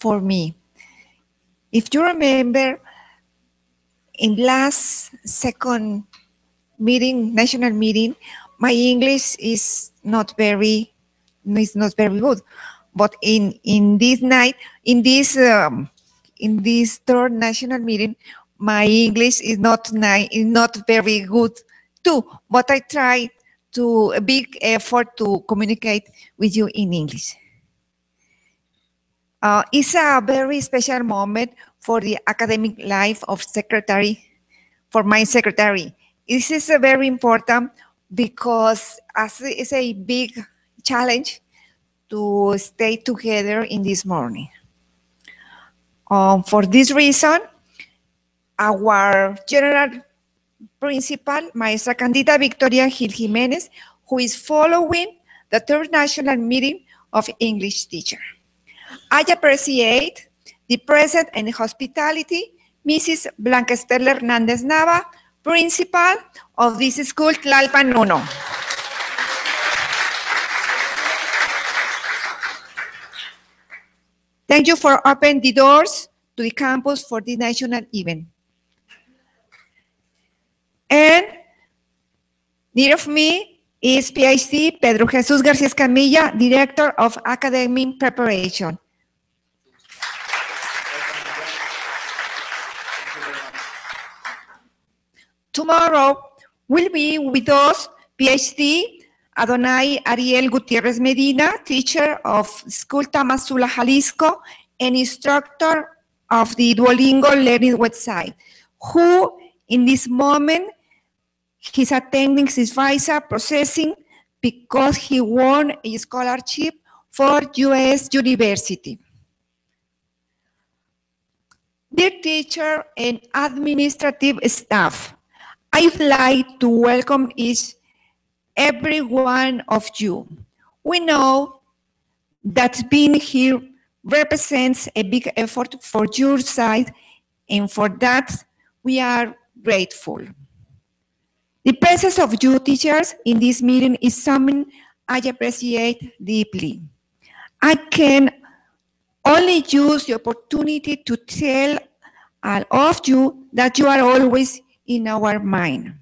for me. If you remember, in last second meeting, national meeting, my English is not very good. But in this night, in this third national meeting, my English is not very good too. But I try to a big effort to communicate with you in English. It's a very special moment for the academic life of for my secretary. This is very important because it's a big challenge to stay together in this morning. For this reason, our general principal, Maestra Candida Victoria Gil Jimenez, who is following the third national meeting of English teacher. I appreciate the presence and hospitality, Mrs. Blanca Estela Hernandez Nava, principal of this school, Tlalpan 1. Thank you for opening the doors to the campus for the national event. And near of me is PhD Pedro Jesus Garcia Escamilla, Director of Academic Preparation. Tomorrow will be with us PhD Adonai Ariel Gutierrez Medina, teacher of School Tamazula, Jalisco, and instructor of the Duolingo learning website, who in this moment he's attending his visa processing because he won a scholarship for U.S. University. Dear teacher and administrative staff, I'd like to welcome every one of you. We know that being here represents a big effort for your side, and for that, we are grateful. The presence of you teachers in this meeting is something I appreciate deeply. I can only use the opportunity to tell all of you that you are always in our mind.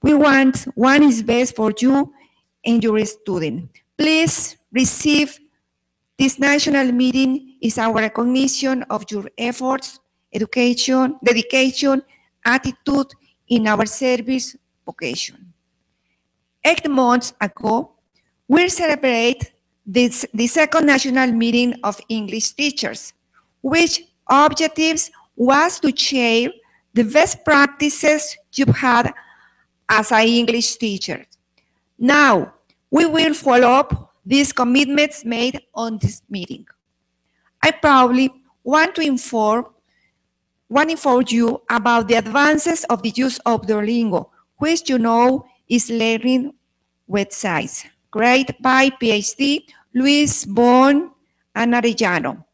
We want what is best for you and your student. Please receive this national meeting is our recognition of your efforts, education, dedication, attitude in our service vocation. 8 months ago, we celebrate the second national meeting of English teachers, which objectives was to share the best practices you've had as an English teacher. Now, we will follow up these commitments made on this meeting. I proudly want to inform you about the advances of the use of Duolingo, which you know is learning websites, created by PhD Luis Bon and Arellano.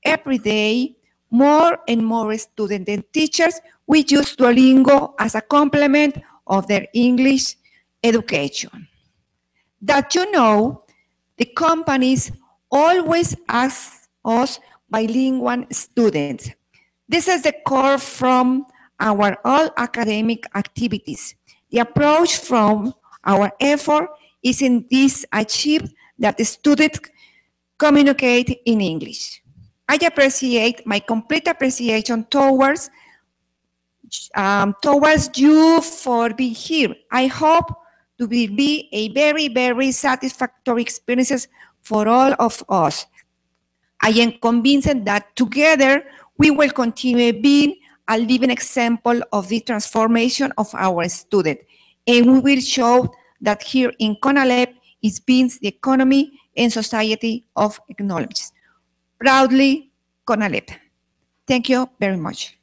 Every day, more and more students and teachers will use Duolingo as a complement of their English education. That you know, the companies always ask us bilingual students. This is the core from our all academic activities. The approach from our effort is in this achieved that the students communicate in English. I appreciate my complete appreciation towards you for being here. I hope to be a very, very satisfactory experiences for all of us. I am convinced that together we will continue being a living example of the transformation of our students, and we will show that here in CONALEP it means the economy and society of knowledge. Proudly, CONALEP. Thank you very much.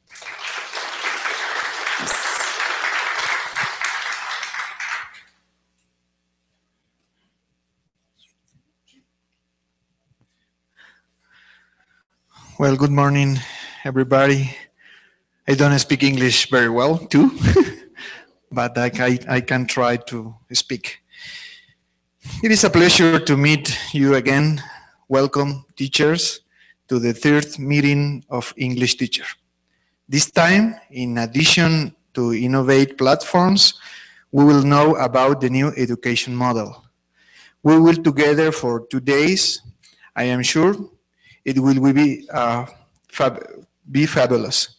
Well, good morning, everybody. I don't speak English very well, too, but I can try to speak. It is a pleasure to meet you again. Welcome, teachers. to the third meeting of English teacher. This time, in addition to innovate platforms, we will know about the new education model. We will together for 2 days. I am sure it will be fabulous.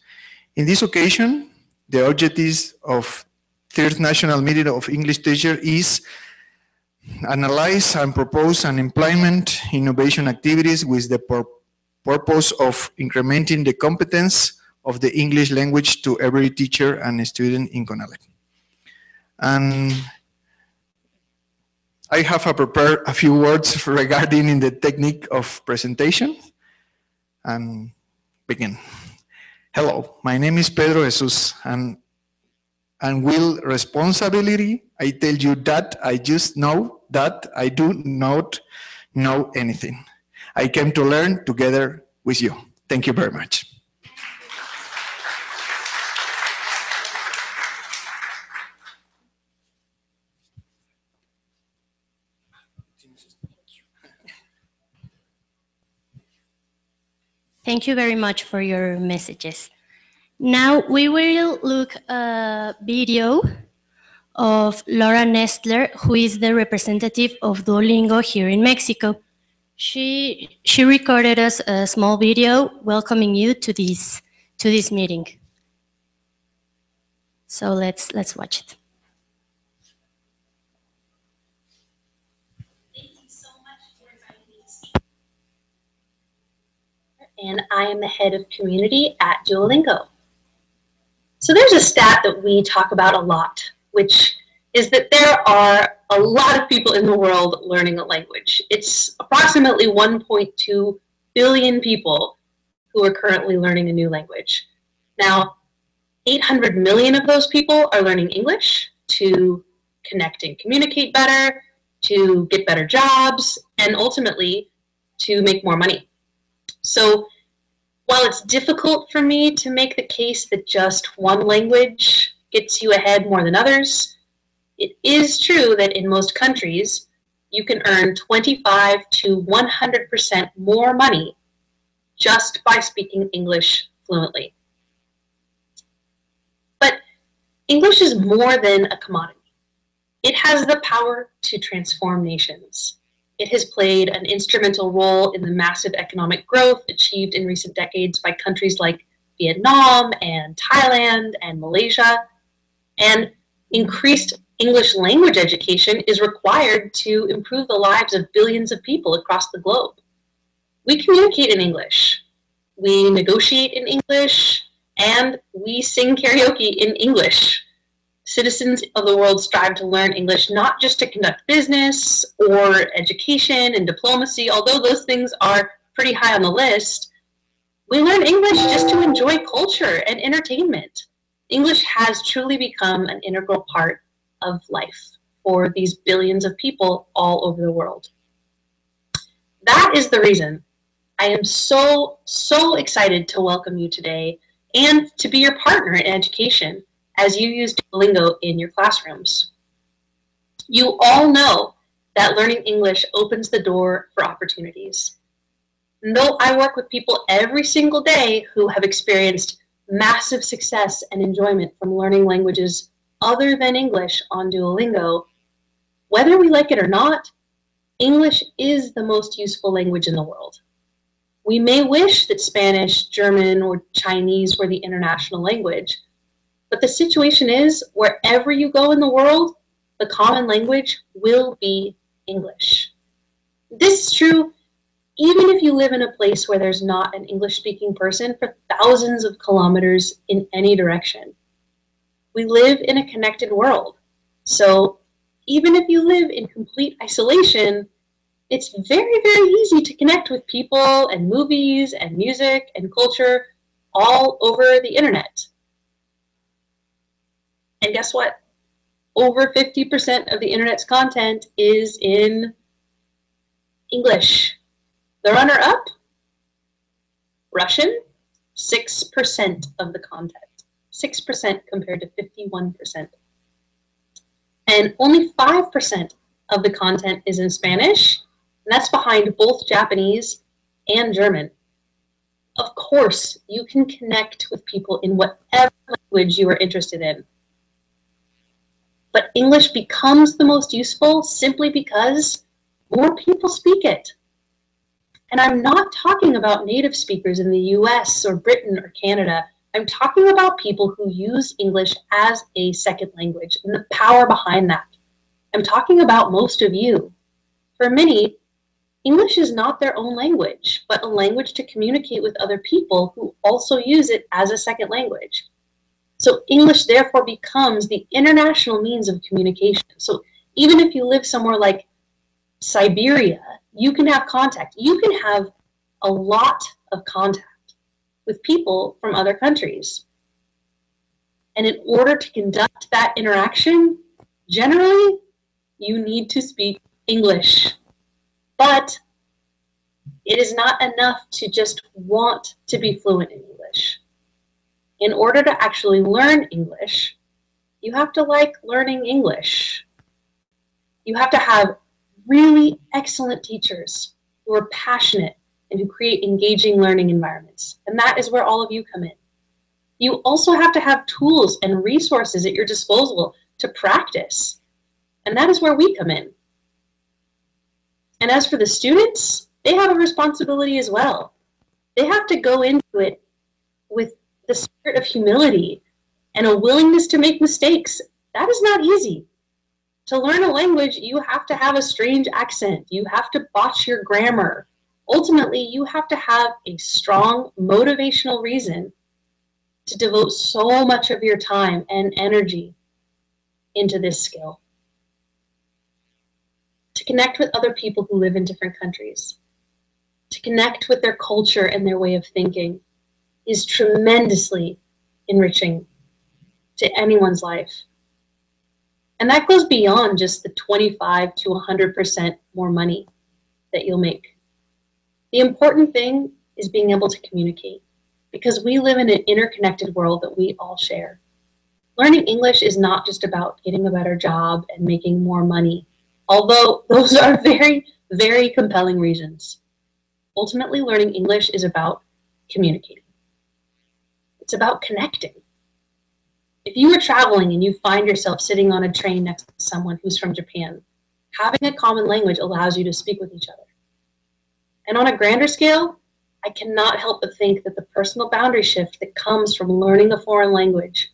In this occasion, the objectives of third national meeting of English teacher is analyze and propose and implement innovation activities with the purpose of incrementing the competence of the English language to every teacher and student in CONALEP. And I have prepared a few words regarding the technique of presentation and begin. Hello, my name is Pedro Jesus, and with responsibility, I tell you that I just know that I do not know anything. I came to learn together with you. Thank you very much. Thank you very much for your messages. Now we will look a video of Laura Nestler, who is the representative of Duolingo here in Mexico. She recorded us a small video welcoming you to this meeting. So let's watch it. Thank you so much for inviting me to speak. And I am the head of community at Duolingo. So there's a stat that we talk about a lot, which is that there are a lot of people in the world learning a language. It's approximately 1.2 billion people who are currently learning a new language. Now, 800 million of those people are learning English to connect and communicate better, to get better jobs, and ultimately to make more money. So while it's difficult for me to make the case that just one language gets you ahead more than others, it is true that in most countries, you can earn 25 to 100% more money just by speaking English fluently. But English is more than a commodity. It has the power to transform nations. It has played an instrumental role in the massive economic growth achieved in recent decades by countries like Vietnam and Thailand and Malaysia. And increased English language education is required to improve the lives of billions of people across the globe. We communicate in English, we negotiate in English, and we sing karaoke in English. Citizens of the world strive to learn English not just to conduct business or education and diplomacy, although those things are pretty high on the list. We learn English just to enjoy culture and entertainment. English has truly become an integral part of life for these billions of people all over the world. That is the reason I am so excited to welcome you today and to be your partner in education as you use Duolingo in your classrooms. You all know that learning English opens the door for opportunities. And though I work with people every single day who have experienced massive success and enjoyment from learning languages other than English on Duolingo, whether we like it or not, English is the most useful language in the world. We may wish that Spanish, German, or Chinese were the international language, but the situation is, wherever you go in the world, the common language will be English. This is true even if you live in a place where there's not an English-speaking person for thousands of kilometers in any direction. We live in a connected world. So even if you live in complete isolation, it's very, very easy to connect with people and movies and music and culture all over the internet. And guess what? Over 50% of the internet's content is in English. The runner-up, Russian, 6% of the content. 6% compared to 51%. And only 5% of the content is in Spanish, and that's behind both Japanese and German. course, you can connect with people in whatever language you are interested in. But English becomes the most useful simply because more people speak it. And I'm not talking about native speakers in the US or Britain or Canada. I'm talking about people who use English as a second language and the power behind that. I'm talking about most of you. For many, English is not their own language, but a language to communicate with other people who also use it as a second language. So English therefore becomes the international means of communication. So even if you live somewhere like Siberia, you can have contact. You can have a lot of contact with people from other countries. And in order to conduct that interaction, generally, you need to speak English. But it is not enough to just want to be fluent in English. In order to actually learn English, you have to like learning English. You have to have really excellent teachers who are passionate and who create engaging learning environments. And that is where all of you come in. You also have to have tools and resources at your disposal to practice. And that is where we come in. And as for the students, they have a responsibility as well. They have to go into it with the spirit of humility and a willingness to make mistakes. That is not easy. To learn a language, you have to have a strange accent. You have to botch your grammar. Ultimately, you have to have a strong motivational reason to devote so much of your time and energy into this skill. To connect with other people who live in different countries, to connect with their culture and their way of thinking is tremendously enriching to anyone's life. And that goes beyond just the 25 to 100% more money that you'll make. The important thing is being able to communicate, because we live in an interconnected world that we all share. Learning English is not just about getting a better job and making more money, although those are very, very compelling reasons. Ultimately, learning English is about communicating. It's about connecting. If you are traveling and you find yourself sitting on a train next to someone who's from Japan, having a common language allows you to speak with each other. And on a grander scale, I cannot help but think that the personal boundary shift that comes from learning a foreign language,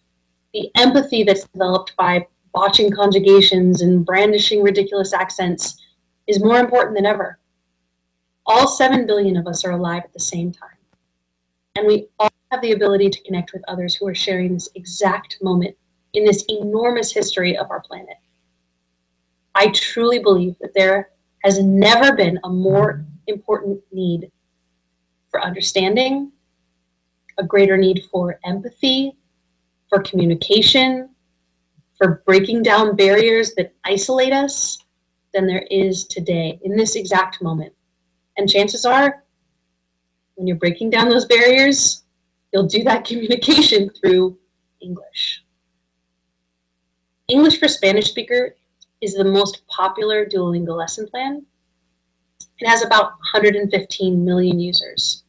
the empathy that's developed by botching conjugations and brandishing ridiculous accents, is more important than ever. All 7 billion of us are alive at the same time. And we all have the ability to connect with others who are sharing this exact moment in this enormous history of our planet. I truly believe that there has never been a more important need for understanding, a greater need for empathy, for communication, for breaking down barriers that isolate us than there is today in this exact moment. And chances are, when you're breaking down those barriers, you'll do that communication through English. English for Spanish speaker is the most popular Duolingo lesson plan. It has about 115 million users.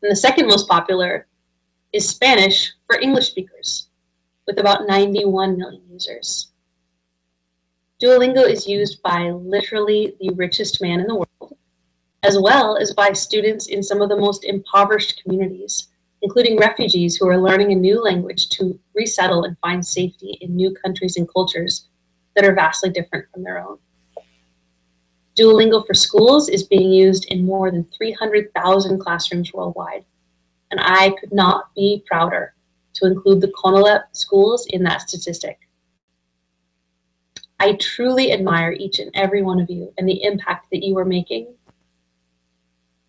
And the second most popular is Spanish for English speakers, with about 91 million users. Duolingo is used by literally the richest man in the world, as well as by students in some of the most impoverished communities, including refugees who are learning a new language to resettle and find safety in new countries and cultures that are vastly different from their own. Duolingo for schools is being used in more than 300,000 classrooms worldwide, and I could not be prouder to include the CONALEP schools in that statistic. I truly admire each and every one of you and the impact that you are making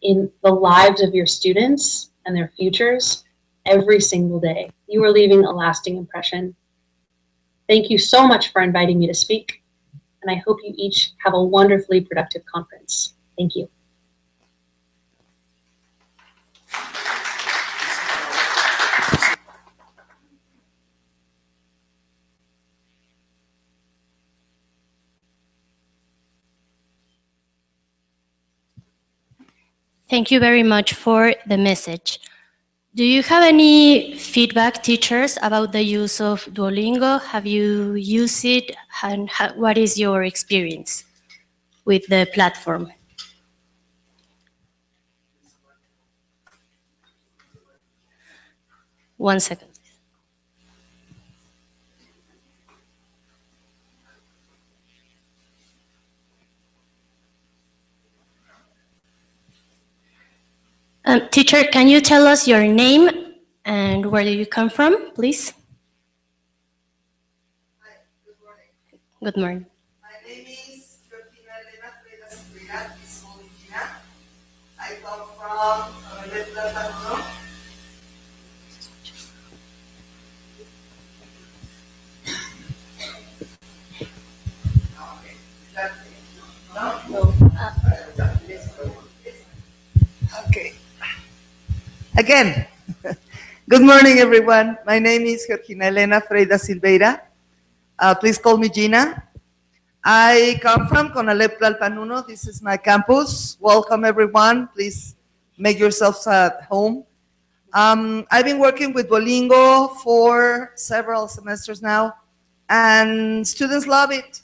in the lives of your students and their futures every single day. You are leaving a lasting impression. Thank you so much for inviting me to speak, and I hope you each have a wonderfully productive conference. Thank you. Thank you very much for the message. Do you have any feedback, teachers, about the use of Duolingo? Have you used it, and what is your experience with the platform? One second. Teacher, can you tell us your name and where do you come from, please? Hi, good morning. Good morning. My name is Elena Freda. It's only Gina. I come from Nacional. Okay. Again, good morning, everyone. My name is Georgina Elena Freda Silveira. Please call me Gina. I come from Conalep Tlalpan. This is my campus. Welcome, everyone. Please make yourselves at home. I've been working with Duolingo for several semesters now, and students love it.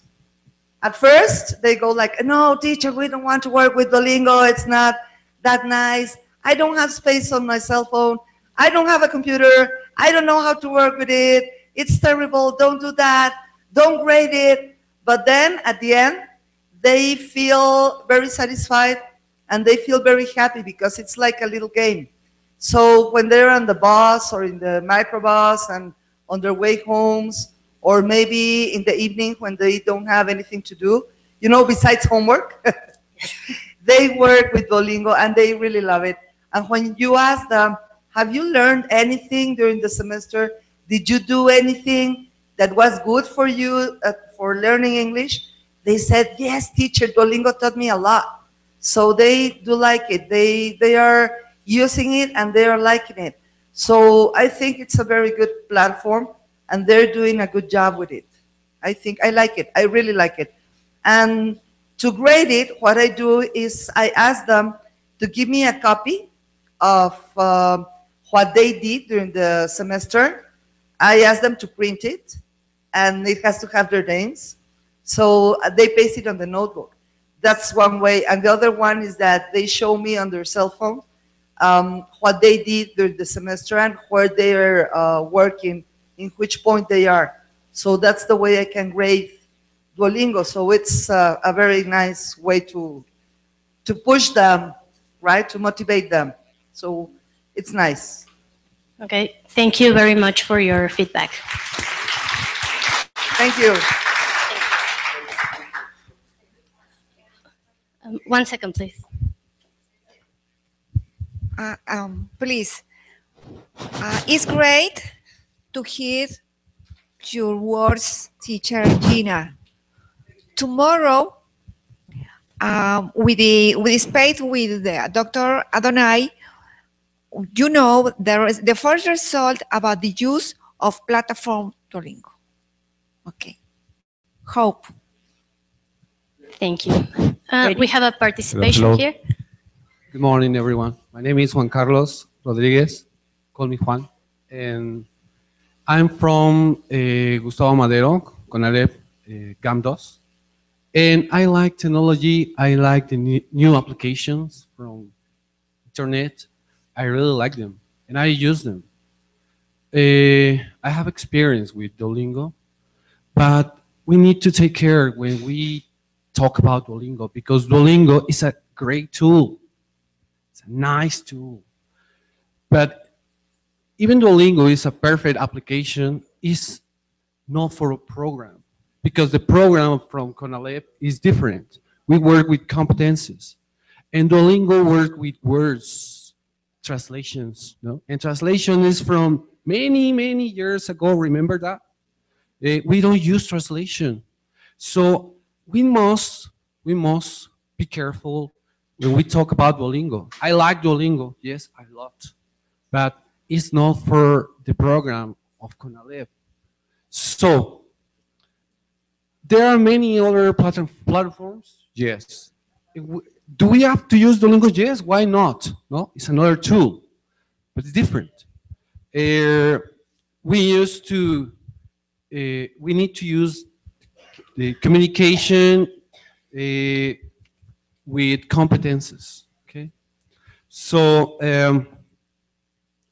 At first, they go like, no, teacher, we don't want to work with Duolingo. It's not that nice. I don't have space on my cell phone. I don't have a computer. I don't know how to work with it. It's terrible. Don't do that. Don't grade it. But then at the end, they feel very satisfied and they feel very happy because it's like a little game. So when they're on the bus or in the microbus and on their way homes, or maybe in the evening when they don't have anything to do, you know, besides homework, they work with Duolingo and they really love it. And when you ask them, have you learned anything during the semester? Did you do anything that was good for you for learning English? They said, yes, teacher, Duolingo taught me a lot. So they do like it. They are using it and they are liking it. So I think it's a very good platform and they're doing a good job with it. I think I like it. I really like it. And to grade it, what I do is I ask them to give me a copy of what they did during the semester. I ask them to print it, and it has to have their names. So they paste it on the notebook. That's one way. And the other one is that they show me on their cell phone what they did during the semester and where they're working, in which point they are. So that's the way I can grade Duolingo. So it's a very nice way to push them, right, to motivate them. So it's nice. Okay, thank you very much for your feedback. Thank you. 1 second, please. Please, it's great to hear your words, teacher Gina. Tomorrow, with the space with Dr. Adonai, you know, there is the first result about the use of platform Duolingo. Okay. Hope. Thank you. We have a participation Hello. here. Good morning, everyone. My name is Juan Carlos Rodriguez. Call me Juan. And I'm from Gustavo Madero, Conalep, GAM2. And I like technology. I like the new applications from internet. I really like them, and I use them. I have experience with Duolingo, but we need to take care when we talk about Duolingo, because Duolingo is a great tool. It's a nice tool. But even Duolingo is a perfect application, is not for a program, because the program from CONALEP is different. We work with competencies, and Duolingo works with words, translations, no? And translation is from many, many years ago, remember that? We don't use translation. So we must be careful when we talk about Duolingo. I like Duolingo, yes, I love it, but it's not for the program of CONALEP. So there are many other platforms, yes. Do we have to use Duolingo? Yes, why not? No, it's another tool, but it's different. we used to, we need to use the communication with competences. Okay, so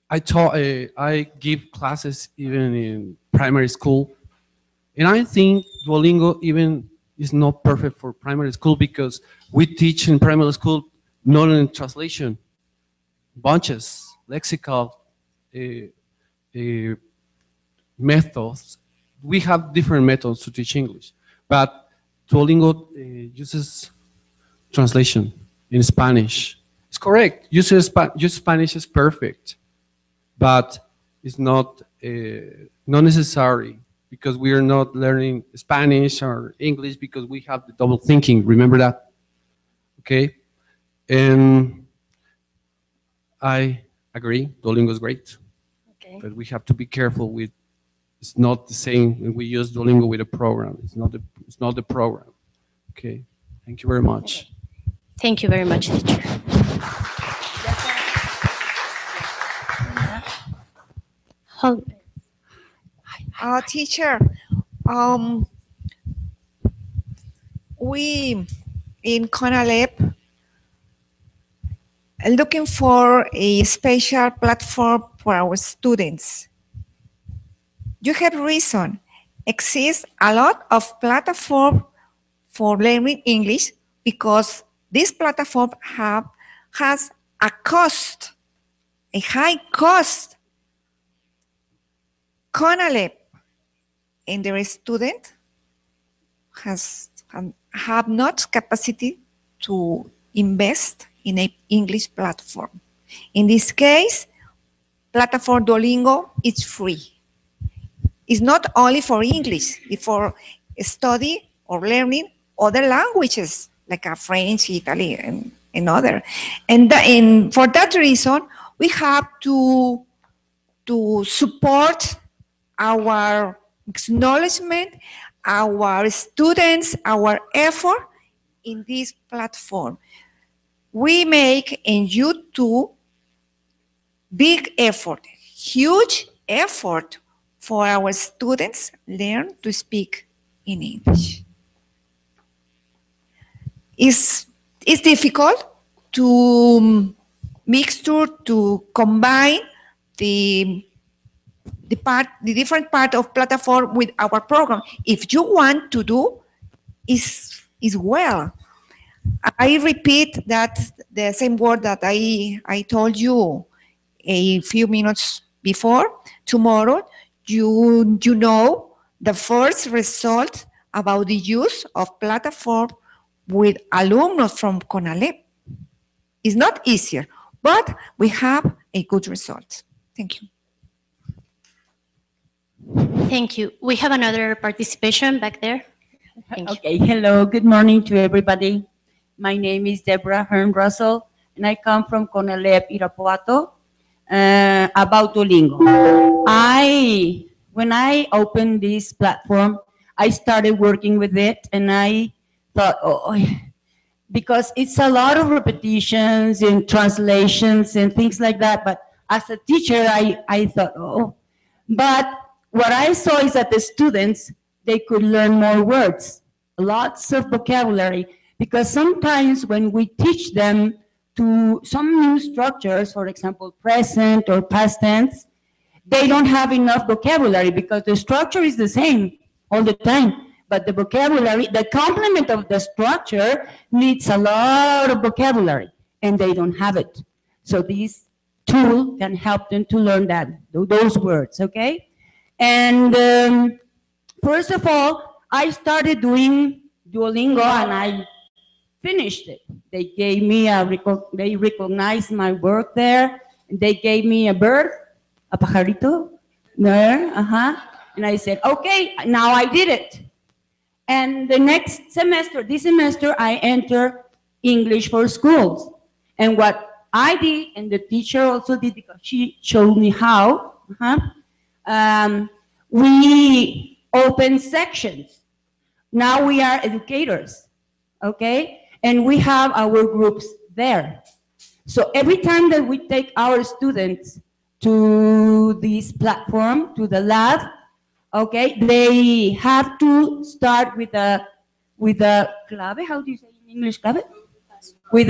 I give classes even in primary school, and I think Duolingo even is not perfect for primary school because we teach in primary school not in translation, bunches, lexical methods. We have different methods to teach English, but Duolingo uses translation in Spanish. It's correct. Use Spanish is perfect, but it's not not necessary because we are not learning Spanish or English because we have the double thinking. Remember that, okay? And I agree. Duolingo is great, Okay. but we have to be careful with. It's not the same when we use Duolingo with a program. It's not the program. Okay. Thank you very much. Thank you very much, teacher. Hold. Teacher, we in CONALEP are looking for a special platform for our students. You have reason. Exists a lot of platform for learning English because this platform has a cost, a high cost. CONALEP and their student have not capacity to invest in an English platform. In this case, platform Duolingo is free. It's not only for English, it's for study or learning other languages like French, Italian, and other. And for that reason, we have to support our acknowledgement, our students, our effort in this platform. We make in YouTube big effort, huge effort for our students learn to speak in English. It's difficult to to combine the different part of platform with our program. If you want to do, is well. I repeat that the same word that I told you a few minutes before. Tomorrow, you know the first result about the use of platform with alumni from CONALEP. It's not easier, but we have a good result. Thank you. Thank you. We have another participation back there. Thank you. Okay, hello, good morning to everybody. My name is Deborah Hearn Russell, and I come from CONALEP Irapuato, about Duolingo. When I opened this platform, I started working with it, and I thought, because it's a lot of repetitions and translations and things like that, but as a teacher, I thought, but what I saw is that the students, they could learn more words, lots of vocabulary, because sometimes when we teach them to some new structures, for example, present or past tense, they don't have enough vocabulary because the structure is the same all the time. But the vocabulary, the complement of the structure needs a lot of vocabulary, and they don't have it. So this tool can help them to learn those words, okay? And first of all, I started doing Duolingo, and I finished it. They gave me they recognized my work there. They gave me a bird, a pajarito, there, and I said, okay, now I did it. And the next semester, this semester, I entered English for schools. And what I did, and the teacher also did because she showed me how, we opened sections. Now we are educators, okay? And we have our groups there. So every time that we take our students to this platform, to the lab, okay, they have to start with a clave. How do you say in English, clave? With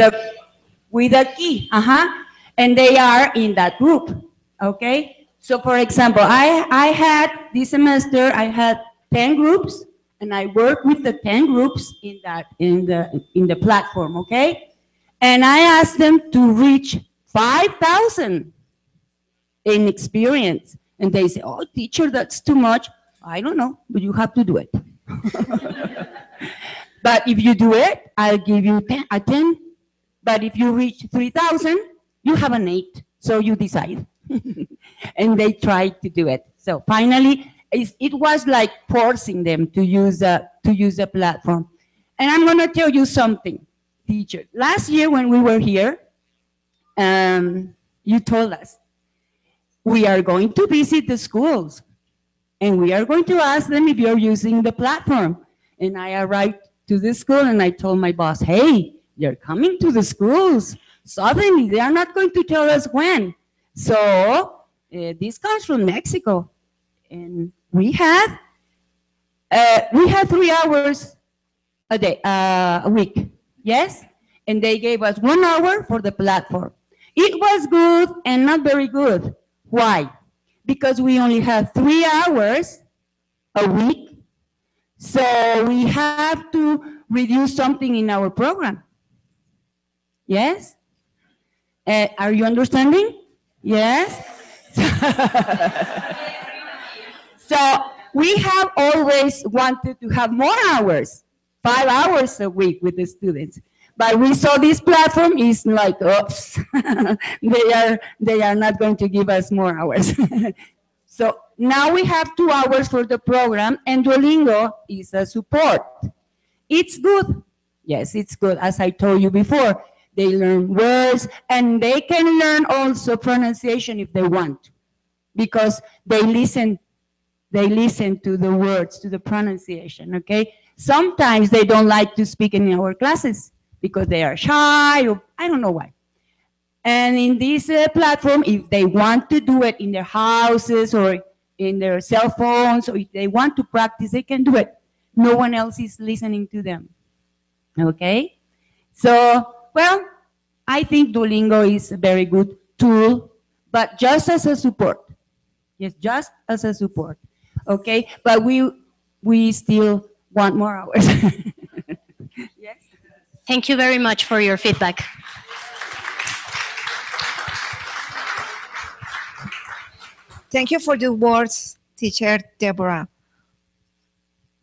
a key, and they are in that group, okay. So, for example, I had this semester, I had 10 groups, and I worked with the 10 groups in the platform, okay. And I asked them to reach 5,000 in experience, and they say, "Oh, teacher, that's too much." I don't know, but you have to do it. But if you do it, I'll give you a 10. But if you reach 3,000, you have an 8. So you decide. And they tried to do it. So finally, it was like forcing them to use a platform. And I'm going to tell you something, teacher. Last year when we were here, you told us, we are going to visit the schools. And we are going to ask them if you're using the platform. And I arrived to the school and I told my boss, hey, they're coming to the schools. Suddenly, they are not going to tell us when. So this comes from Mexico. And we had 3 hours a day, a week, yes? And they gave us 1 hour for the platform. It was good and not very good. Why? Because we only have 3 hours a week. So we have to reduce something in our program. Yes? Are you understanding? Yes? So we have always wanted to have more hours, 5 hours a week with the students. But we saw this platform is like, oops, they are not going to give us more hours. So now we have 2 hours for the program, and Duolingo is a support. It's good. Yes, it's good. As I told you before, they learn words, and they can learn also pronunciation if they want, because they listen to the words, to the pronunciation, okay? Sometimes they don't like to speak in our classes because they are shy, or I don't know why. And in this platform, if they want to do it in their houses or in their cell phones, or if they want to practice, they can do it. No one else is listening to them, okay? So, well, I think Duolingo is a very good tool, but just as a support. Yes, just as a support, okay? But we still want more hours. Yes? Thank you very much for your feedback. Thank you for the words, teacher Deborah.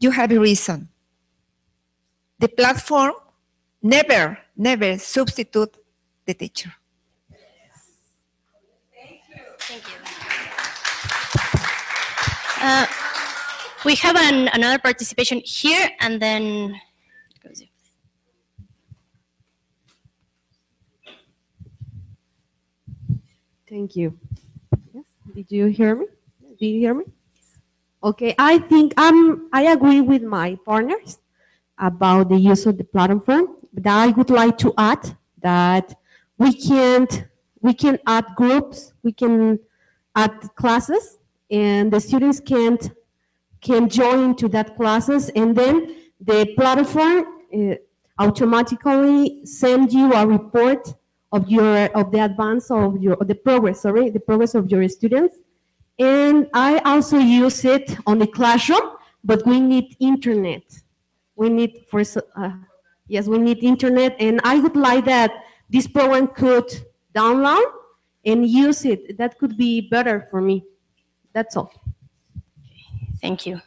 You have a reason. The platform never substitute the teacher. Thank you. We have another participation here, and then Thank you. Yes. Did you hear me? Did you hear me? Okay. I think I agree with my partners about the use of the platform. But I would like to add that we can add groups, we can add classes, and the students can join to that classes, and then the platform automatically send you a report of the advance of the progress of your students. And I also use it on the classroom, but we need internet. We need we need internet, and I would like that this program could download and use it. That could be better for me. That's all. thank you.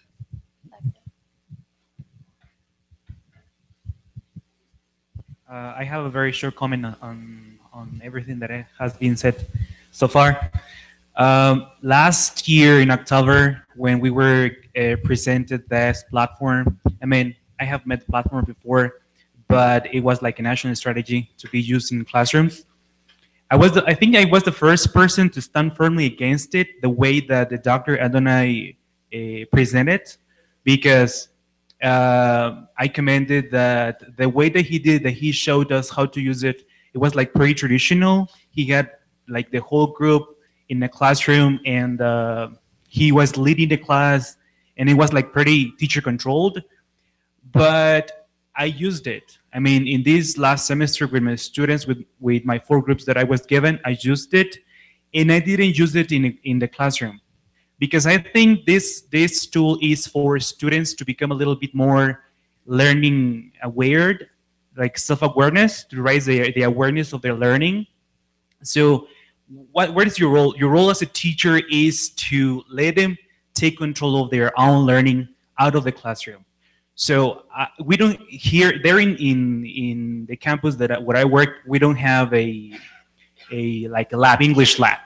I have a very short comment on everything that has been said so far. Last year in October, when we were presented this platform, I mean, I have met the platform before, but it was like a national strategy to be used in classrooms. I think I was the first person to stand firmly against it, the way that the Dr. Adonai presented, because I commended that the way that he did, that he showed us how to use it, it was like pretty traditional. He had like the whole group in the classroom, and he was leading the class, and it was like pretty teacher controlled. But I used it. I mean, in this last semester with my students, with my 4 groups that I was given, I used it, and I didn't use it in the classroom, because I think this tool is for students to become a little bit more learning aware, like self-awareness, to raise the awareness of their learning. So what is your role? Your role as a teacher is to let them take control of their own learning out of the classroom. So we don't here there in the campus that where I work, we don't have a lab, English lab.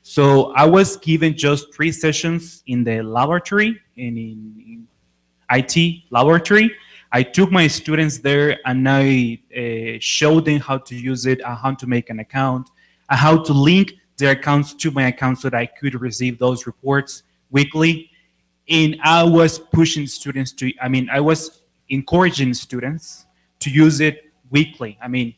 So I was given just 3 sessions in the laboratory, in IT laboratory. I took my students there and I showed them how to use it, how to make an account, how to link their accounts to my account so that I could receive those reports weekly. And I was pushing students to, I was encouraging students to use it weekly. I mean,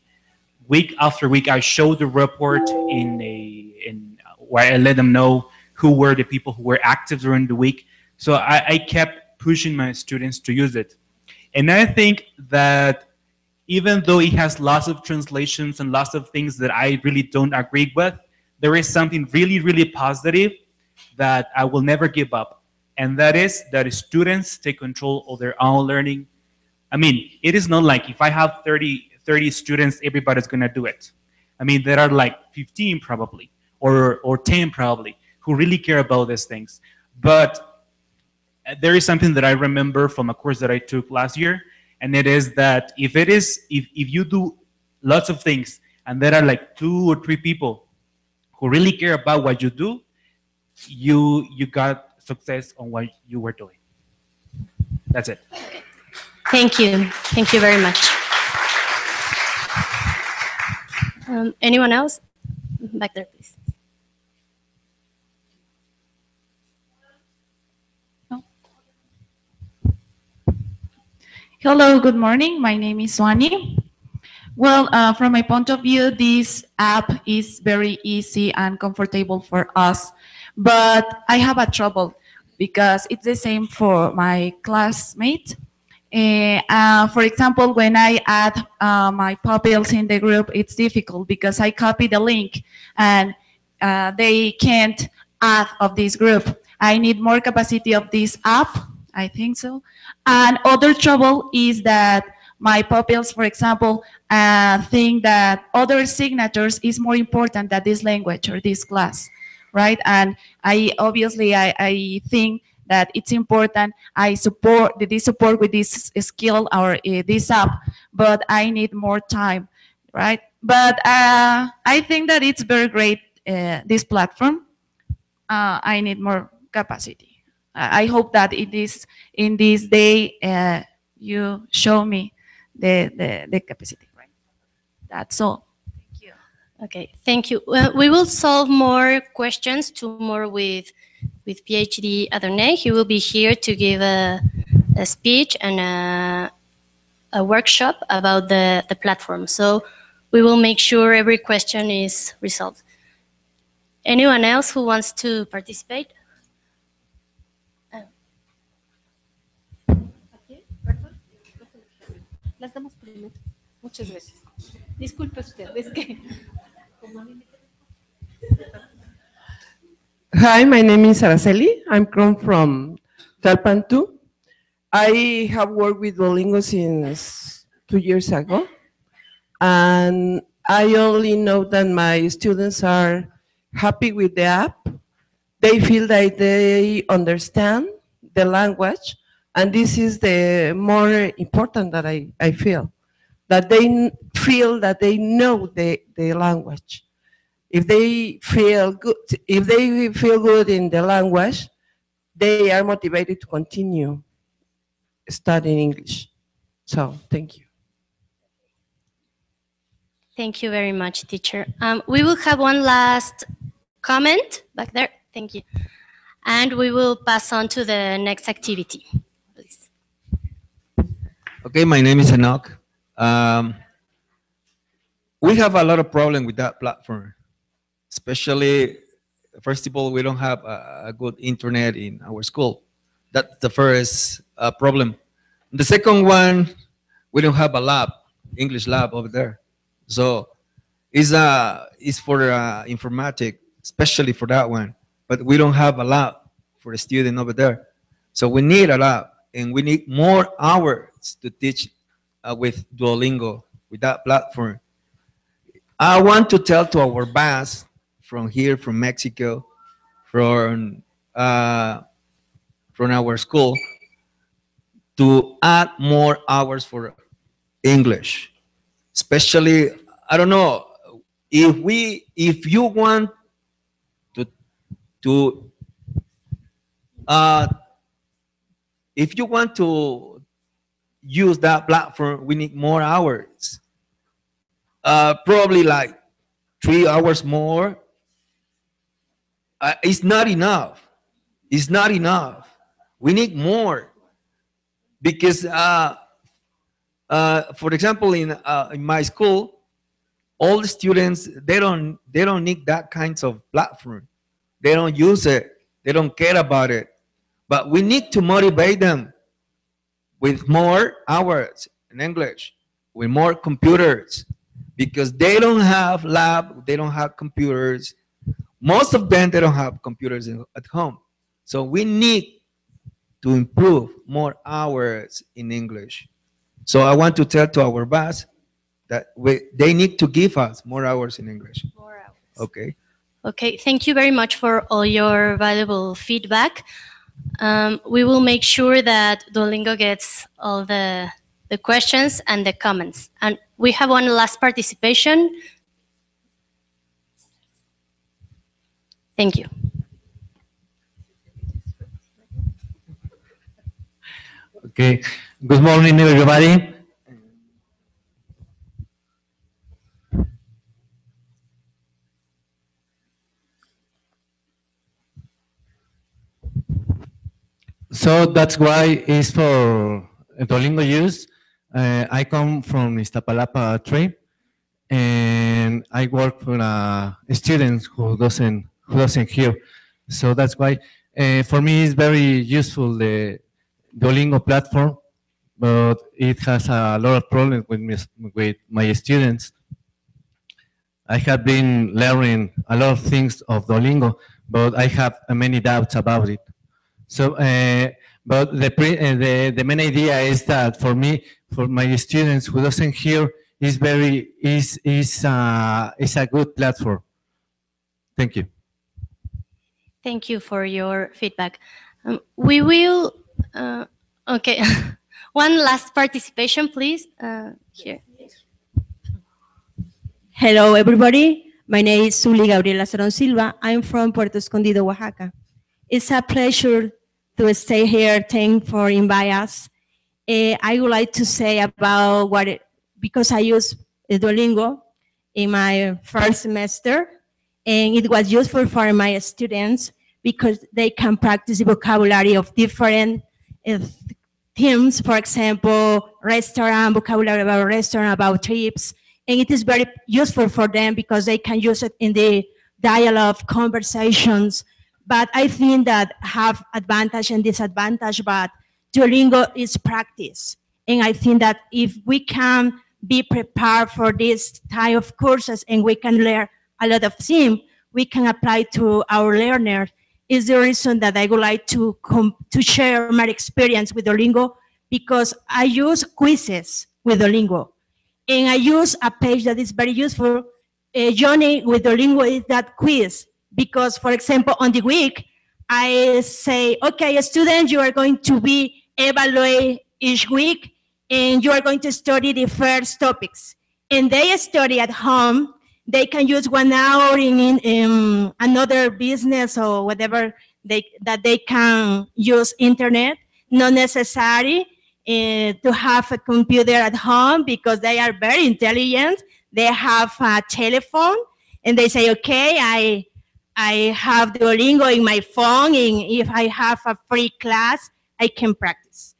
week after week, I showed the report in where I let them know who were the people who were active during the week. So I kept pushing my students to use it. And I think that even though it has lots of translations and lots of things that I really don't agree with, there is something really, really positive that I will never give up. And that is that students take control of their own learning. I mean, it is not like if I have 30 students, everybody's going to do it. I mean, there are like 15 probably, or 10 probably, who really care about these things. But there is something that I remember from a course that I took last year, and it is that if you do lots of things, and there are like 2 or 3 people who really care about what you do, you got success on what you were doing. That's it. Thank you. Thank you very much. Anyone else? Back there, please. No. Hello, good morning. My name is Swani. Well, from my point of view, this app is very easy and comfortable for us, but I have a trouble because it's the same for my classmate. For example, when I add my pupils in the group, it's difficult because I copy the link and they can't add of this group. I need more capacity of this app, I think so. And other trouble is that my pupils, for example, think that other signatures is more important than this language or this class, right? And I think that it's important. I support this support with this skill or this app, but I need more time, right? But I think that it's very great, this platform. I need more capacity. I hope that in this day you show me the capacity, right? That's all. Thank you. Okay, thank you. Well, we will solve more questions tomorrow with PhD Adornay. He will be here to give a speech and a workshop about the platform. So we will make sure every question is resolved. Anyone else who wants to participate? Las damas primero. Muchas gracias. Disculpe usted, es que... Hi, my name is Araceli. I'm come from Tlalpan 2. I have worked with Duolingo since 2 years ago. And I only know that my students are happy with the app. They feel that they understand the language. And this is the more important that I feel, that they feel that they know the language. If they feel good in the language, they are motivated to continue studying English. So, thank you. Thank you very much, teacher. We will have one last comment back there. Thank you. And we will pass on to the next activity. Please. Okay, my name is Enoch. We have a lot of problem with that platform, especially First of all, we don't have a good internet in our school. That's the first problem. The second one, we don't have a lab, English lab over there. So it's for informatic, especially for that one. But we don't have a lab for a student over there. So we need a lab, and we need more hours to teach with Duolingo, with that platform. I want to tell to our boss from here, from Mexico, from our school, to add more hours for English. Especially, I don't know, if you want to if you want to use that platform, we need more hours. Probably like 3 hours more. It's not enough. It's not enough. We need more because, for example, in my school, all the students they don't need that kinds of platform. They don't use it. They don't care about it. But we need to motivate them with more hours in English, with more computers, because they don't have lab, they don't have computers. Most of them, they don't have computers at home. So we need to improve more hours in English. So I want to tell to our boss that they need to give us more hours in English. More hours. Okay. Okay, thank you very much for all your valuable feedback. We will make sure that Duolingo gets all the questions and the comments. And we have one last participation. Thank you. Okay, good morning, everybody. So that's why it's for Duolingo use. I come from Iztapalapa 3, and I work for students who doesn't hear. So that's why for me it's very useful, the Duolingo platform, but it has a lot of problems with my students. I have been learning a lot of things of Duolingo, but I have many doubts about it. So, but the main idea is that for me, for my students who doesn't hear, is a good platform. Thank you. Thank you for your feedback. We will, okay, one last participation, please, here. Hello, everybody. My name is Zuli Gabriela Saron Silva. I'm from Puerto Escondido, Oaxaca. It's a pleasure to stay here. Thanks for inviting us. I would like to say about because I use Duolingo in my first semester, and it was useful for my students because they can practice the vocabulary of different themes. For example, restaurant, vocabulary about restaurant, about trips, and it is very useful for them because they can use it in the dialogue conversations. But I think that have advantage and disadvantage, but Duolingo is practice. And I think that if we can be prepared for this type of courses and we can learn a lot of things, we can apply to our learners. Is the reason that I would like to share my experience with Duolingo, because I use quizzes with Duolingo. And I use a page that is very useful. Johnny with Duolingo is that quiz. Because, for example, on the week, I say, okay, students, you are going to be evaluated each week, and you are going to study the first topics. And they study at home. They can use 1 hour in another business or whatever that they can use internet. Not necessary to have a computer at home because they are very intelligent. They have a telephone, and they say, okay, I have Duolingo in my phone, and if I have a free class, I can practice.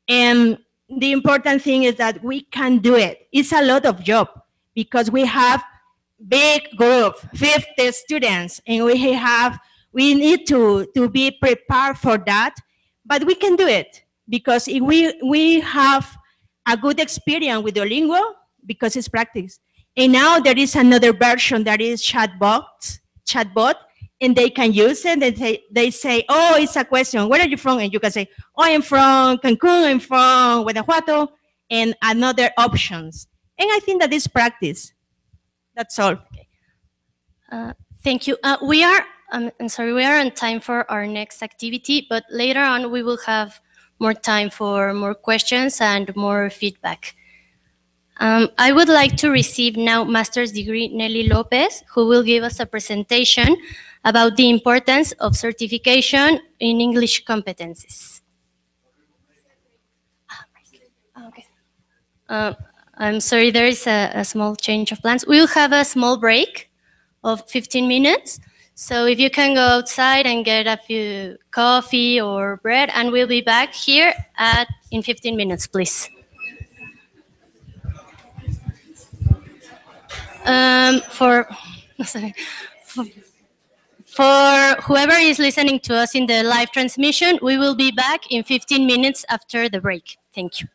And the important thing is that we can do it. It's a lot of job because we have big group, 50 students, and we need to be prepared for that, but we can do it because if we have a good experience with Duolingo because it's practice. And now there is another version that is chatbot, and they can use it. And they say, oh, it's a question. Where are you from? And you can say, oh, I'm from Cancun, I'm from Guanajuato, and another options. And I think that is practice. That's all. Thank you. I'm sorry, we are on time for our next activity, but later on we will have more time for more questions and more feedback. I would like to receive now master's degree Nelly Lopez, who will give us a presentation about the importance of certification in English competencies. Okay. I'm sorry, there is a small change of plans. We'll have a small break of 15 minutes. So if you can go outside and get a few coffee or bread, and we'll be back here in 15 minutes, please. For whoever is listening to us in the live transmission, we will be back in 15 minutes after the break. Thank you.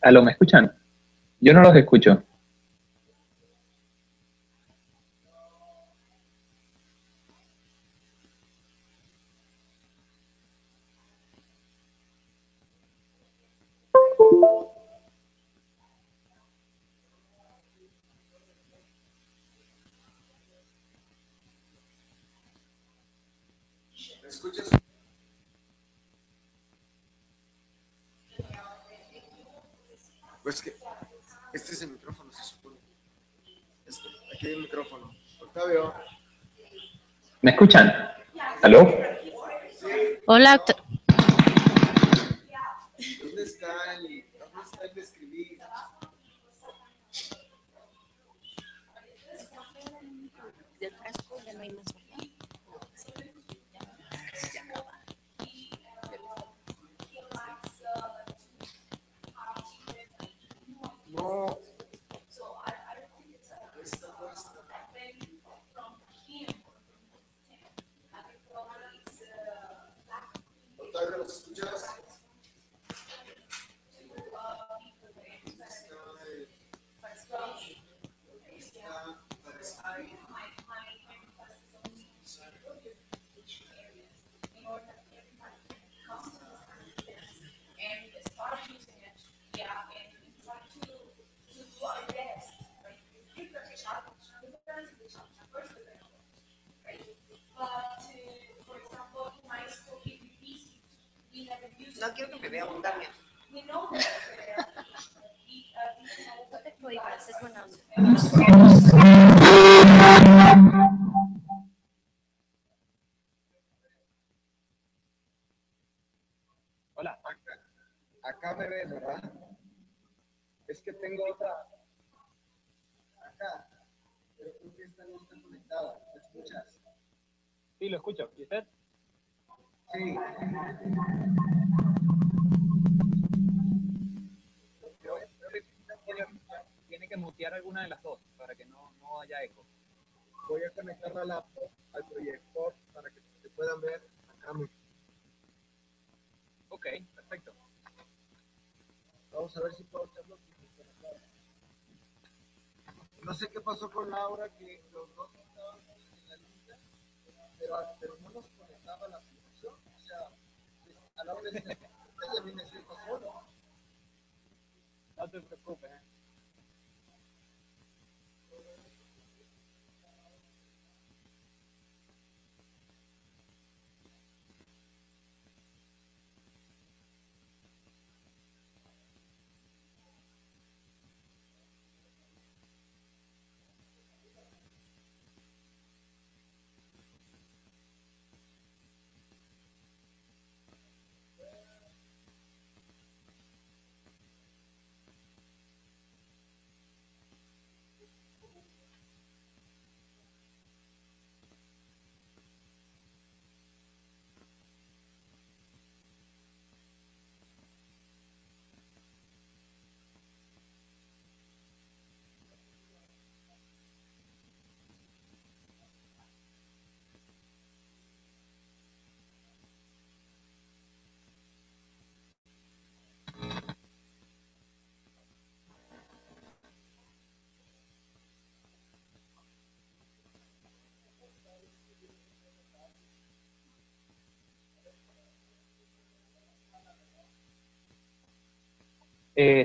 Aló, ¿me escuchan? Yo no los escucho. ¿Me escuchas? Pues que este es el micrófono, se supone. Aquí hay el micrófono. Octavio. ¿Me escuchan? ¿Aló? Hola, ¿Dónde está el de escribir? Del frasco ya no hay más. No. Octavio, ¿los escuchas? No quiero que me vea un también. Hola. Acá me ves, ¿verdad? Es que tengo otra. Acá. Pero creo que esta no está conectada. ¿Me escuchas? Sí, lo escucho. ¿Y usted? Sí. Tiene que mutear alguna de las dos para que no haya eco. Voy a conectar la laptop al proyector para que se puedan ver acá. Ok, perfecto. Vamos a ver si puedo hacerlo. No sé qué pasó con Laura, que los dos estaban en la lista, pero no nos conectaba la aplicación. O sea, a la hora de decir, a mí me siento solo. No te preocupes.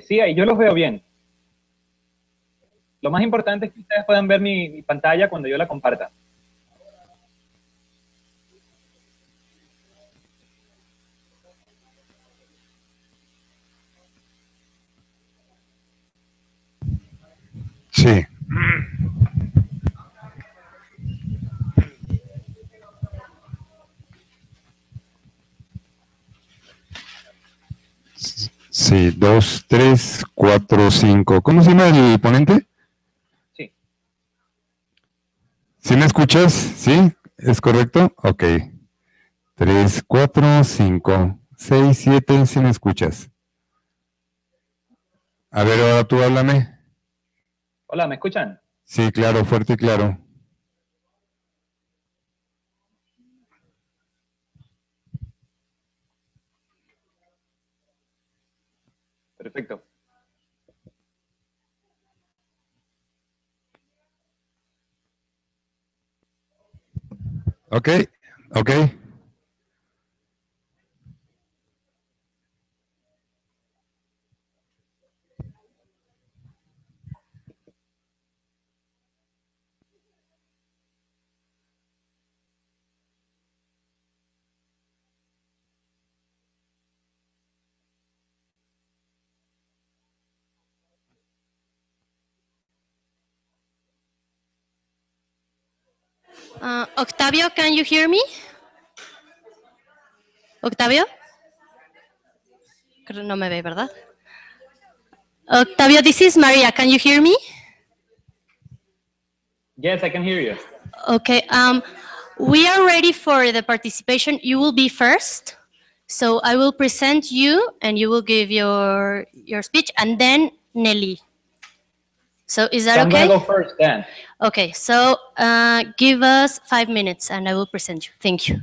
Sí, ahí yo los veo bien. Lo más importante es que ustedes puedan ver mi pantalla cuando yo la comparta. Sí. Sí, 2, 3, 4, 5. ¿Cómo se llama el ponente? Sí. ¿Sí me escuchas? ¿Sí? ¿Es correcto? Ok. 3, 4, 5, 6, 7. ¿Sí me escuchas? A ver, ahora tú háblame. Hola, ¿me escuchan? Sí, claro, fuerte y claro. Perfecto. Okay, okay. Octavio, can you hear me? Octavio? Creo no me ve, ¿verdad? Octavio, this is Maria. Can you hear me? Yes, I can hear you. Okay. We are ready for the participation. You will be first. So I will present you and you will give your speech and then Nelly. So is that So I'm okay? gonna go first then. Okay, so give us 5 minutes and I will present you. Thank you.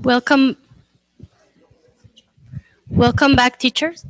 Welcome. Welcome back, teachers.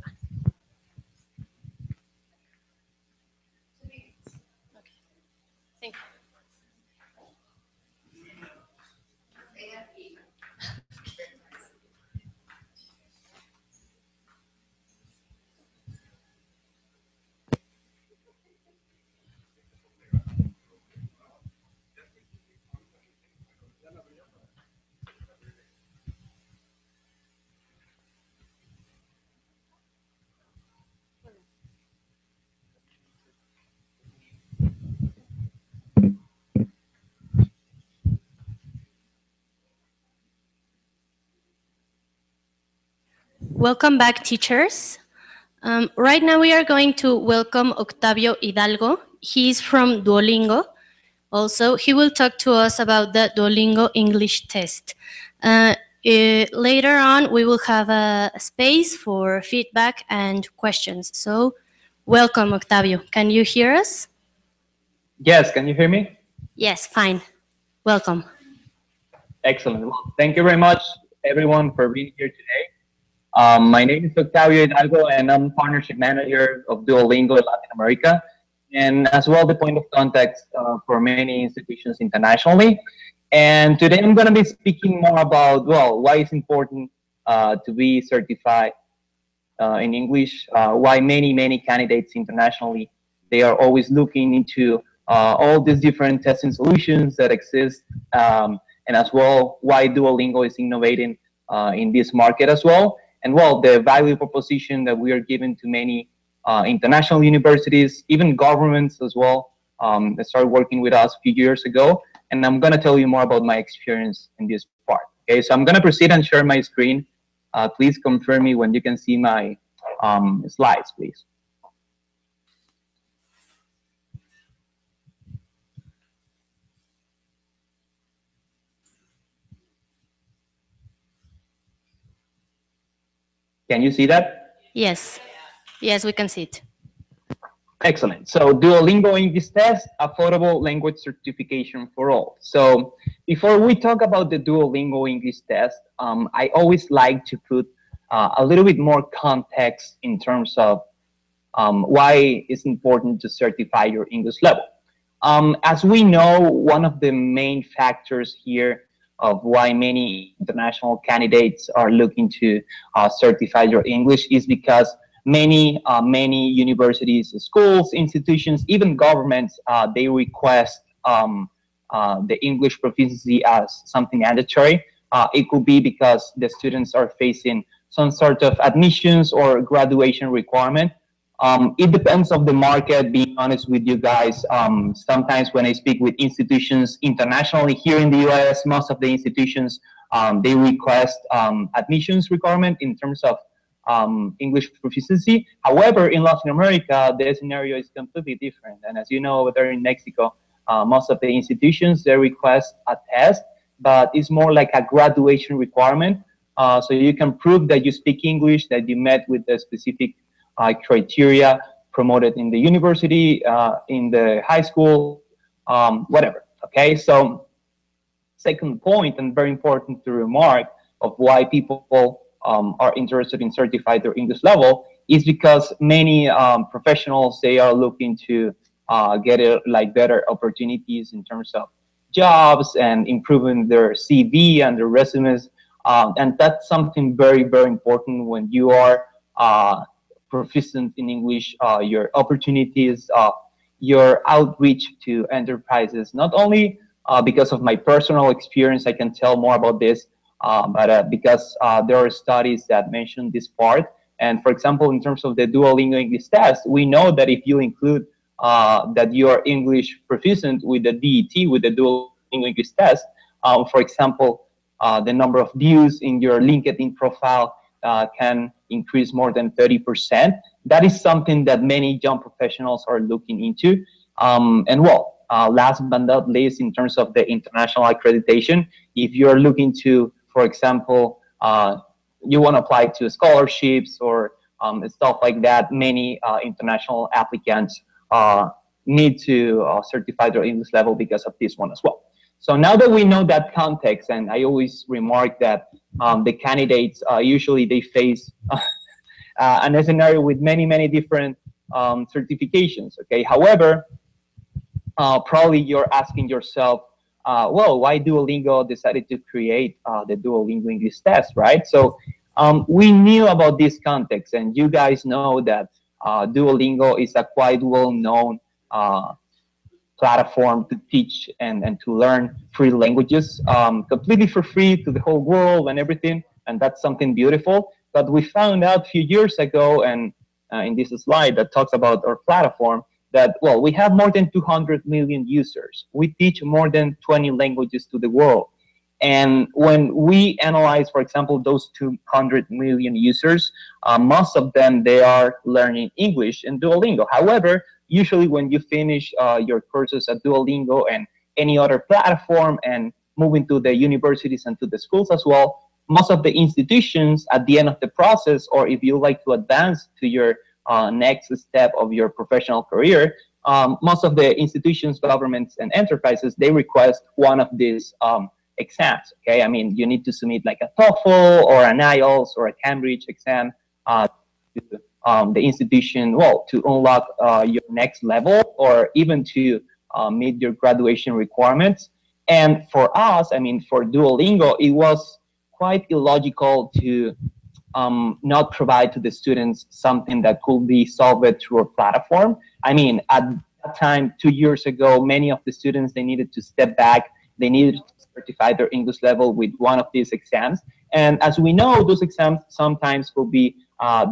Welcome back, teachers. Right now we are going to welcome Octavio Hidalgo. He's from Duolingo. Also, he will talk to us about the Duolingo English test. Later on, we will have a space for feedback and questions. So, welcome, Octavio. Can you hear us? Yes, can you hear me? Yes, fine. Welcome. Excellent. Well, thank you very much, everyone, for being here today. My name is Octavio Hidalgo, and I'm Partnership Manager of Duolingo in Latin America, and as well the point of contact for many institutions internationally. And today I'm going to be speaking more about, well, why it's important to be certified in English, why many candidates internationally, they are always looking into all these different testing solutions that exist, and as well why Duolingo is innovating in this market as well. And well, the value proposition that we are giving to many international universities, even governments as well, that started working with us a few years ago. And I'm going to tell you more about my experience in this part. Okay, so I'm going to proceed and share my screen. Please confirm me when you can see my slides, please. Can you see that? Yes. Yes, we can see it. Excellent. So Duolingo English test, affordable language certification for all. So before we talk about the Duolingo English test, I always like to put a little bit more context in terms of why it's important to certify your English level. As we know, one of the main factors here of why many international candidates are looking to certify your English is because many universities, schools, institutions, even governments, they request the English proficiency as something mandatory. It could be because the students are facing some sort of admissions or graduation requirement. It depends on the market, being honest with you guys. Sometimes when I speak with institutions internationally here in the US, most of the institutions, they request admissions requirement in terms of English proficiency. However, in Latin America, the scenario is completely different. And as you know, over there in Mexico, most of the institutions, they request a test, but it's more like a graduation requirement. So you can prove that you speak English, that you met with the specific criteria promoted in the university, in the high school, whatever. Okay, so second point, and very important to remark, of why people are interested in certifying their English level is because many professionals, they are looking to get better opportunities in terms of jobs and improving their CV and their resumes. And that's something very important when you are proficient in English, your opportunities, your outreach to enterprises, not only because of my personal experience, I can tell more about this, but because there are studies that mention this part. And for example, in terms of the Duolingo English test, we know that if you include that you are English proficient with the DET, with the Duolingo English test, for example, the number of views in your LinkedIn profile can increase more than 30%. That is something that many young professionals are looking into. And well, last but not least, in terms of the international accreditation, if you're looking to, for example, you want to apply to scholarships or stuff like that, many international applicants need to certify their English level because of this one as well. So now that we know that context, and I always remark that the candidates usually they face an scenario with many different certifications. Okay, however, probably you're asking yourself, well, why Duolingo decided to create the Duolingo English test, right? So we knew about this context, and you guys know that Duolingo is a quite well-known platform to teach and to learn free languages completely for free to the whole world and everything, and that's something beautiful. But we found out a few years ago, and in this slide that talks about our platform, that, well, we have more than 200 million users. We teach more than 20 languages to the world. And when we analyze, for example, those 200 million users, most of them, they are learning English in Duolingo. However, usually when you finish your courses at Duolingo and any other platform and move into the universities and to the schools as well, most of the institutions at the end of the process, or if you like to advance to your next step of your professional career, most of the institutions, governments, and enterprises, they request one of these exams. Okay, I mean, you need to submit like a TOEFL or an IELTS or a Cambridge exam to the institution, well, to unlock your next level or even to meet your graduation requirements. And for us, I mean, for Duolingo, it was quite illogical to not provide to the students something that could be solved through a platform. I mean, at that time, 2 years ago, many of the students, they needed to step back. They needed to certify their English level with one of these exams. And as we know, those exams sometimes will be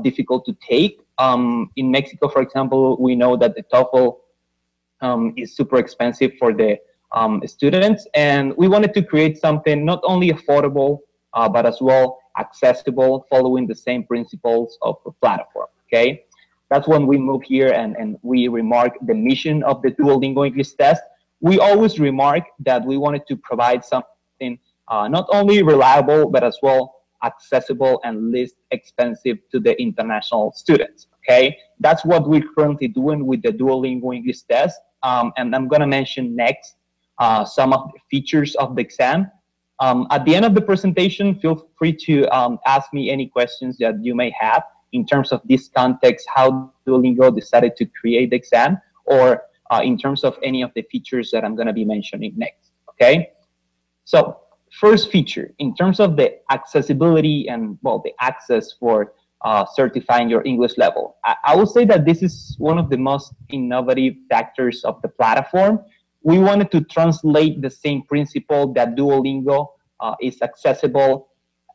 difficult to take. In Mexico, for example, we know that the TOEFL is super expensive for the students. And we wanted to create something not only affordable, but as well accessible, following the same principles of the platform, okay? That's when we move here and we remark the mission of the Duolingo English test. We always remark that we wanted to provide something not only reliable, but as well accessible and least expensive to the international students, okay? That's what we're currently doing with the Duolingo English test. And I'm gonna mention next some of the features of the exam. At the end of the presentation, feel free to ask me any questions that you may have in terms of this context, how Duolingo decided to create the exam, or in terms of any of the features that I'm going to be mentioning next, okay? So first feature, in terms of the accessibility and, well, the access for certifying your English level. I will say that this is one of the most innovative factors of the platform. We wanted to translate the same principle that Duolingo is accessible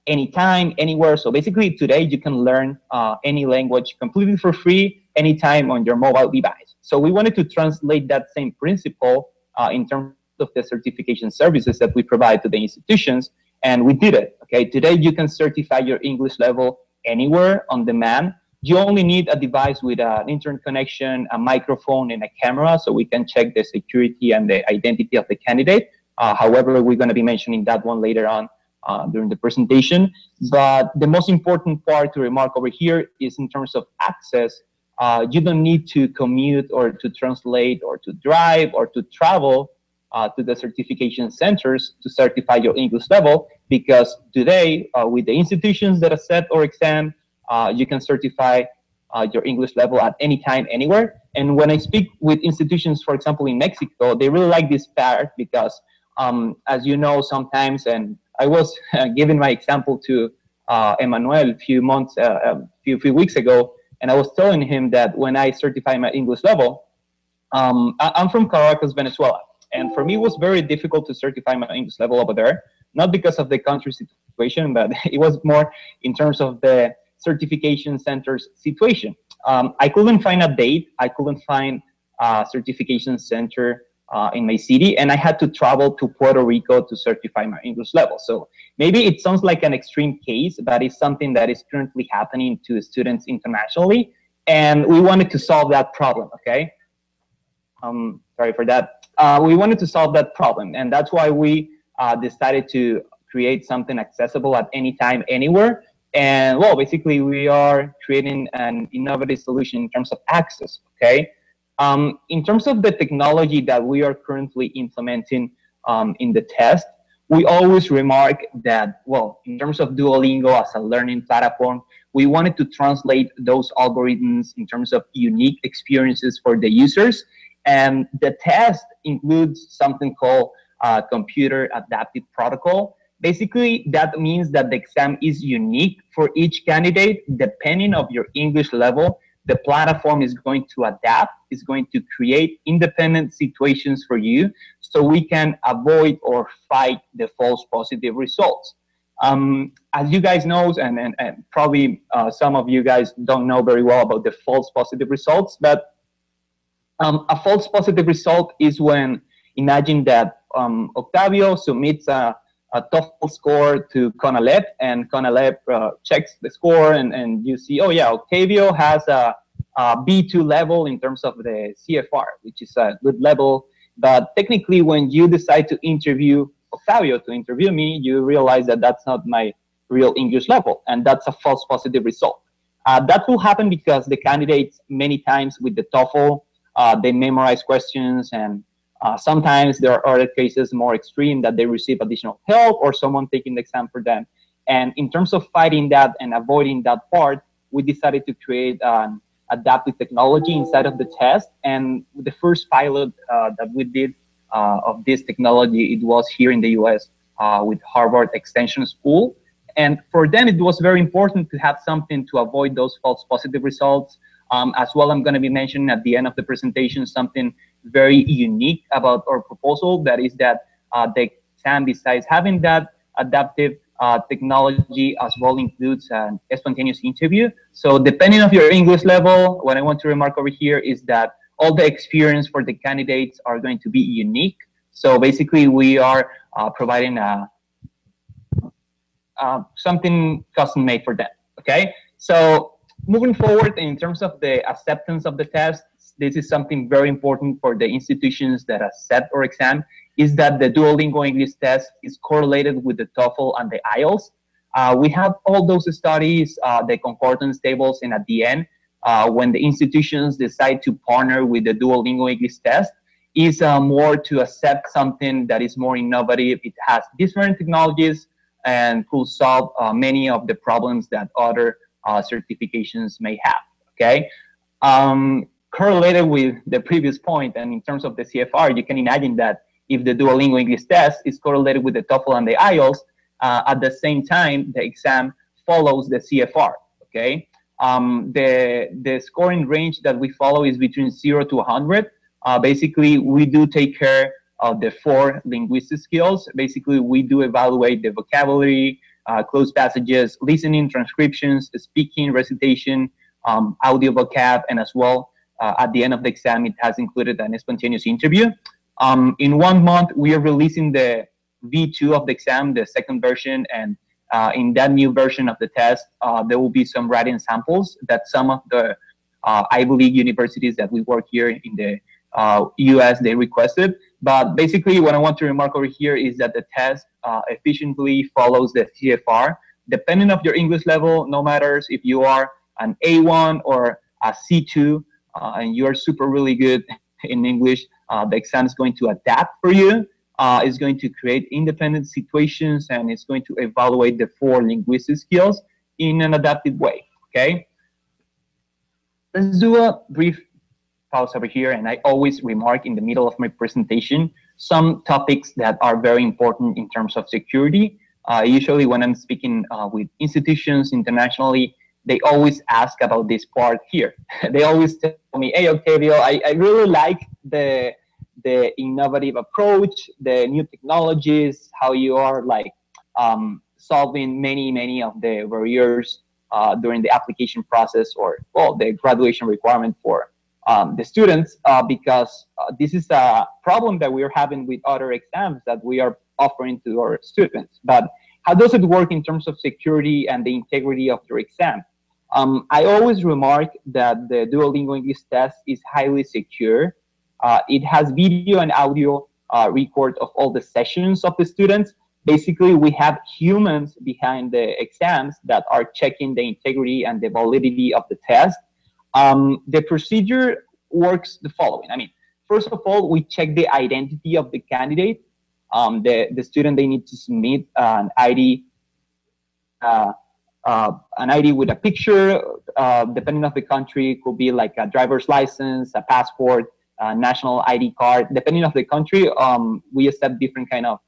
anytime, anywhere. So basically today you can learn any language completely for free, anytime on your mobile device. So we wanted to translate that same principle in terms of the certification services that we provide to the institutions, and we did it. Okay, today you can certify your English level anywhere on demand. You only need a device with an internet connection, a microphone, and a camera, so we can check the security and the identity of the candidate. However, we're going to be mentioning that one later on during the presentation. But the most important part to remark over here is in terms of access. You don't need to commute or to translate or to drive or to travel to the certification centers to certify your English level, because today, with the institutions that accept our exam, you can certify your English level at any time, anywhere. And when I speak with institutions, for example, in Mexico, they really like this part because, as you know, sometimes, and I was giving my example to Emmanuel a few weeks ago, and I was telling him that when I certify my English level, I'm from Caracas, Venezuela. And for me, it was very difficult to certify my English level over there, not because of the country situation, but it was more in terms of the certification center's situation. I couldn't find a date. I couldn't find a certification center in my city, and I had to travel to Puerto Rico to certify my English level. So maybe it sounds like an extreme case, but it's something that is currently happening to students internationally, and we wanted to solve that problem, okay? Sorry for that. We wanted to solve that problem, and that's why we decided to create something accessible at any time, anywhere. And well, basically we are creating an innovative solution in terms of access, okay? In terms of the technology that we are currently implementing in the test, we always remark that, well, in terms of Duolingo as a learning platform, we wanted to translate those algorithms in terms of unique experiences for the users. And the test includes something called computer adaptive protocol. Basically, that means that the exam is unique for each candidate. Depending on your English level, the platform is going to adapt, is going to create independent situations for you so we can avoid or fight the false positive results. As you guys know, and probably some of you guys don't know very well about the false positive results, but a false positive result is when, imagine that Octavio submits a TOEFL score to CONALEP, and CONALEP checks the score, and you see, oh yeah, Octavio has a B2 level in terms of the CFR, which is a good level. But technically, when you decide to interview Octavio, to interview me, you realize that that's not my real English level, and that's a false positive result. That will happen because the candidates, many times with the TOEFL, they memorize questions, and sometimes there are other cases more extreme that they receive additional help or someone taking the exam for them. And in terms of fighting that and avoiding that part, we decided to create an adaptive technology inside of the test. And the first pilot that we did of this technology, it was here in the US with Harvard Extension School. And for them, it was very important to have something to avoid those false positive results. As well, I'm going to be mentioning at the end of the presentation something very unique about our proposal. That is that the exam, besides having that adaptive technology, as well includes an spontaneous interview. So depending on your English level, what I want to remark over here is that all the experience for the candidates are going to be unique. So basically, we are providing something custom made for them. Okay, so moving forward, in terms of the acceptance of the test, this is something very important for the institutions that accept our exam, is that the Duolingo English test is correlated with the TOEFL and the IELTS. We have all those studies, the concordance tables, and at the end, when the institutions decide to partner with the Duolingo English test, is more to accept something that is more innovative. It has different technologies and could solve many of the problems that other certifications may have, okay? Correlated with the previous point, and in terms of the CFR, you can imagine that if the Duolingo English test is correlated with the TOEFL and the IELTS, at the same time, the exam follows the CFR, okay? The scoring range that we follow is between 0 to 100. Basically, we do take care of the 4 linguistic skills. Basically, we do evaluate the vocabulary, closed passages, listening, transcriptions, speaking, recitation, audio vocab, and as well, at the end of the exam, it has included an spontaneous interview. In 1 month, we are releasing the V2 of the exam, the second version, and in that new version of the test, there will be some writing samples that some of the Ivy League universities that we work here in the US, they requested. But basically, what I want to remark over here is that the test efficiently follows the CFR. Depending on your English level, no matters if you are an A1 or a C2, and you are super really good in English, the exam is going to adapt for you. It's going to create independent situations, and it's going to evaluate the 4 linguistic skills in an adaptive way, okay? Let's do a brief pause over here, and I always remark in the middle of my presentation some topics that are very important in terms of security. Usually when I'm speaking with institutions internationally, they always ask about this part here. They always tell me, hey, Octavio, I really like the innovative approach, the new technologies, how you are like solving many of the barriers during the application process, or, well, the graduation requirement for the students, because this is a problem that we're having with other exams that we are offering to our students. But how does it work in terms of security and the integrity of your exam? I always remark that the Duolingo English test is highly secure. It has video and audio record of all the sessions of the students. Basically, we have humans behind the exams that are checking the integrity and the validity of the test. The procedure works the following. I mean, first of all, we check the identity of the candidate. The student, they need to submit an ID, with a picture, depending on the country. It could be like a driver's license, a passport, a national ID card. Depending on the country, we accept different kind of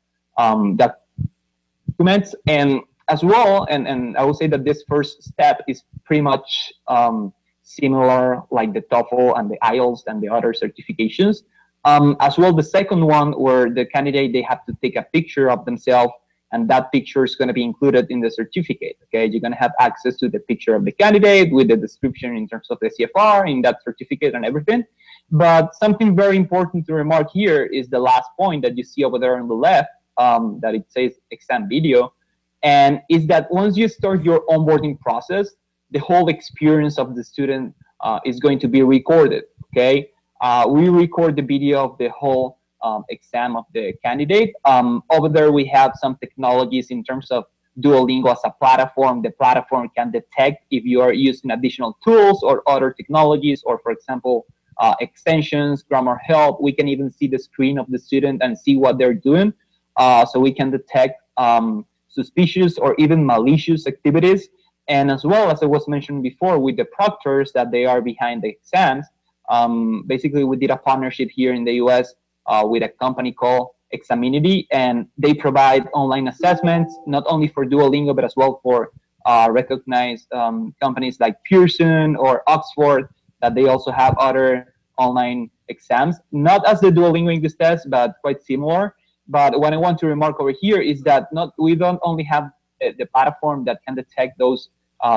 documents. And as well, and I would say that this first step is pretty much similar like the TOEFL and the IELTS and the other certifications. As well, the second one, where the candidate, they have to take a picture of themselves, and that picture is going to be included in the certificate. Okay, you're going to have access to the picture of the candidate with the description in terms of the CFR in that certificate and everything. But something very important to remark here is the last point that you see over there on the left, that it says exam video, and is that once you start your onboarding process, the whole experience of the student is going to be recorded. Okay, we record the video of the whole exam of the candidate. Over there, we have some technologies in terms of Duolingo as a platform. The platform can detect if you are using additional tools or other technologies, or for example, extensions, grammar help. We can even see the screen of the student and see what they're doing. So we can detect suspicious or even malicious activities. And as well, as I was mentioned before, with the proctors that they are behind the exams, basically we did a partnership here in the US with a company called Examinity, and they provide online assessments, not only for Duolingo, but as well for recognized companies like Pearson or Oxford, that they also have other online exams, not as the Duolingo English test, but quite similar. But what I want to remark over here is that we don't only have the platform that can detect those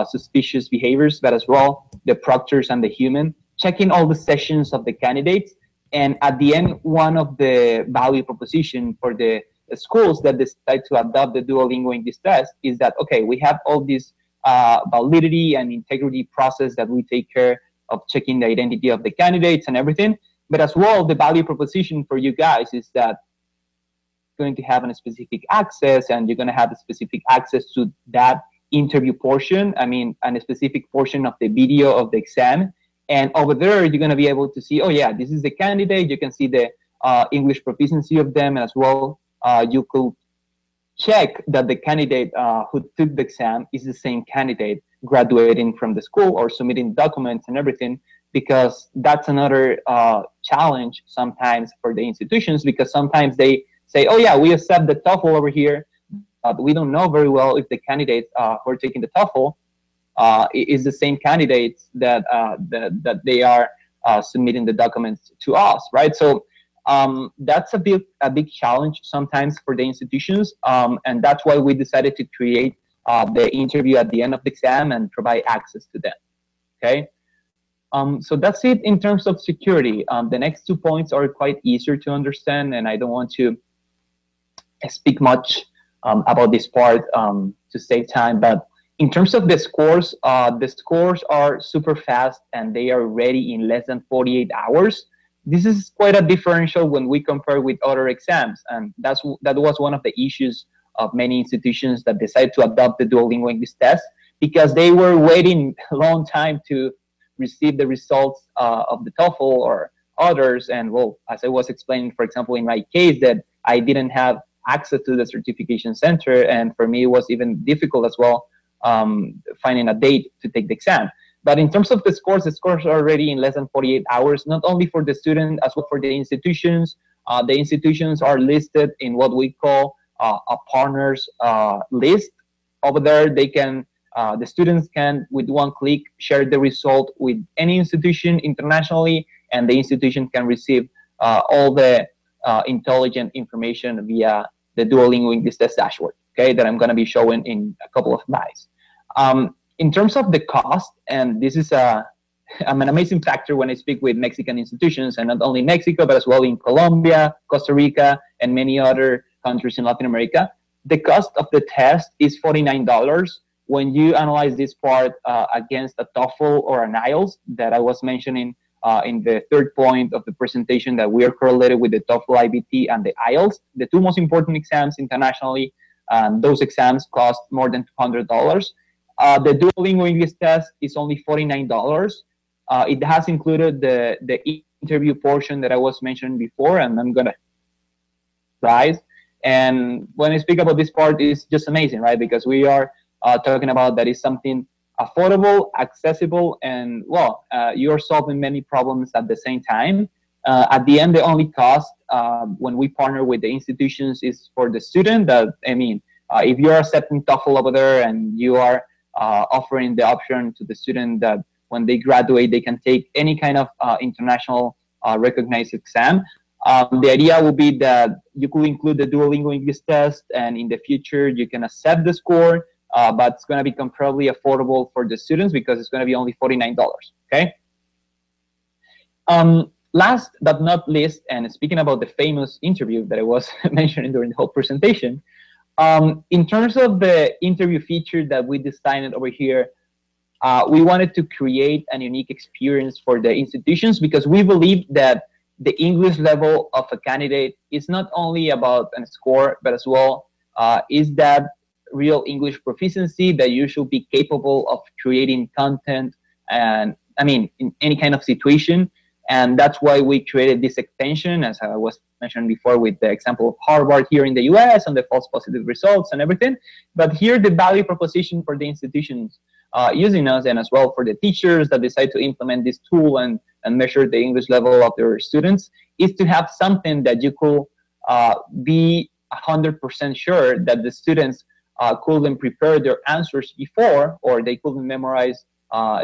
suspicious behaviors, but as well the proctors and the human checking all the sessions of the candidates. And at the end, one of the value proposition for the schools that decide to adopt the Duolingo English test is that, okay, we have all this validity and integrity process that we take care of checking the identity of the candidates and everything. But as well, the value proposition for you guys is that going to have a specific access, and you're going to have a specific access to that interview portion. I mean, a specific portion of the video of the exam. And over there, you're going to be able to see, oh yeah, this is the candidate. You can see the English proficiency of them, as well. You could check that the candidate who took the exam is the same candidate graduating from the school or submitting documents and everything, because that's another challenge sometimes for the institutions, because sometimes they say, oh yeah, we accept the TOEFL over here, but we don't know very well if the candidates who are taking the TOEFL is the same candidates that they are submitting the documents to us, right? So that's a big challenge sometimes for the institutions, and that's why we decided to create the interview at the end of the exam and provide access to them. Okay, so that's it in terms of security. The next 2 points are quite easier to understand, and I don't want to speak much about this part to save time, but in terms of the scores are super fast and they are ready in less than 48 hours. This is quite a differential when we compare with other exams, and that was one of the issues of many institutions that decided to adopt the Duolingo English test, because they were waiting a long time to receive the results of the TOEFL or others. And well, as I was explaining, for example, in my case, that I didn't have access to the certification center, and for me it was even difficult as well finding a date to take the exam. But in terms of the scores are ready in less than 48 hours, not only for the student, as well for the institutions. The institutions are listed in what we call a partners list. Over there, they can, the students can, with one click, share the result with any institution internationally, and the institution can receive all the intelligent information via the Duolingo English test dashboard, okay, that I'm going to be showing in a couple of slides. In terms of the cost, and this is an amazing factor when I speak with Mexican institutions, and not only Mexico, but as well in Colombia, Costa Rica, and many other countries in Latin America, the cost of the test is $49 when you analyze this part against a TOEFL or an IELTS that I was mentioning in the third point of the presentation, that we are correlated with the TOEFL IBT and the IELTS, the two most important exams internationally. Those exams cost more than $200. The Duolingo English test is only $49. It has included the interview portion that I was mentioning before, and I'm gonna rise. And when I speak about this part, it's just amazing, right? Because we are talking about that is something affordable, accessible, and well, you're solving many problems at the same time. At the end, the only cost when we partner with the institutions is for the student. That I mean, if you are accepting TOEFL over there and you are offering the option to the student that when they graduate they can take any kind of international recognized exam. The idea will be that you could include the Duolingo English test, and in the future you can accept the score, but it's going to become probably affordable for the students because it's going to be only $49. Okay. Last but not least, and speaking about the famous interview that I was mentioning during the whole presentation, in terms of the interview feature that we designed over here, we wanted to create an unique experience for the institutions because we believe that the English level of a candidate is not only about a score, but as well is that real English proficiency that you should be capable of creating content and, I mean, in any kind of situation. And that's why we created this extension, as I was mentioned before, with the example of Harvard here in the US and the false positive results and everything. But here, the value proposition for the institutions using us, and as well for the teachers that decide to implement this tool and measure the English level of their students, is to have something that you could be 100% sure that the students couldn't prepare their answers before, or they couldn't memorize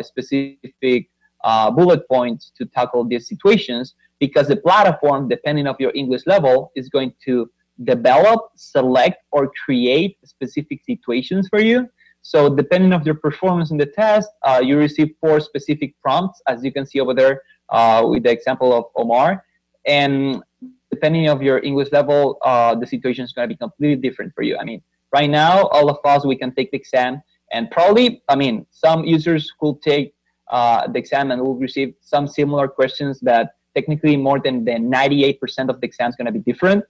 specific bullet points to tackle these situations, because the platform, depending on your English level, is going to develop, select, or create specific situations for you. So depending on your performance in the test, you receive 4 specific prompts, as you can see over there with the example of Omar. And depending on your English level, the situation is going to be completely different for you. I mean, right now, all of us, we can take the exam, and probably, I mean, some users could take the exam and will receive some similar questions that technically more than 98% of the exam is going to be different.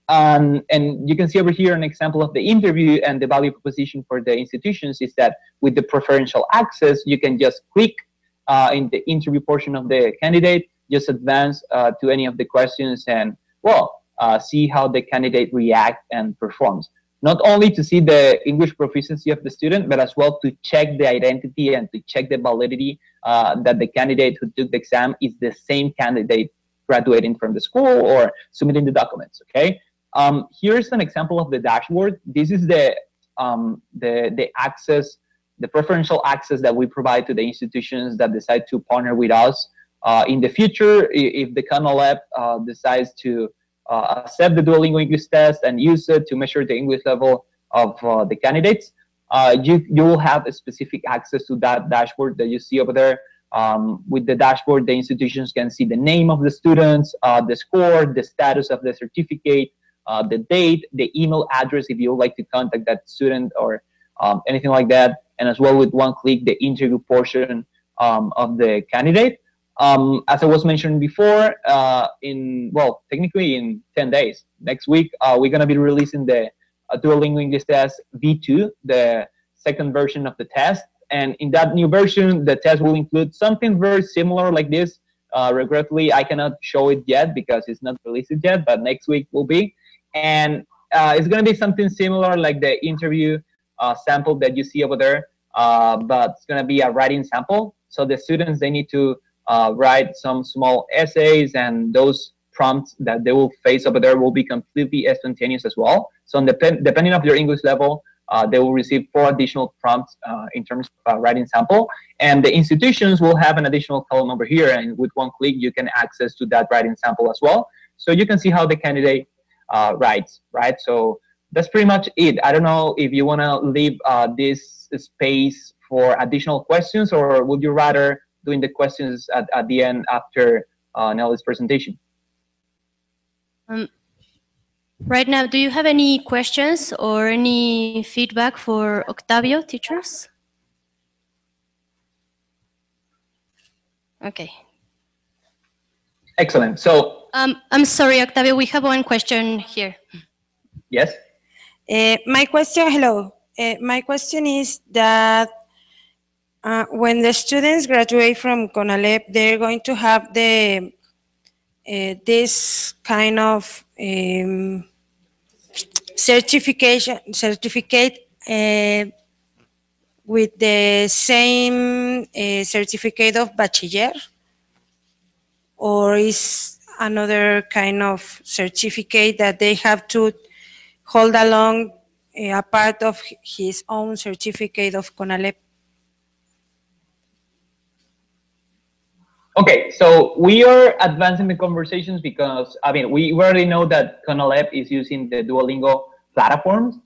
And you can see over here an example of the interview, and the value proposition for the institutions is that with the preferential access, you can just click in the interview portion of the candidate, just advance to any of the questions and, well, see how the candidate reacts and performs. Not only to see the English proficiency of the student, but as well to check the identity and to check the validity that the candidate who took the exam is the same candidate graduating from the school or submitting the documents, okay? Here's an example of the dashboard. This is the access, the preferential access that we provide to the institutions that decide to partner with us. In the future, if the CONALEP decides to accept the Duolingo English test and use it to measure the English level of the candidates, you will have a specific access to that dashboard that you see over there. With the dashboard, the institutions can see the name of the students, the score, the status of the certificate, the date, the email address if you would like to contact that student or anything like that, and as well with one click, the interview portion of the candidate. As I was mentioning before, technically in 10 days, next week, we're going to be releasing the Duolingo English Test V2, the second version of the test. And in that new version, the test will include something very similar like this. Regretfully, I cannot show it yet because it's not released yet, but next week will be. And it's going to be something similar like the interview sample that you see over there, but it's going to be a writing sample. So the students, they need to write some small essays, and those prompts that they will face over there will be completely spontaneous as well. So depending on your English level, they will receive 4 additional prompts in terms of writing sample. And the institutions will have an additional column over here, and with one click, you can access to that writing sample as well. So you can see how the candidate writes, right? So that's pretty much it. I don't know if you want to leave this space for additional questions, or would you rather doing the questions at the end after Nelly's presentation? Right now, do you have any questions or any feedback for Octavio, teachers? Okay. Excellent. So I'm sorry, Octavio, we have one question here. Yes. My question is that when the students graduate from CONALEP, they're going to have the this kind of certificate with the same certificate of bachiller, or is another kind of certificate that they have to hold along a part of his own certificate of CONALEP? Okay, so we are advancing the conversations because, I mean, we already know that CONALEP is using the Duolingo platforms,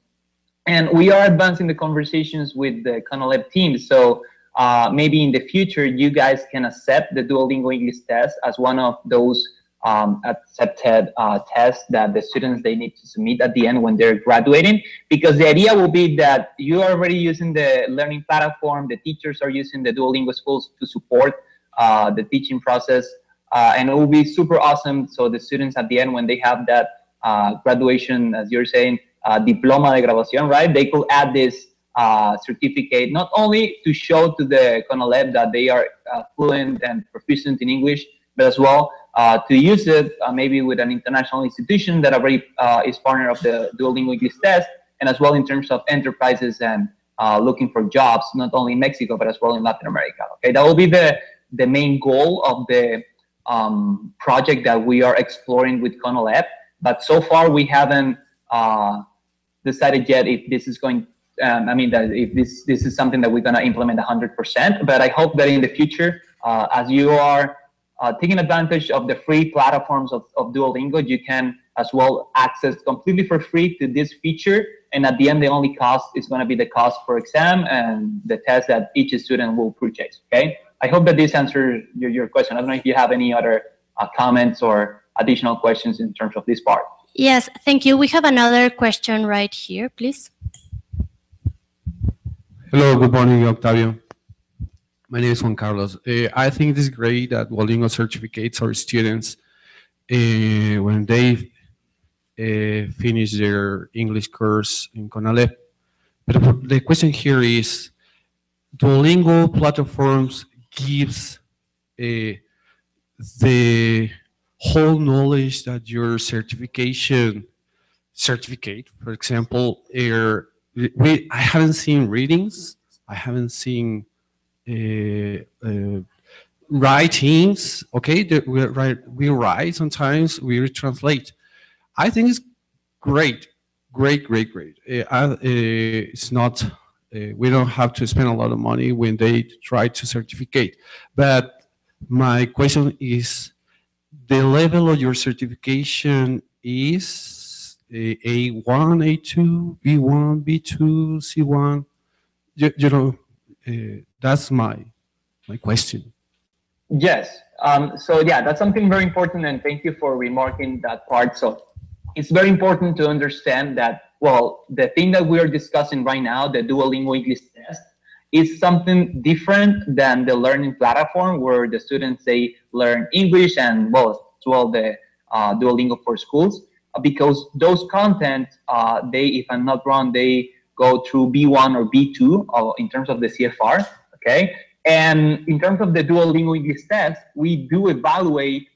and we are advancing the conversations with the CONALEP team. So maybe in the future, you guys can accept the Duolingo English test as one of those accepted tests that the students, they need to submit at the end when they're graduating, because the idea will be that you are already using the learning platform, the teachers are using the Duolingo schools to support the teaching process, and it will be super awesome. So the students at the end, when they have that graduation, as you're saying, diploma de graduación, right? They could add this certificate, not only to show to the CONALEP that they are fluent and proficient in English, but as well to use it maybe with an international institution that already is partner of the Duolingo English test, and as well in terms of enterprises and looking for jobs, not only in Mexico, but as well in Latin America. Okay, that will be the main goal of the project that we are exploring with CONALEP. But so far we haven't decided yet if this is going, that if this is something that we're going to implement 100%. But I hope that in the future, as you are taking advantage of the free platforms of Duolingo, you can as well access completely for free to this feature. And at the end, the only cost is going to be the cost for exam and the test that each student will purchase. Okay. I hope that this answers your question. I don't know if you have any other comments or additional questions in terms of this part. Yes, thank you. We have another question right here, please. Hello, good morning, Octavio. My name is Juan Carlos. I think it is great that Duolingo certificates our students when they finish their English course in CONALEP. But the question here is, Duolingo platforms gives the whole knowledge that your certificate, for example, I haven't seen readings, I haven't seen writings. Okay, we write sometimes, we translate. I think it's great. It's not, we don't have to spend a lot of money when they try to certificate. But my question is, the level of your certification is A1, A2, B1, B2, C1? You know, that's my question. Yes. So yeah, that's something very important, and thank you for remarking that part. So it's very important to understand that, well, the thing that we are discussing right now, the Duolingo English test, is something different than the learning platform where the students, they learn English and, well, as well the Duolingo for schools, because those content, they, if I'm not wrong, they go through B1 or B2 in terms of the CFR, okay? And in terms of the Duolingo English test, we do evaluate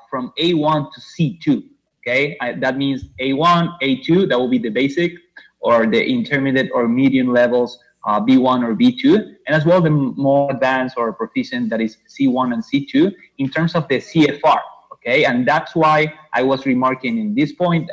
from A1 to C2. Okay, that means A1, A2, that will be the basic, or the intermediate or medium levels, B1 or B2, and as well the more advanced or proficient, that is C1 and C2, in terms of the CFR. Okay, and that's why I was remarking in this point,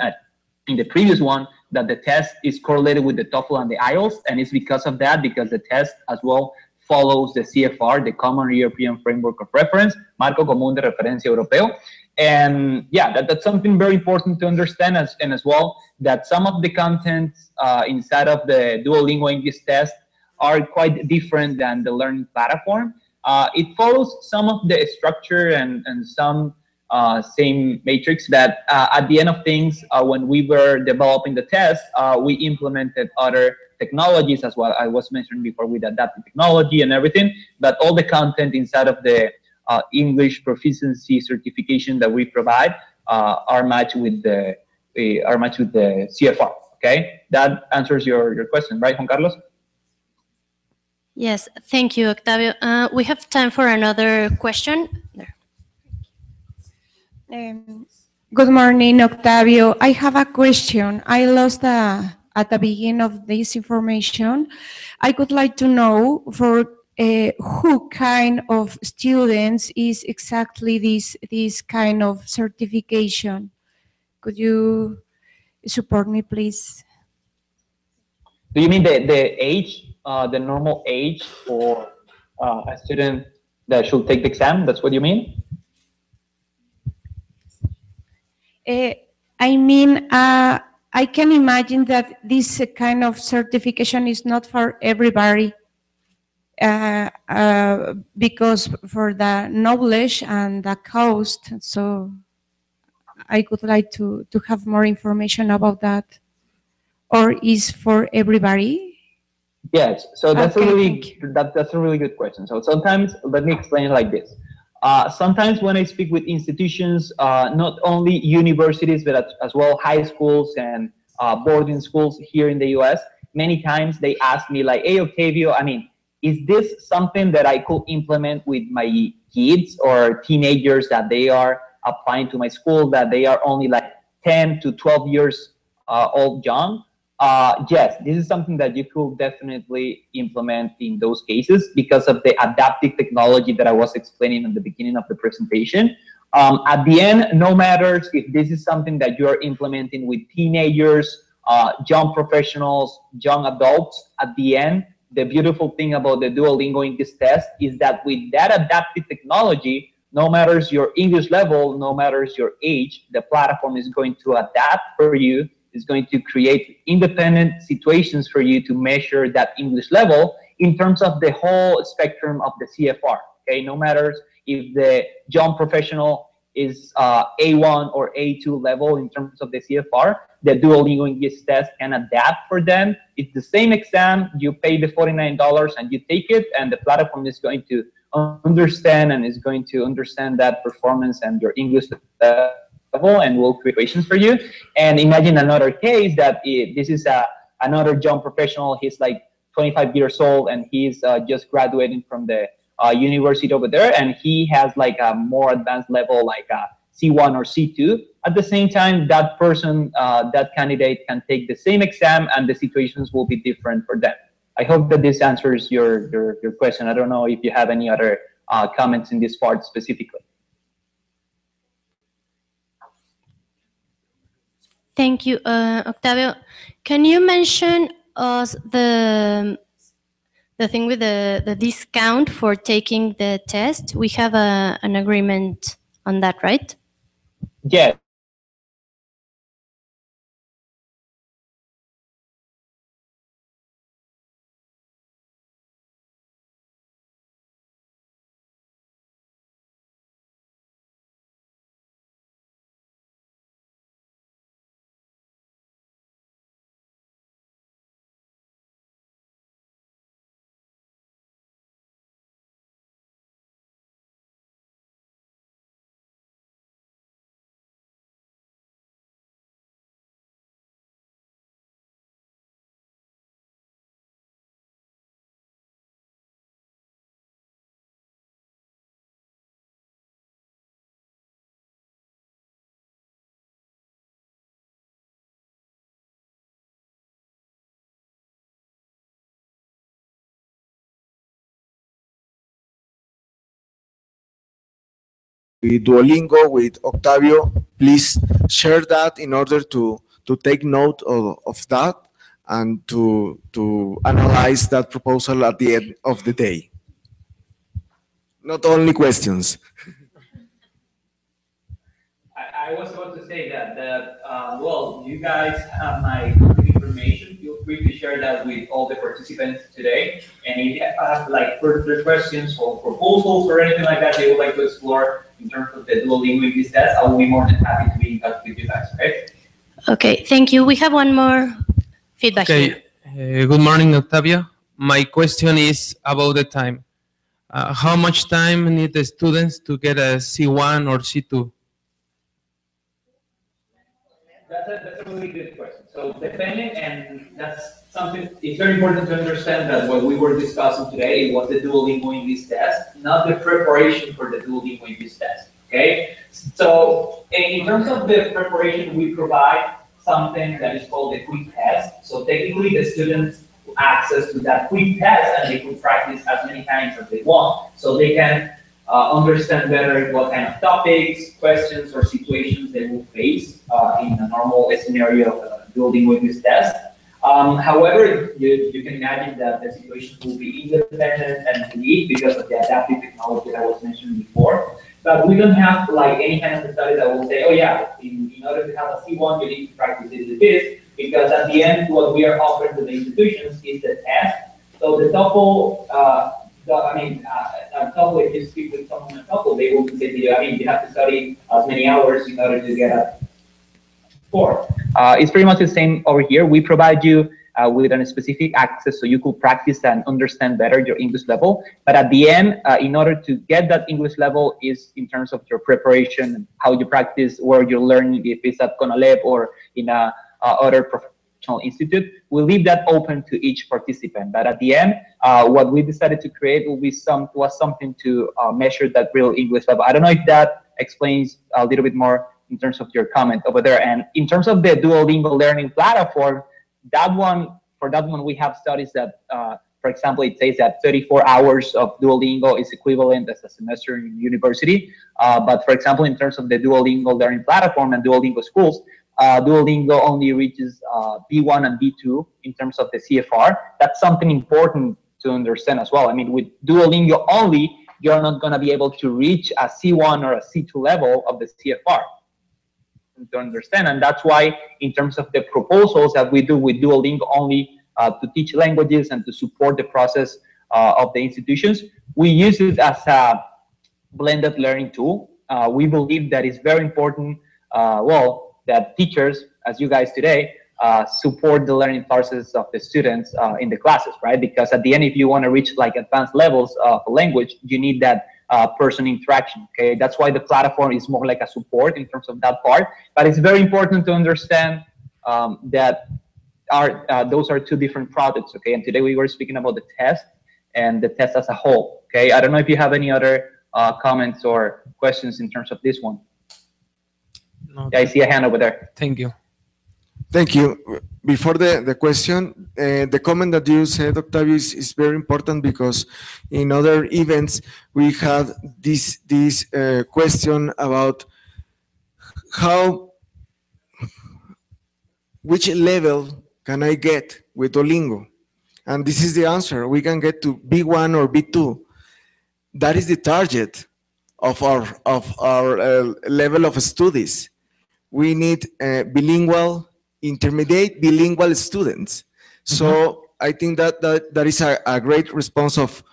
in the previous one, that the test is correlated with the TOEFL and the IELTS, and it's because of that, because the test as well follows the CFR, the Common European Framework of Reference, Marco Común de Referencia Europeo. And yeah, that's something very important to understand, and as well that some of the contents inside of the Duolingo English test are quite different than the learning platform. It follows some of the structure and some same matrix that at the end of things, when we were developing the test, we implemented other technologies as well. I was mentioning before with adaptive technology and everything, but all the content inside of the English proficiency certification that we provide are matched with the CFR. Okay, that answers your question, right, Juan Carlos? Yes, thank you, Octavio. We have time for another question. Good morning, Octavio. I have a question. I lost at the beginning of this information. I would like to know for who kind of students is exactly this kind of certification. Could you support me, please? Do you mean the age, the normal age for a student that should take the exam? That's what you mean? I mean, I can imagine that this kind of certification is not for everybody because for the knowledge and the cost. So I would like to have more information about that. Or is for everybody? Yes. So that's Okay, that's a really good question. So sometimes, let me explain it like this. Sometimes when I speak with institutions, not only universities, but as well high schools and boarding schools here in the US, many times they ask me like, hey, Octavio, I mean, is this something that I could implement with my kids or teenagers that they are applying to my school, that they are only like 10 to 12 years old young? Yes, this is something that you could definitely implement in those cases because of the adaptive technology that I was explaining at the beginning of the presentation. At the end, no matter if this is something that you are implementing with teenagers, young professionals, young adults, at the end, the beautiful thing about the Duolingo English test is that with that adaptive technology, no matters your English level, no matters your age, the platform is going to adapt for you, is going to create independent situations for you to measure that English level in terms of the whole spectrum of the CFR. Okay, no matter if the young professional is A1 or A2 level in terms of the CFR, the Duolingo English test can adapt for them. It's the same exam, you pay the $49 and you take it, and the platform is going to understand and is going to understand that performance and your English level and will create equations for you. And imagine another case that this is another young professional. He's like 25 years old and he's just graduating from the university over there, and he has like a more advanced level, like a C1 or C2. At the same time, that person, that candidate can take the same exam and the situations will be different for them. I hope that this answers your question. I don't know if you have any other comments in this part specifically. Thank you, Octavio. Can you mention us the thing with the discount for taking the test? We have an agreement on that, right? Yes. With Duolingo, with Octavio, please share that in order to take note of that and to analyze that proposal at the end of the day. Not only questions. I was about to say that well, you guys have my contact information. Feel free to share that with all the participants today. And if you have like further questions or proposals or anything like that they would like to explore in terms of the Duolingo English test, I will be more than happy to be in touch with you guys. Okay. Okay, thank you. We have one more feedback here. Good morning, Octavio. My question is about the time. How much time need the students to get a C1 or C2? That's a really good question. So depending, and that's something, it's very important to understand that what we were discussing today was the Duolingo English test, not the preparation for the Duolingo English test, okay? So In terms of the preparation, we provide something that is called a quick test. So technically, the students have access to that quick test, and they can practice as many times as they want, so they can understand better what kind of topics, questions, or situations they will face in a normal scenario of Duolingo English test. However, you can imagine that the situation will be independent and unique because of the adaptive technology that I was mentioning before. But we don't have like any kind of study that will say, oh yeah, in order to have a C1, you need to practice this, because at the end, what we are offering to the institutions is the test. So the TOEFL, TOEFL, if you speak with someone at TOEFL, they will say to you, you have to study as many hours in order to get a score. It's pretty much the same over here. We provide you with a specific access so you could practice and understand better your English level. But at the end, in order to get that English level is in terms of your preparation, how you practice, where you're learning, if it's at CONALEP or in a other professional institute. We leave that open to each participant. But at the end, what we decided to create was something to measure that real English level. I don't know if that explains a little bit more in terms of your comment over there. And in terms of the Duolingo learning platform, for that one, we have studies that, for example, it says that 34 hours of Duolingo is equivalent as a semester in university. But for example, in terms of the Duolingo learning platform and Duolingo schools, Duolingo only reaches B1 and B2 in terms of the CFR. That's something important to understand as well. With Duolingo only, you're not going to be able to reach a C1 or a C2 level of the CFR. To understand, and that's why in terms of the proposals that we do with Duolingo only to teach languages and to support the process of the institutions, we use it as a blended learning tool. We believe that it's very important, that teachers, as you guys today, support the learning process of the students in the classes, right? Because at the end, if you want to reach like advanced levels of language, you need that person interaction, okay? That's why the platform is more like a support in terms of that part. But it's very important to understand that those are two different products, okay? And today we were speaking about the test and the test as a whole, okay? I don't know if you have any other comments or questions in terms of this one. No, yeah, I see a hand over there. Thank you. Thank you. Before the question, the comment that you said, Octavio, is very important, because in other events we had this question about which level can I get with Duolingo? And this is the answer. We can get to B1 or B2. That is the target of our level of studies. We need bilingual, intermediate bilingual students. So I think that is a great response of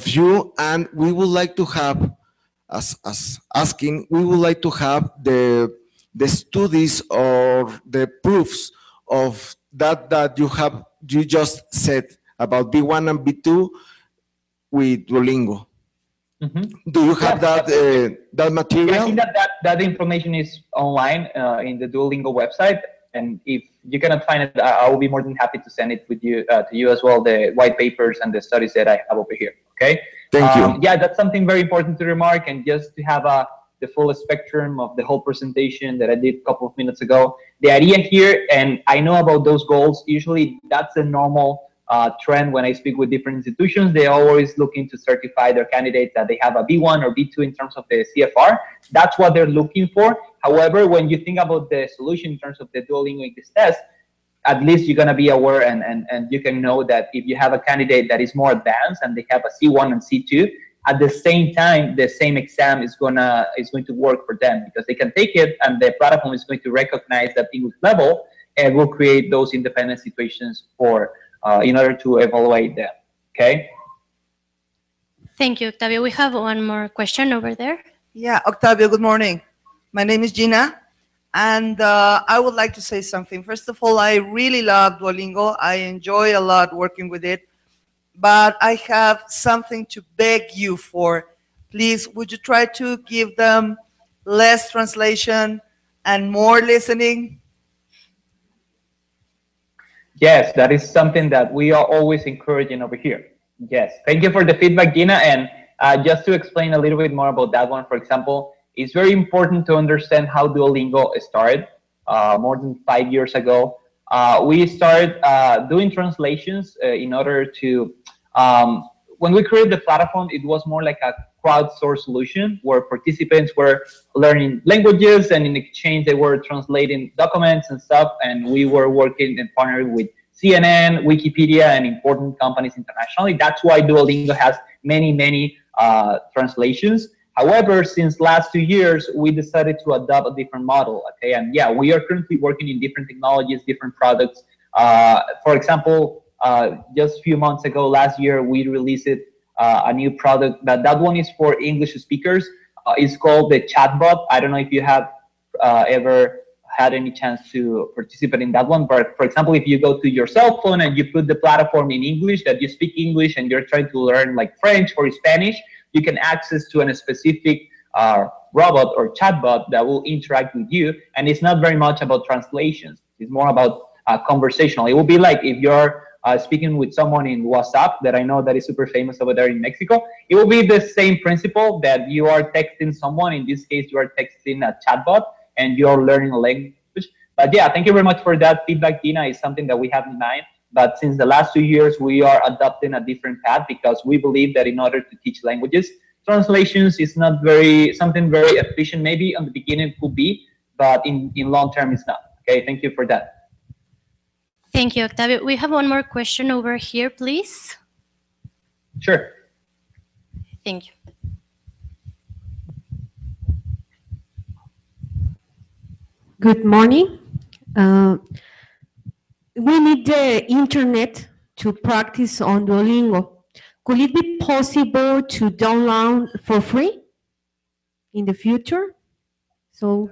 you, and we would like to have, as asking, we would like to have the studies or the proofs of that you just said about B1 and B2 with Duolingo. Do you have that material? Yeah, I think that information is online in the Duolingo website, and if you cannot find it, I will be more than happy to send it with you to you as well, the white papers and the studies that I have over here. Okay. Thank you. Yeah, that's something very important to remark, and just to have the full spectrum of the whole presentation that I did a couple of minutes ago. The idea here, and I know about those goals. Usually, that's a normal trend when I speak with different institutions. They're always looking to certify their candidates that they have a B1 or B2 in terms of the CFR. That's what they're looking for. However, when you think about the solution in terms of the Duolingo English test, at least you're going to be aware and you can know that if you have a candidate that is more advanced and they have a C1 and C2, at the same time, the same exam is going to work for them, because they can take it and the platform is going to recognize that English level and will create those independent situations for in order to evaluate them. Okay. Thank you, Octavio. We have one more question over there. Yeah, Octavio, good morning. My name is Gina, and I would like to say something. First of all, I really love Duolingo. I enjoy a lot working with it, but I have something to beg you for. Please, would you try to give them less translation and more listening? Yes, that is something that we are always encouraging over here. Yes, thank you for the feedback, Gina. And just to explain a little bit more about that one, for example, It's very important to understand how Duolingo started more than 5 years ago. We started doing translations in order to, when we created the platform, it was more like a crowdsourced solution where participants were learning languages, and in exchange they were translating documents and stuff, and we were working and partnering with CNN, Wikipedia, and important companies internationally. That's why Duolingo has many translations. However, since last 2 years, we decided to adopt a different model. Okay, and yeah, we are currently working in different technologies, different products. For example, just a few months ago, last year, we released a new product. That one is for English speakers. It's called the chatbot. I don't know if you have ever had any chance to participate in that one. But for example, if you go to your cell phone and you put the platform in English, that you speak English and you're trying to learn like French or Spanish, you can access to a specific robot or chatbot that will interact with you. And it's not very much about translations. It's more about conversational. It will be like if you're speaking with someone in WhatsApp that I know that is super famous over there in Mexico. It will be the same principle that you are texting someone. In this case, you are texting a chatbot and you're learning a language. But yeah, thank you very much for that feedback, Tina. It's something that we have in mind. But since the last 2 years, we are adopting a different path because we believe that in order to teach languages, translations is not something very efficient. Maybe on the beginning it could be, but in long term it's not. Okay, thank you for that. Thank you, Octavio. We have one more question over here, please. Sure. Thank you. Good morning. We need the internet to practice on Duolingo. Could it be possible to download for free in the future? So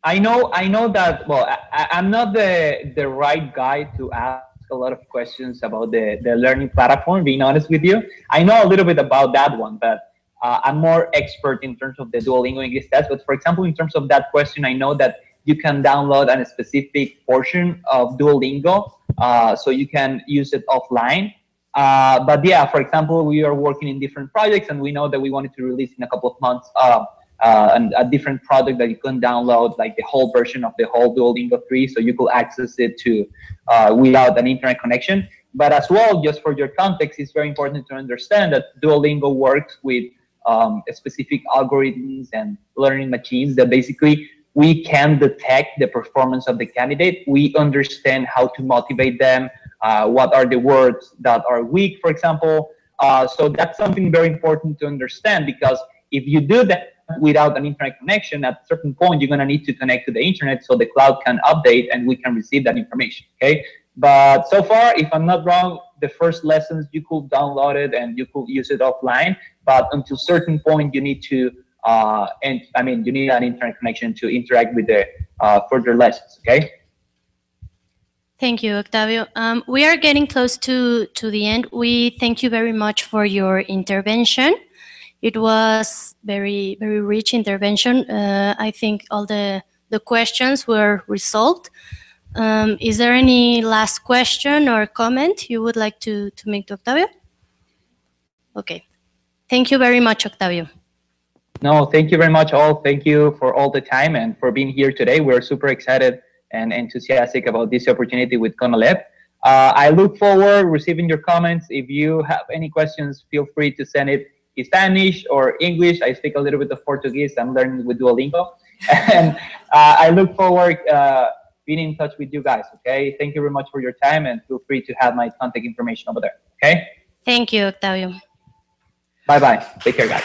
I know that, well, I'm not the right guy to ask a lot of questions about the learning platform, being honest with you. I know a little bit about that one, but I'm more expert in terms of the Duolingo English test. But for example, in terms of that question, I know that you can download a specific portion of Duolingo, so you can use it offline. But yeah, for example, we are working in different projects, and we know that we wanted to release in a couple of months a different product that you can download, like the whole version of the whole Duolingo 3, so you could access it to without an internet connection. But as well, just for your context, it's very important to understand that Duolingo works with specific algorithms and learning machines that basically we can detect the performance of the candidate. We understand how to motivate them, what are the words that are weak, for example. So that's something very important to understand, because if you do that without an internet connection, at a certain point, you're going to need to connect to the internet so the cloud can update and we can receive that information, okay? But so far, if I'm not wrong, the first lessons, you could download it and you could use it offline, but until a certain point, you need to, you need an internet connection to interact with the further lessons, okay? Thank you, Octavio. We are getting close to the end. We thank you very much for your intervention. It was very rich intervention. I think all the questions were resolved. Is there any last question or comment you would like to make to Octavio? Okay. Thank you very much, Octavio. No, thank you very much all. Thank you for all the time and for being here today. We're super excited and enthusiastic about this opportunity with CONALEP. I look forward receiving your comments. If you have any questions, feel free to send it in Spanish or English. I speak a little bit of Portuguese. I'm learning with Duolingo. And I look forward being in touch with you guys, okay? Thank you very much for your time, and feel free to have my contact information over there, okay? Thank you, Octavio. Bye-bye. Take care, guys.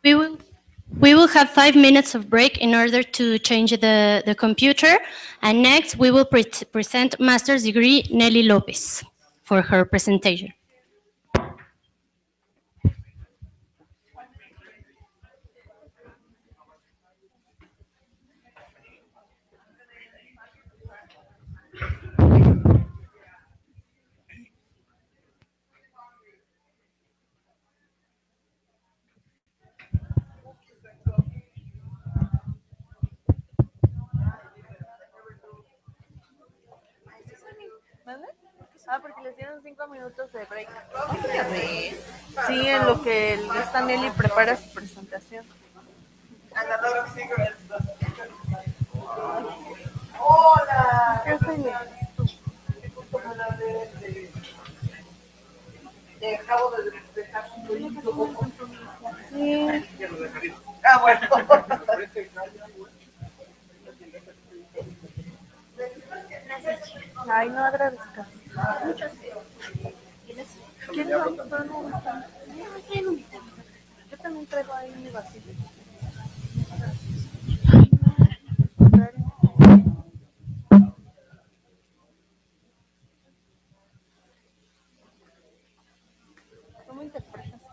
We will have 5 minutes of break in order to change the computer. And next, we will present master's degree Nelly Lopez for her presentation. Ah, porque les dieron 5 minutos de break. Sí, en lo que esta Nelly prepara su presentación. Hola. ¿Qué Acabo de dejar un poquito. Sí. Ah, bueno. Ay, no agradezcas. ¿Quieres algo? Yo también traigo ahí mi vasito. ¿Cómo interpretas?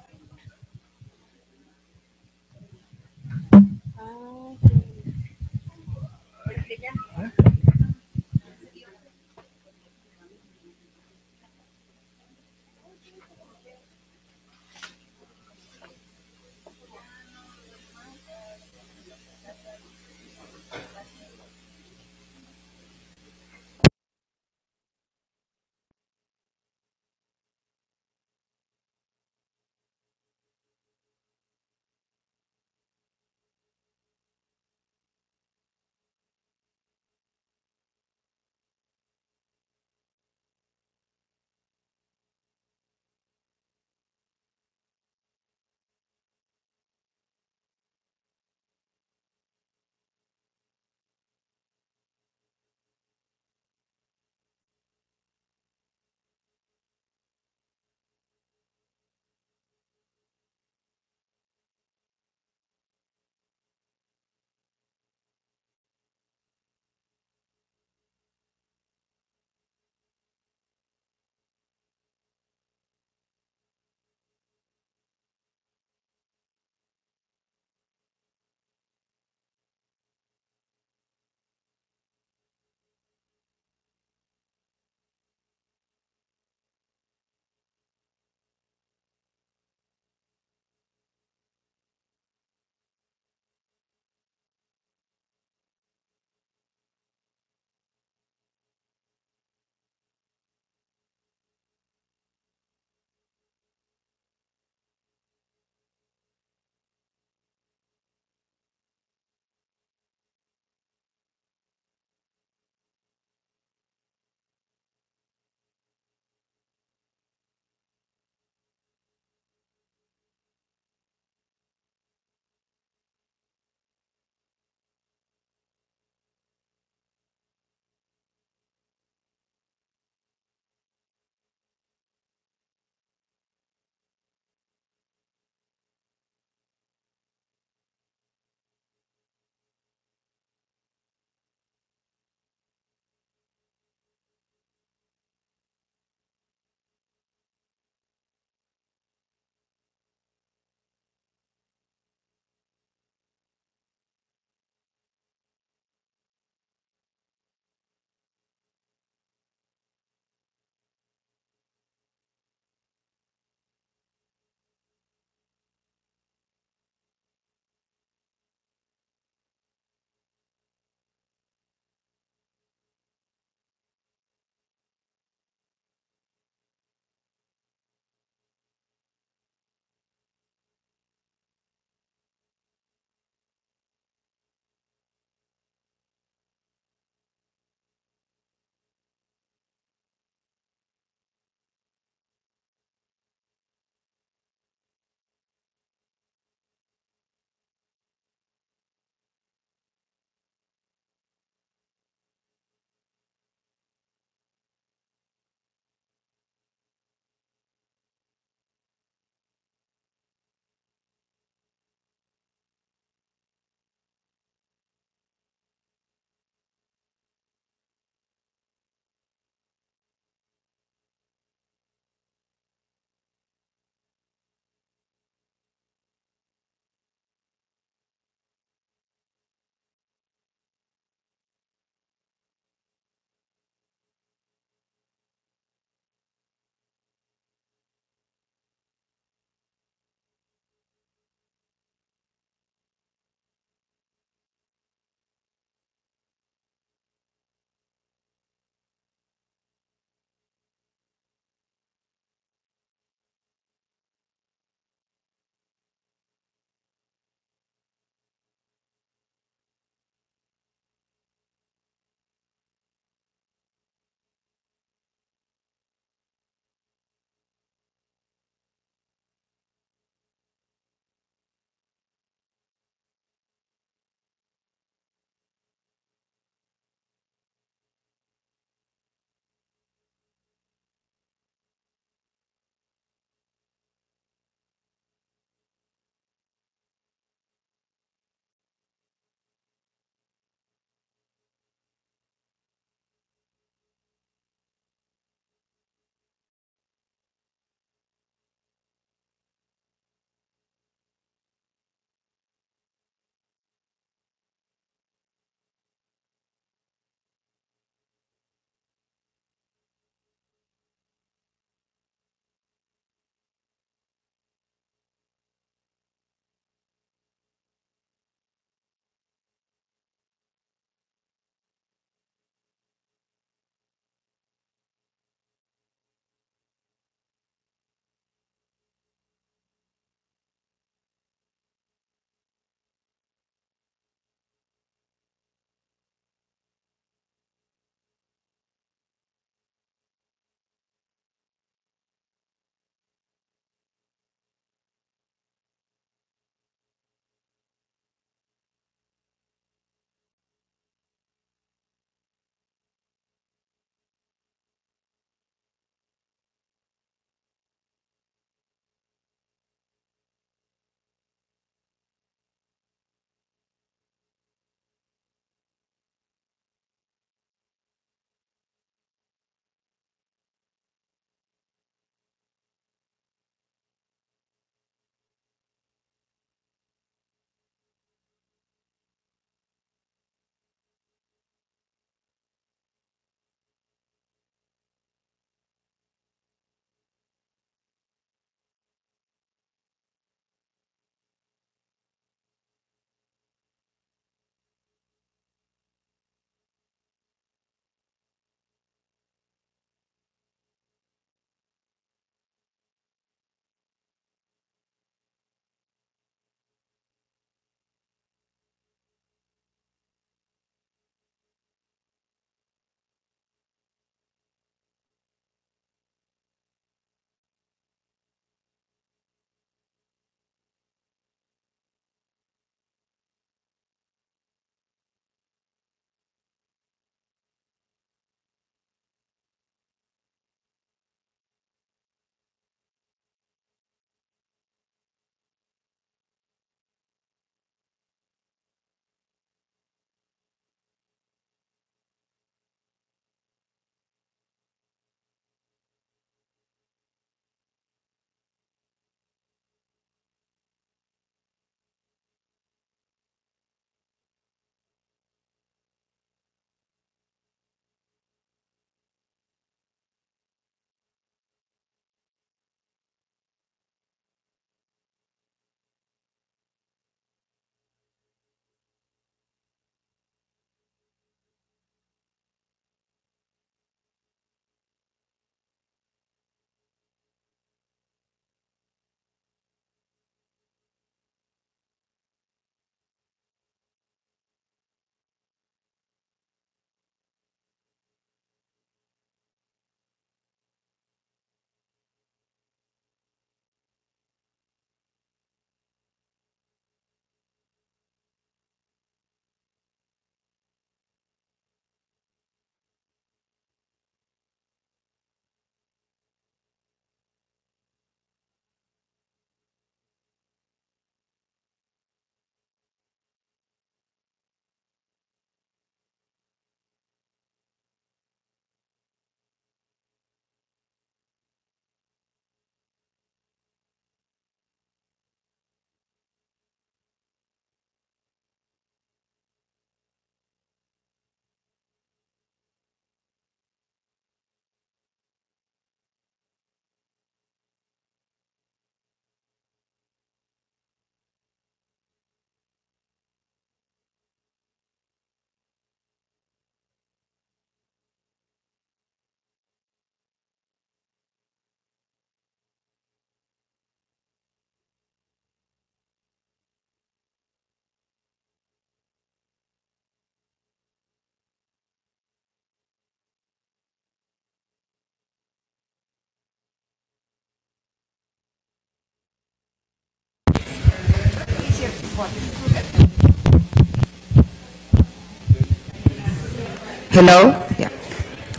Hello? Yeah.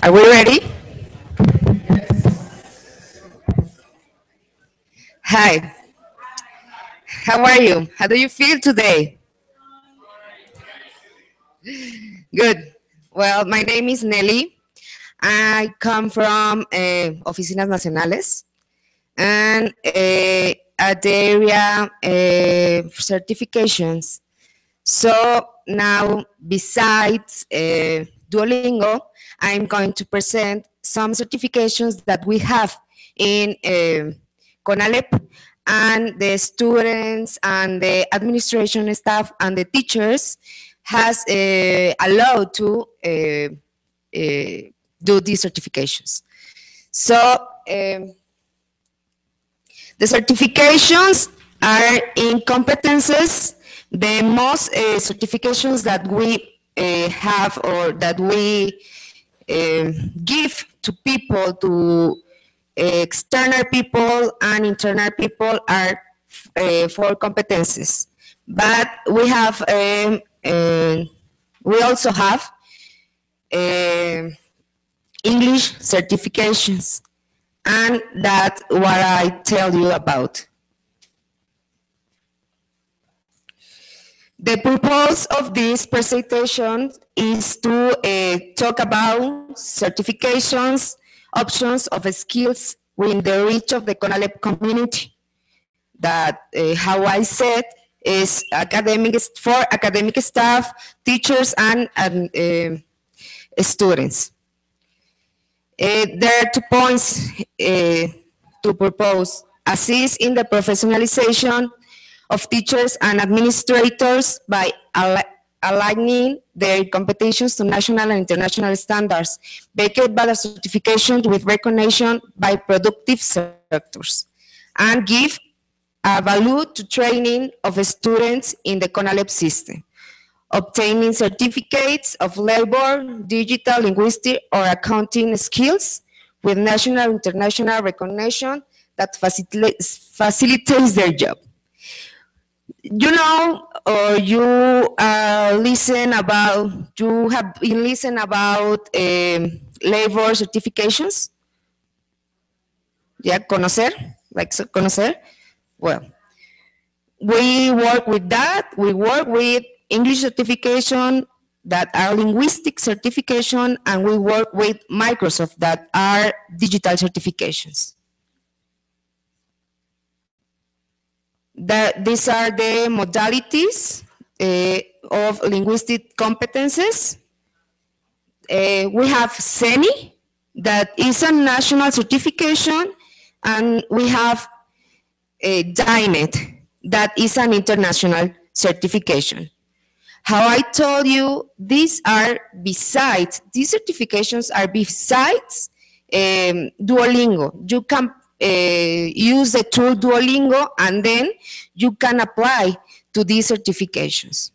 Are we ready? Hi. How are you? How do you feel today? Good. Well, my name is Nelly. I come from Oficinas Nacionales and at the area certifications. So now, besides Duolingo, I'm going to present some certifications that we have in CONALEP, and the students and the administration staff and the teachers has allowed to do these certifications. So the certifications are in competences. The most certifications that we have or that we give to people, to external people and internal people, are for competences. But we have, we also have English certifications, and that's what I tell you about. The purpose of this presentation is to talk about certifications, options of skills within the reach of the CONALEP community. That, how I said, is for academic staff, teachers, and students. There are 2 points to propose: assist in the professionalization of teachers and administrators by aligning their competitions to national and international standards, backed by the certification with recognition by productive sectors, and give a value to training of students in the CONALEP system, obtaining certificates of labor, digital, linguistic, or accounting skills with national and international recognition that facilitates their job. You know, or you listen about, you have been listening about labor certifications? Yeah, conocer, like conocer? Well, we work with that. We work with English certification that are linguistic certification, and we work with Microsoft that are digital certifications. These are the modalities of linguistic competences. We have CENI, that is a national certification, and we have DINET, that is an international certification. How I told you, these are besides, these certifications are besides Duolingo. You can use the tool Duolingo, and then you can apply to these certifications.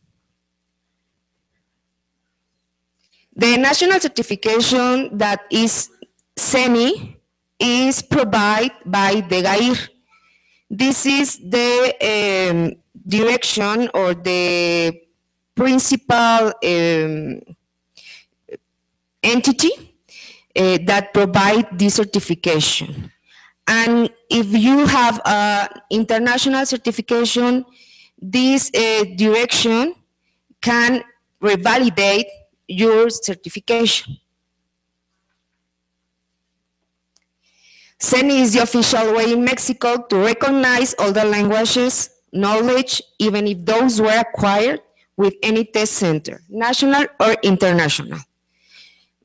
The national certification that is CENI is provided by the GAIR. This is the direction or the principal entity that provide this certification. And if you have an international certification, this direction can revalidate your certification. CENI is the official way in Mexico to recognize all the languages, knowledge, even if those were acquired with any test center, national or international.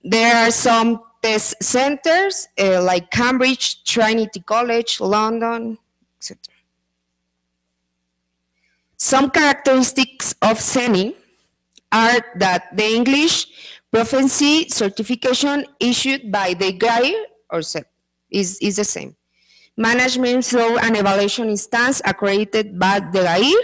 There are some test centers like Cambridge, Trinity College, London, etc. Some characteristics of CENI are that the English proficiency certification issued by the GAIR or CEP is the same. Management flow and evaluation instance accredited by the GAIR.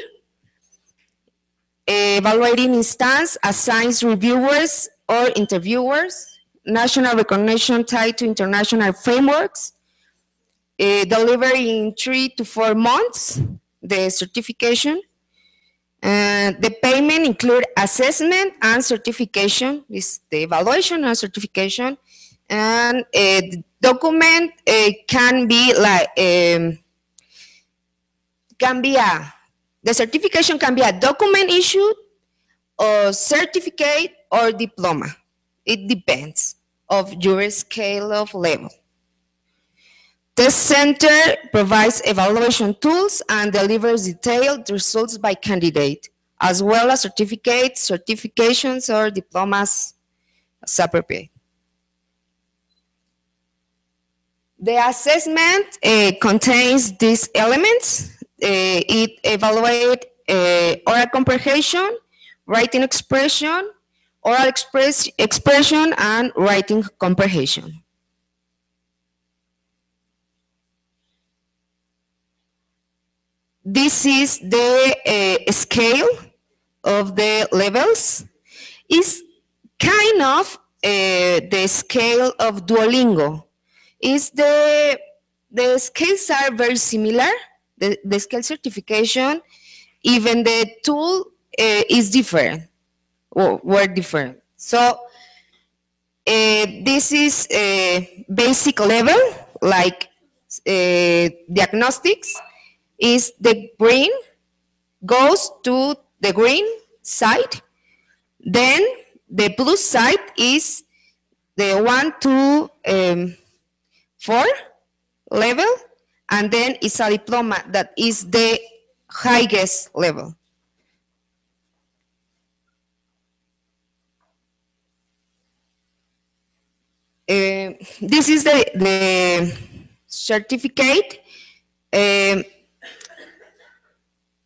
Evaluating instance assigns reviewers or interviewers. National recognition tied to international frameworks. Delivery in 3 to 4 months, the certification. The payment include assessment and certification, is the evaluation and certification, and the document can be like the certification can be a document issued or certificate or diploma. It depends of your scale of level. Test Center provides evaluation tools and delivers detailed results by candidate, as well as certificates, certifications, or diplomas as appropriate. The assessment contains these elements. It evaluates oral comprehension, writing expression, oral expression, and writing comprehension. This is the scale of the levels. It's kind of the scale of Duolingo. The scales are very similar, the scale certification, even the tool is different, or were different. So this is a basic level, like diagnostics, is the green, goes to the green side, then the blue side is the 1 to 4 level, and then it's a diploma that is the highest level. This is the certificate.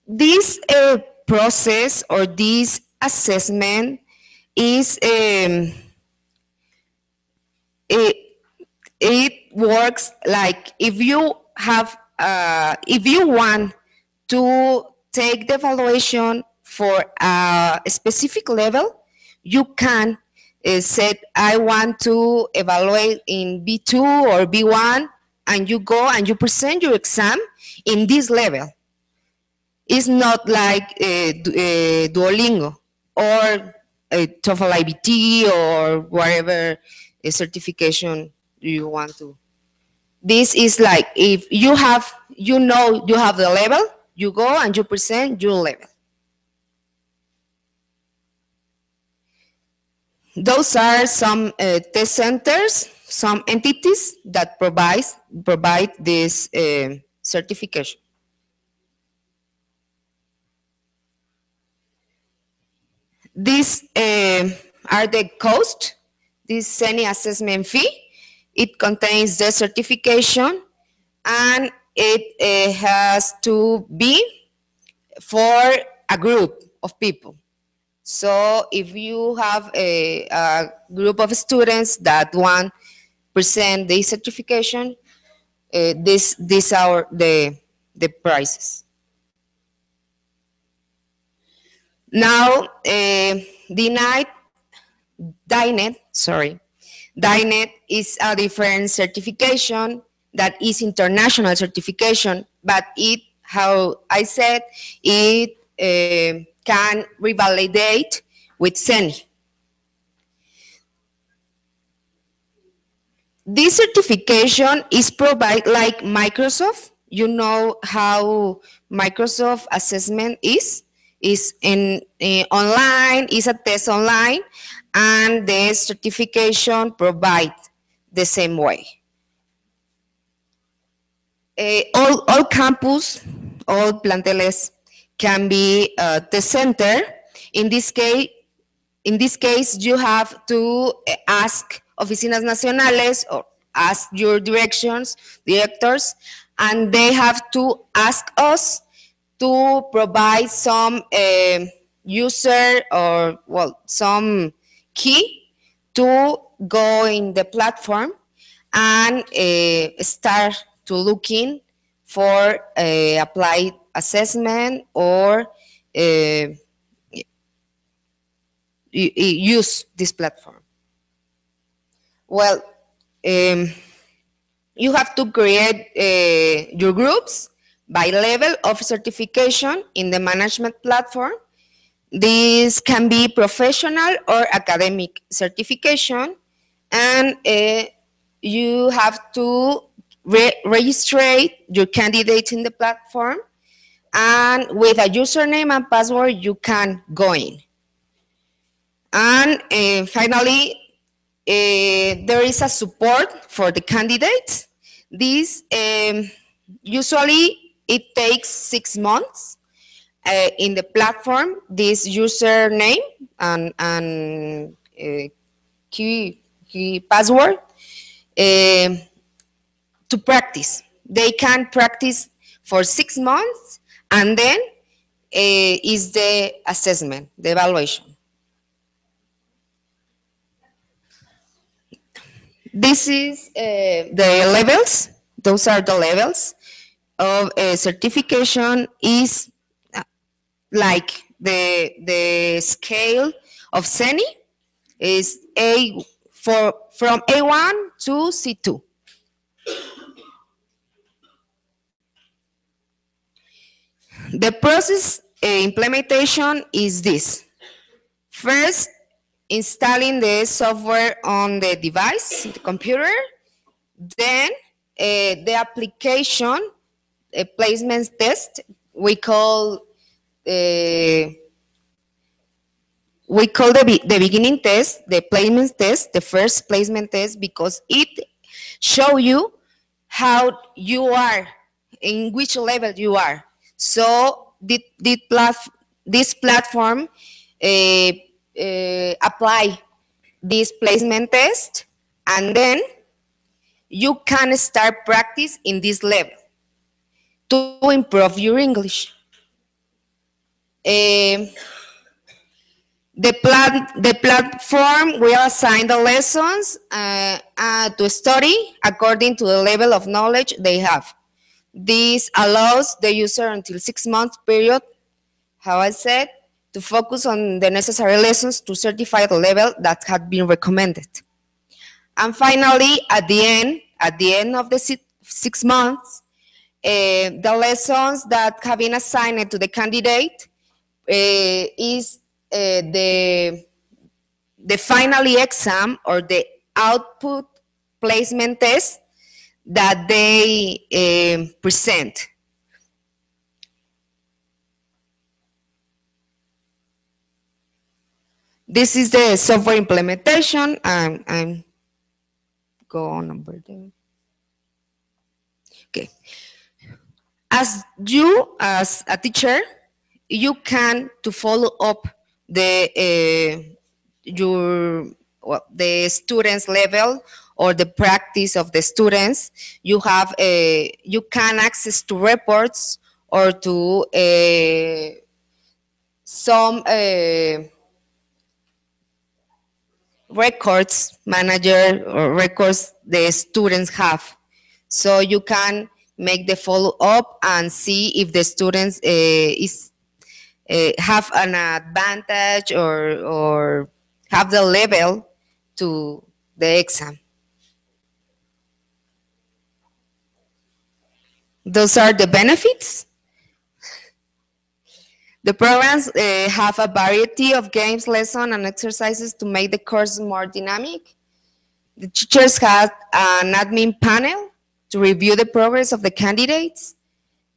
This process or this assessment is it works like if you want to take the evaluation for a specific level, you can say, I want to evaluate in B2 or B1, and you go and you present your exam in this level. It's not like Duolingo or TOEFL IBT or whatever certification you want to. This is like if you have, you have the level, you go and you present your level. Those are some test centers, some entities that provide this certification. These are the cost, this semi-assessment fee. It contains the certification, and it has to be for a group of people. So if you have a group of students that want to present the certification, these are the prices. Now, DINET is a different certification that is international certification, but how I said, it can revalidate with CENI. This certification is provided like Microsoft. You know how Microsoft assessment is in online, is a test online, and the certification provides the same way. All campus, all planteles can be the center. In this case, you have to ask Oficinas Nacionales or ask your directors, and they have to ask us to provide some user or, well, some key to go in the platform and start to looking for applied assessment or use this platform. Well, you have to create your groups by level of certification in the management platform, This can be professional or academic certification, and you have to register your candidate in the platform, and with a username and password you can go in. And finally, there is a support for the candidates. This usually it takes 6 months in the platform. This username and key password to practice. They can practice for 6 months, and then is the assessment, the evaluation. This is the levels. Those are the levels of certification. Is like the scale of CENI is from A1 to C2. The process implementation is this. First, installing the software on the device, the computer. Then the application, a placement test, we call the beginning test, the placement test, the first placement test, because it shows you how you are, in which level you are. So this platform apply this placement test, and then you can start practice in this level to improve your English. The platform will assign the lessons to study according to the level of knowledge they have. This allows the user until 6 months period, how I said, to focus on the necessary lessons to certify the level that had been recommended. And finally, at the end of the 6 months, the lessons that have been assigned to the candidate is the final exam or the output placement test that they present. This is the software implementation. I'm go on number there. Okay. As a teacher, you can to follow up the the students' level or the practice of the students. You can access to reports or to some records manager or records the students have. So you can make the follow-up and see if the students have an advantage or have the level to the exam. Those are the benefits. The programs have a variety of games, lessons, and exercises to make the course more dynamic. The teachers have an admin panel to review the progress of the candidates.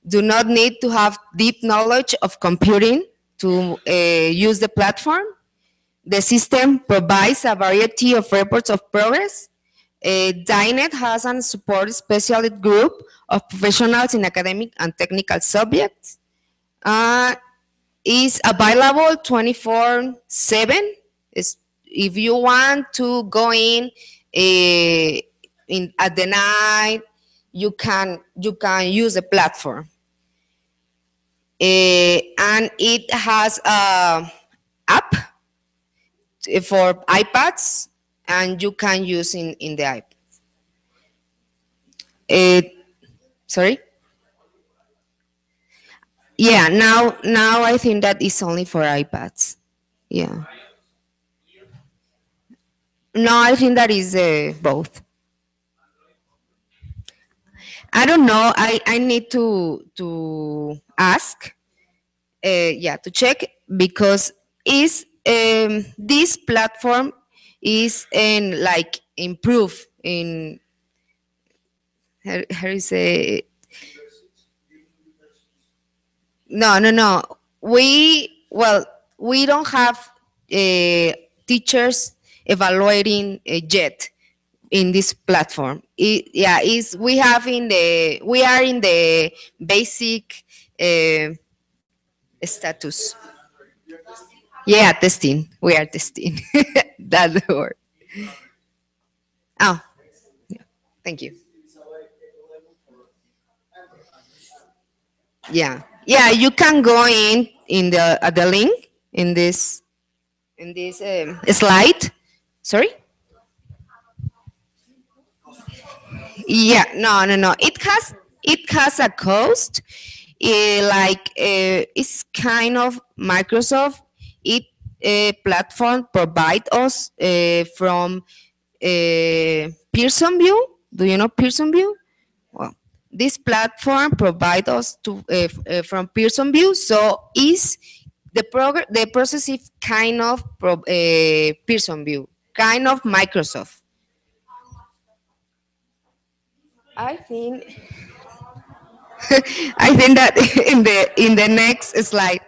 Do not need to have deep knowledge of computing to use the platform. The system provides a variety of reports of progress. DINET has a support specialist group of professionals in academic and technical subjects. Is available 24/7. If you want to go in at the night, you can use the platform. And it has an app for iPads, and you can use in the iPads. Sorry? Yeah, now I think that is only for iPads. Yeah. No, I think that is both. I don't know. I need to ask. Yeah, to check, because is this platform is in like improve in how do you say it? No. We don't have teachers evaluating yet in this platform. We are in the basic status. Yeah, testing. We are testing. That's the word. Oh, yeah. Thank you. Yeah, you can go in the at the link in this slide. Sorry. Yeah, no. It has a cost. It's kind of Microsoft. It platform provide us from Pearson View. Do you know Pearson View? Well, this platform provides us from Pearson View. So is the process is kind of Pearson View, kind of Microsoft. I think I think that in the next slide.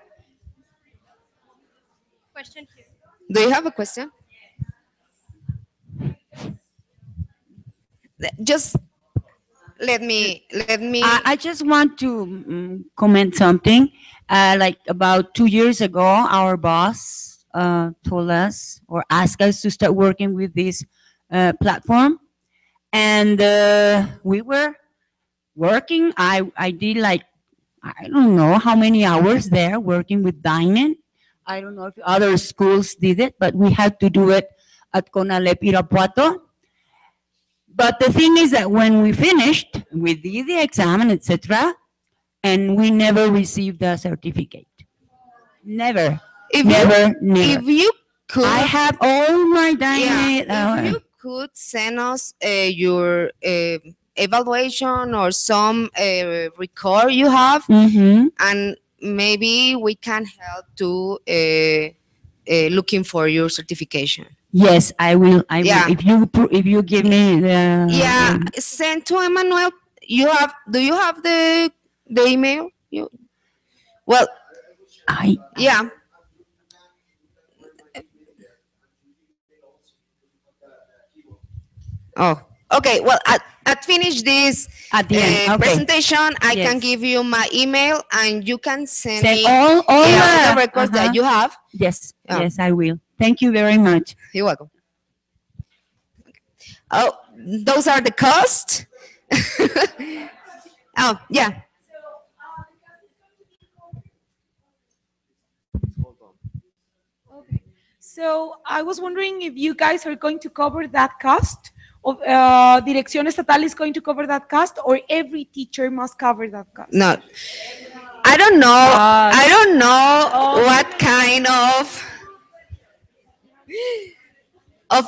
Question here. Do you have a question? Just let me. I just want to comment something. Like about 2 years ago, our boss told us or asked us to start working with this platform, and we were working. I did like I don't know how many hours there working with Dynan. I don't know if other schools did it, but we had to do it at Conalep Irapuato. But the thing is that when we finished, we did the exam and etc., and we never received the certificate. Never. Never. If you could, I have all my Dynan. if you could send us your evaluation or some record you have, and maybe we can help to looking for your certification. Yes, I will. I Yeah. will. If you give me the Send to Emmanuel. Do you have the email? Well, yeah. Oh, okay. Well, at finish this at the end, okay. presentation, I Yes. can give you my email, and you can send Send me all the records that you have. Yes, Yeah. yes, I will. Thank you very much. You're welcome. Oh, those are the costs. Oh, yeah. So I was wondering if you guys are going to cover that cost, of Dirección Estatal is going to cover that cost, or every teacher must cover that cost? No, I don't know. I don't know what kind of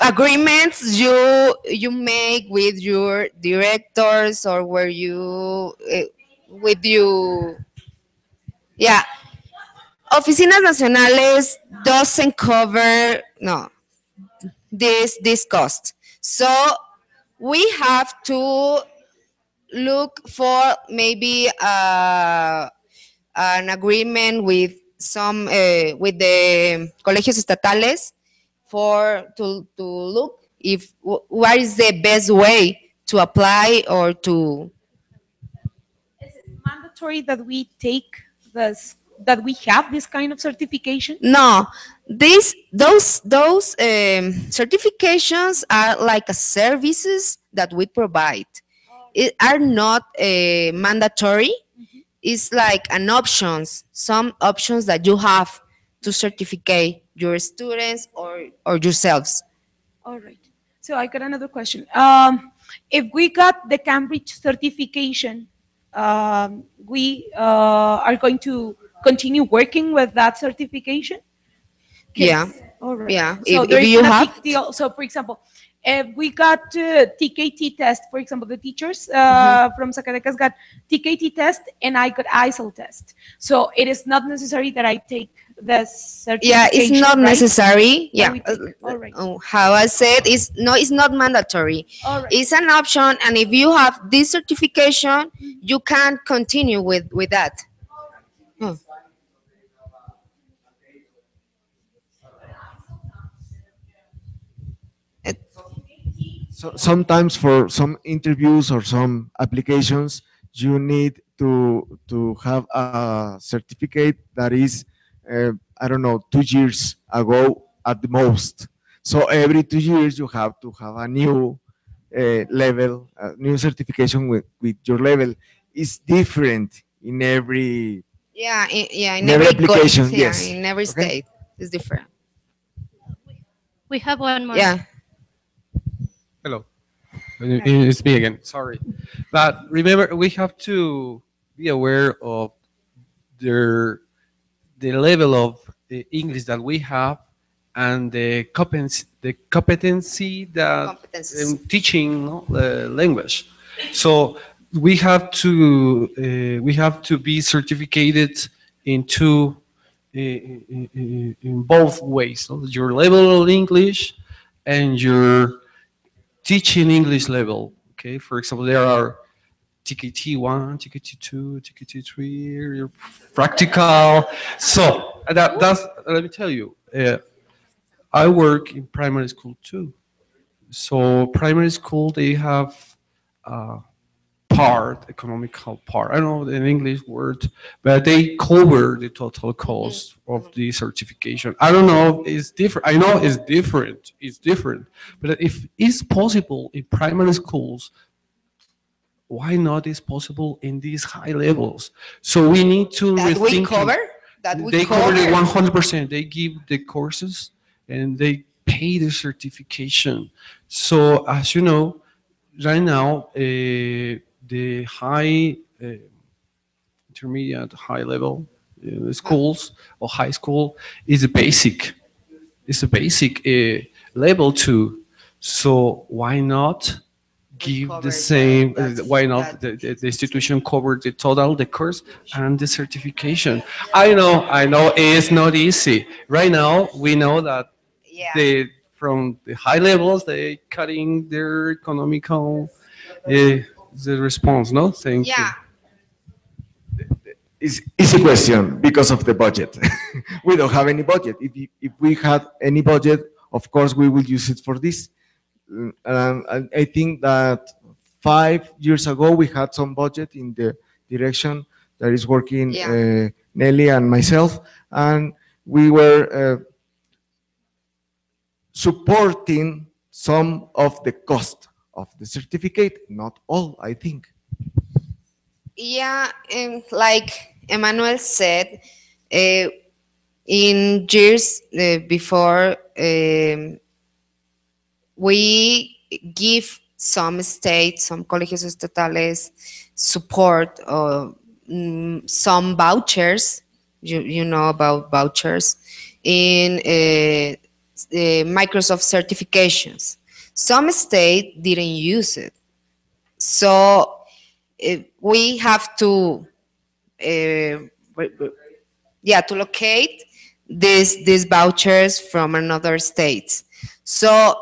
agreements you make with your directors or where you with you. Yeah, Oficinas Nacionales doesn't cover this cost. So we have to look for maybe an agreement with some with the colegios estatales to look if what is the best way to apply or to. Is it mandatory that we take this, that we have this kind of certification? No, those certifications are like a services that we provide. It are not mandatory. It's like an options, some options that you have to certificate your students or yourselves. All right. So I got another question. If we got the Cambridge certification, we are going to continue working with that certification? Yeah. All right. Yeah. So If there you isn't a have big deal. So for example, We got TKT test, for example, the teachers from Zacatecas got TKT test and I got ISEL test. So it is not necessary that I take the certification. Yeah, it's not right? necessary. Yeah, All right. how I said, it's not mandatory. All right. It's an option, and if you have this certification, you can continue with that. Hmm. So sometimes for some interviews or some applications, you need to have a certificate that is, I don't know, 2 years ago at the most. So every 2 years you have to have a new level, a new certification with your level. It's different in every Yeah, in in every application. yeah, Yes. in every Okay. state, it's different. We have one more. Yeah. Hello. It's me again. Sorry. But remember, we have to be aware of the level of the English that we have and the competency that in teaching the language. So we have to be certificated into in both ways. So your level of English and your teaching English level. Okay, for example, there are TKT1, TKT2, TKT3, your practical. So that's let me tell you, I work in primary school too. So primary school they have economical part. I don't know an English word, but they cover the total cost of the certification. I don't know, it's different. I know it's different. It's different. But if it's possible in primary schools, why not is possible in these high levels? So we need to That we rethink. cover? That we They cover cover? it 100%. They give the courses and they pay the certification. So as you know, right now, the high, intermediate, high level schools or high school is a basic. It's a basic level two. So why not give the same? Why not the institution cover the total, the course, and the certification? I know it's not easy. Right now, we know that from the high levels, they cutting their economical the response. No, thank you. It's easy question because of the budget. We don't have any budget. If we had any budget, of course we will use it for this. And I think that 5 years ago we had some budget in the direction that is working Nelly and myself, and we were supporting some of the cost of the certificate, not all, I think. Yeah, and like Emmanuel said, in years before, we give some states, some colegios estatales support or some vouchers. You know about vouchers in Microsoft certifications. Some state didn't use it, so we have to to locate these vouchers from another states. So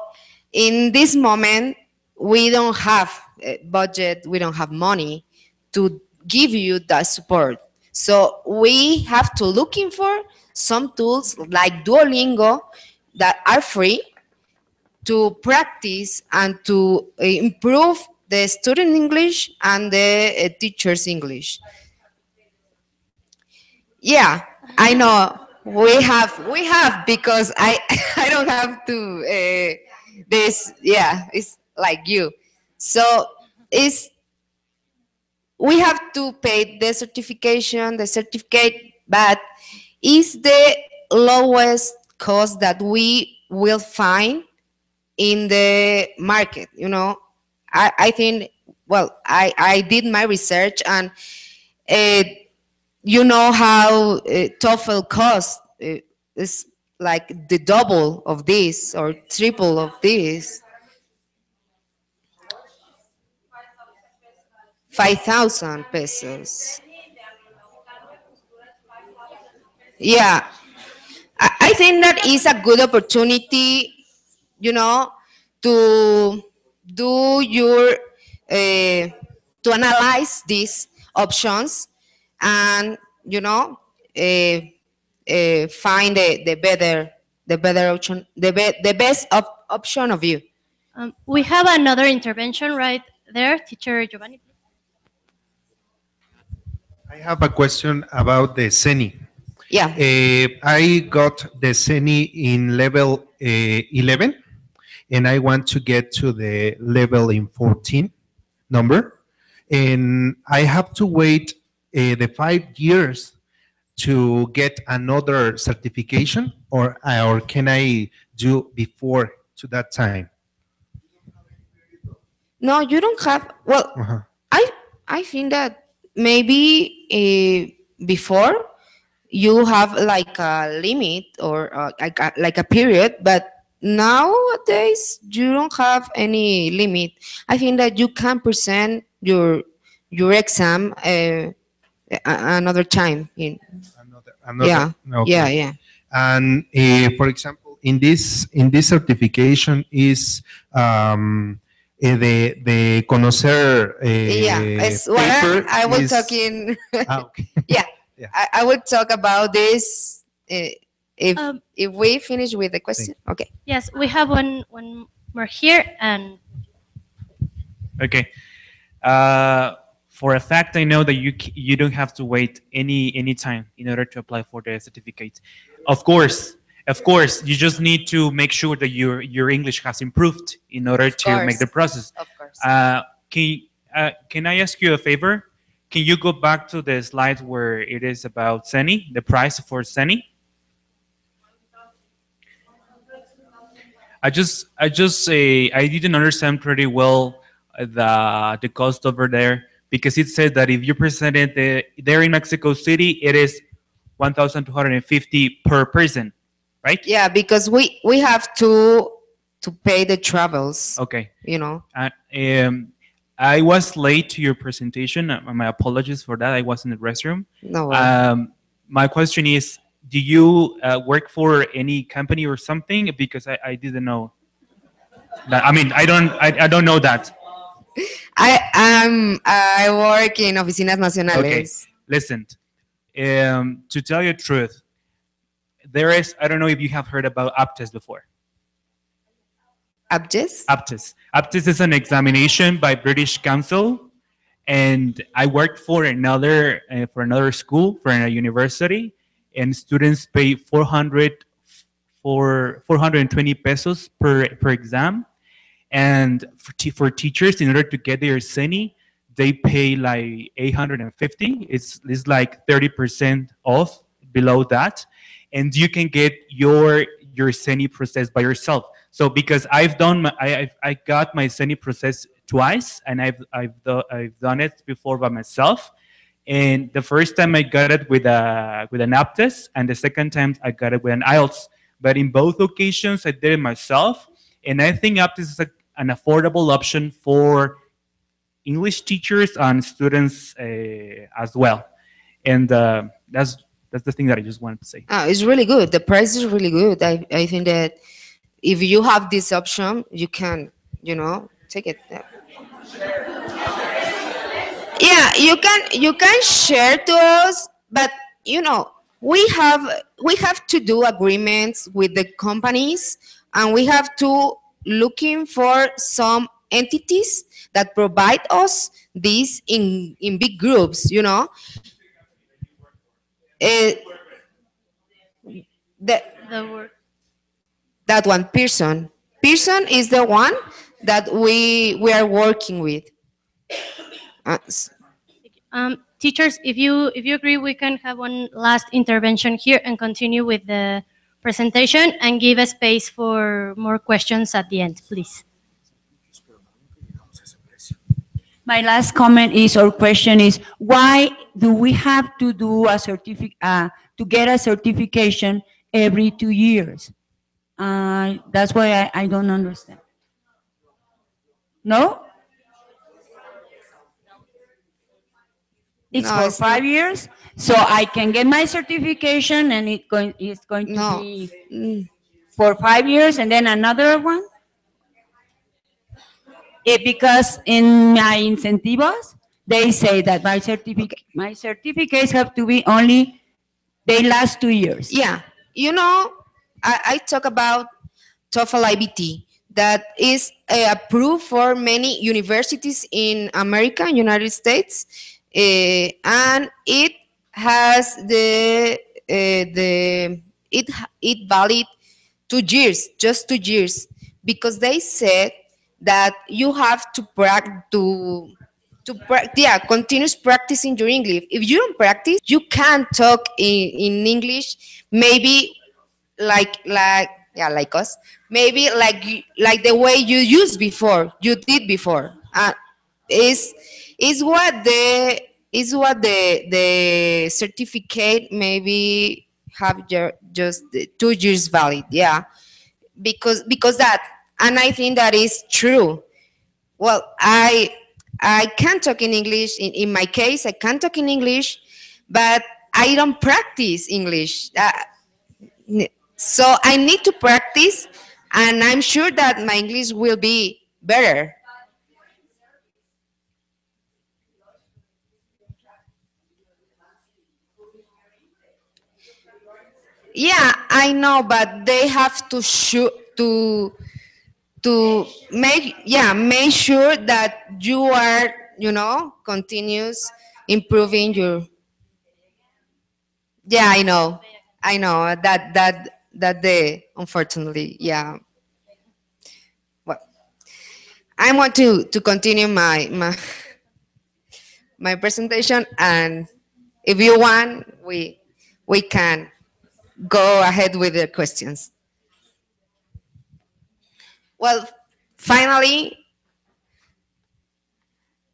in this moment we don't have a budget, we don't have money to give you that support. So we have to looking for some tools like Duolingo that are free to practice and to improve the student English and the teacher's English. Yeah, I know we have because I I don't have to this. Yeah, it's like you. So it's we have to pay the certificate, but is the lowest cost that we will find in the market. You know, I think, well, I did my research, and you know how TOEFL costs is like the double of this or triple of this. 5,000 pesos. Yeah, I think that is a good opportunity, to do your, to analyze these options and, find the better option, the best option of you. We have another intervention right there, Teacher Giovanni. I have a question about the CENI. Yeah. I got the CENI in level 11, and I want to get to the level in 14 number, and I have to wait the 5 years to get another certification, or can I do before to that time? No, you don't have. Well, Uh-huh. I think that maybe before you have like a limit or like a period, but nowadays you don't have any limit. I think that you can present your exam another time. Another, Yeah, okay. yeah. And for example, in this certification is the conocer Yeah, it's what paper I was is- talking. Okay. Yeah, I would talk about this if we finish with the question. Okay. Yes, we have one more here, and Okay. For a fact, I know that you don't have to wait any time in order to apply for the certificate. Of course, you just need to make sure that your English has improved in order to make the process. Of course. Can I ask you a favor? Can you go back to the slide where it is about CENI, the price for CENI? I didn't understand pretty well the cost over there, because it said that if you presented there in Mexico City, it is 1,250 per person, right? Yeah, because we have to pay the travels. Okay. Uh, I was late to your presentation. My apologies for that. I was in the restroom. No worries. My question is, do you work for any company or something? Because I didn't know that. I mean, I don't know that. I work in Oficinas Nacionales. Okay, listen. To tell you the truth, I don't know if you have heard about APTES before. APTES? APTES. APTES is an examination by British Council, and I worked for another school, for a university, and students pay 420 pesos per exam, and for teachers, in order to get their CENI, they pay like 850. It's like 30% off below that, and you can get your CENI process by yourself. So because I got my CENI process twice, and I've done it before by myself. And the first time I got it with an APTES, and the second time I got it with an IELTS. But in both occasions, I did it myself, and I think APTES is an affordable option for English teachers and students as well. And that's the thing that I just wanted to say. It's really good. The price is really good. I think that if you have this option, you can, take it. Yeah, you can share to us, but we have to do agreements with the companies, and we have to looking for some entities that provide us this in big groups. That one, Pearson. Pearson is the one that we are working with. Teachers, if you agree, we can have one last intervention here and continue with the presentation and give a space for more questions at the end, please. My last comment is, or question is, why do we have to do a to get a certification every 2 years? That's why I don't understand. No? It's No, for it's 5 years, so I can get my certification, and it's going to No. be for 5 years, and then another one. Because in my incentivos, they say that my certificates have to be only, they last 2 years. Yeah, you know, I talk about TOEFL IBT that is approved for many universities in America, United States, and it has it valid 2 years, just 2 years, because they said that you have to continuous practicing your English. If you don't practice, you can't talk in English. Maybe like us. Maybe like the way you did before. Is what the certificate maybe have just the 2 years valid. Yeah, because that, and I think that is true. Well, I can talk in English. In my case, I can talk in English, but I don't practice English. So I need to practice, and I'm sure that my English will be better. Yeah, I know, but they have to make sure that you are, continuous improving your. Yeah, I know that they, unfortunately, yeah. Well, I want to continue my presentation, and if you want, we can go ahead with the questions. Well, finally,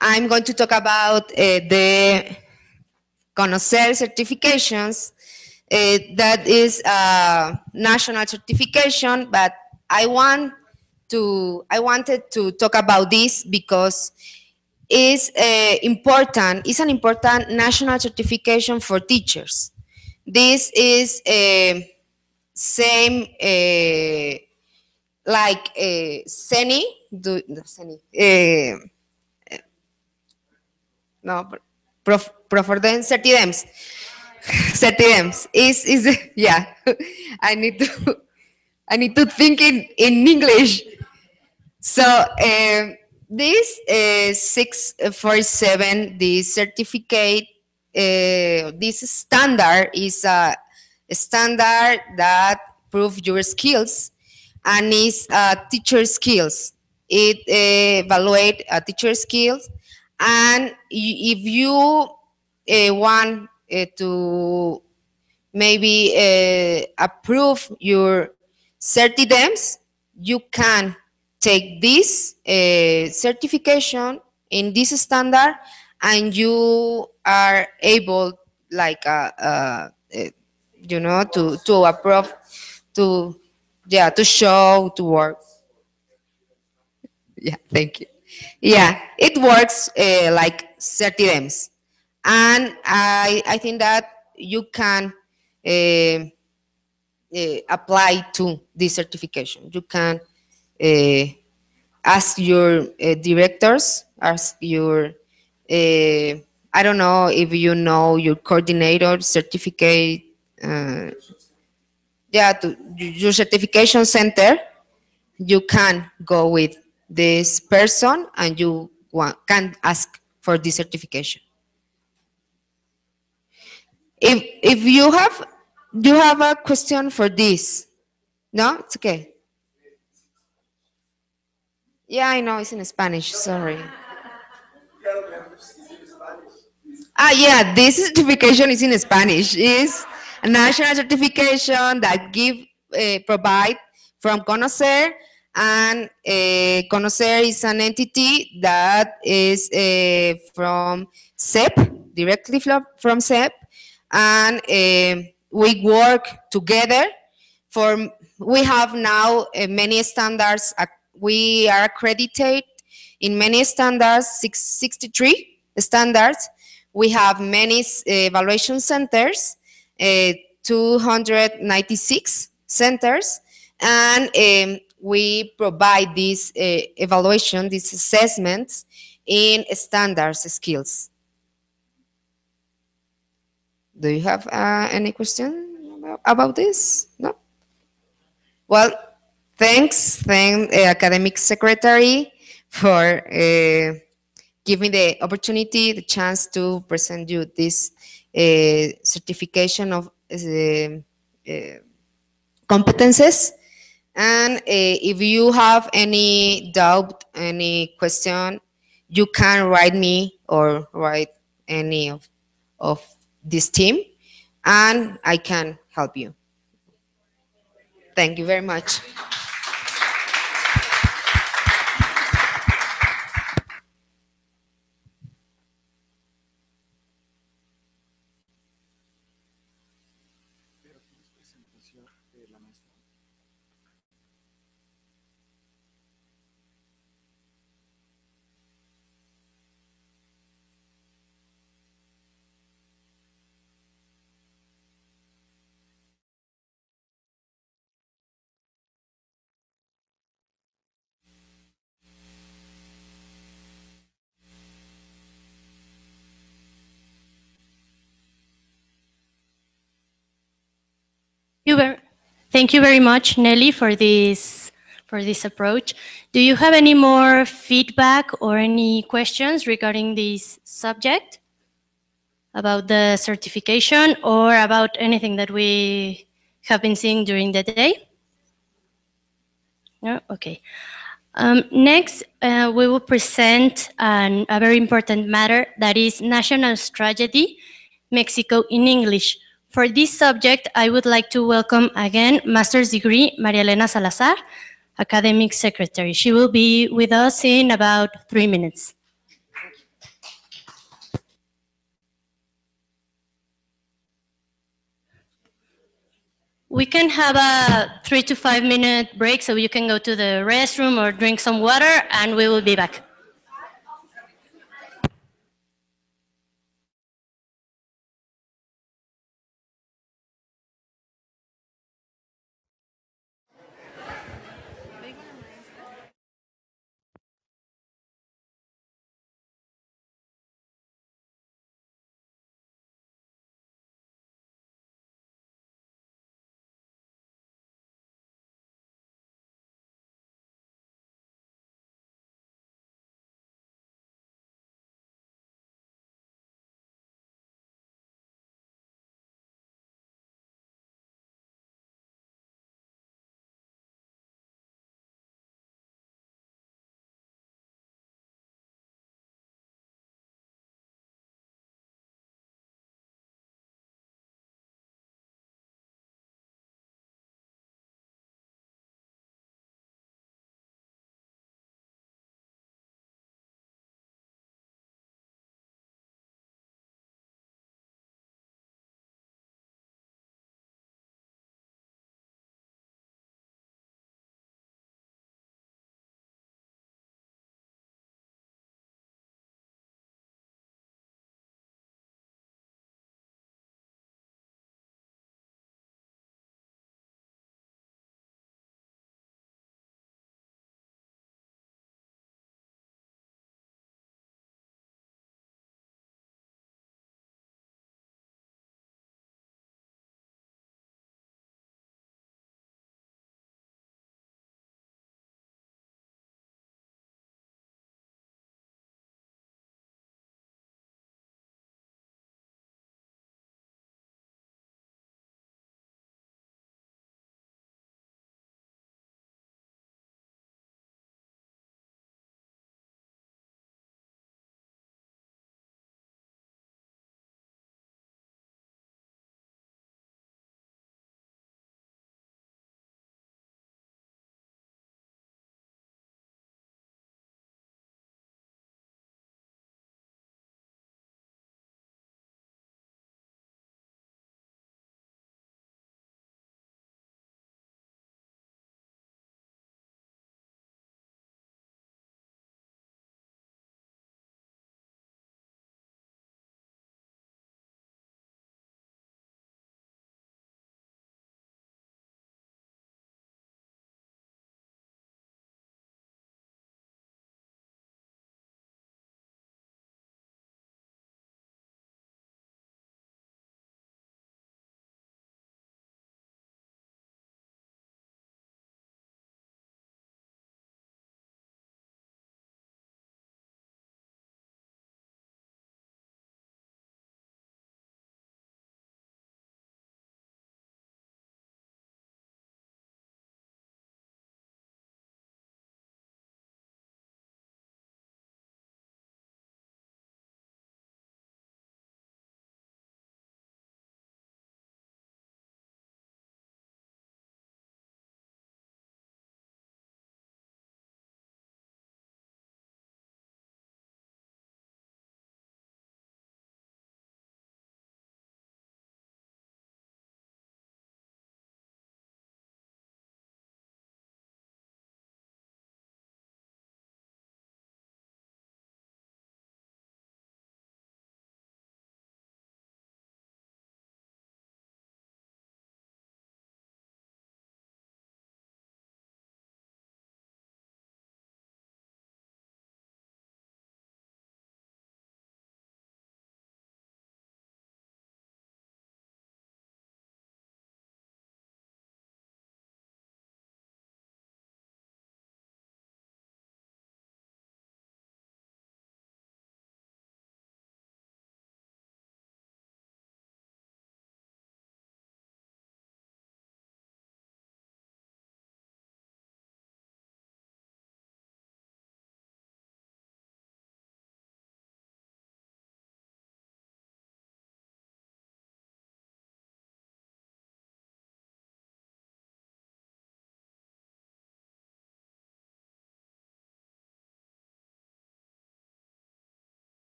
I'm going to talk about the Conocer certifications. That is a national certification, but I wanted to talk about this because it's important. It's an important national certification for teachers. This is same like CENI, no, CENI, no, Proforden Certidems. Certidems is yeah. I need to think in English. So this 647, this certificate, this standard is a standard that proves your skills, and is teacher skills. It evaluate teacher skills, and if you want to maybe approve your certidems, you can take this certification in this standard, and you are able, like to approve, to to show, to work. Yeah, thank you. Yeah, it works like certidems, and I think that you can apply to this certification. You can ask your directors, ask your I don't know if you know your coordinator certificate. To your certification center, you can go with this person, and you can ask for this certification. If you have a question for this, no, it's okay. Yeah, I know it's in Spanish. Sorry. Yeah, this certification is in Spanish. It's a national certification that provide from Conocer, and Conocer is an entity that is from CEP, directly from CEP, and we work together. We have now many standards. We are accredited in many standards, 63 standards. we have many evaluation centers, 296 centers, and we provide this evaluation, these assessments in standards skills. Do you have any question about this? No? Well, thank the academic secretary for giving the opportunity, the chance to present you this certification of competences. And if you have any doubt, any question, you can write me or write any of this team, and I can help you. Thank you very much. Thank you very much, Nelly, for this approach. Do you have any more feedback or any questions regarding this subject about the certification or about anything that we have been seeing during the day? No? Okay. Next, we will present a very important matter, that is National Strategy, Mexico in English. For this subject, I would like to welcome again Master's Degree Maria Elena Salazar, Academic Secretary. She will be with us in about 3 minutes. We can have a 3 to 5 minute break so you can go to the restroom or drink some water, and we will be back.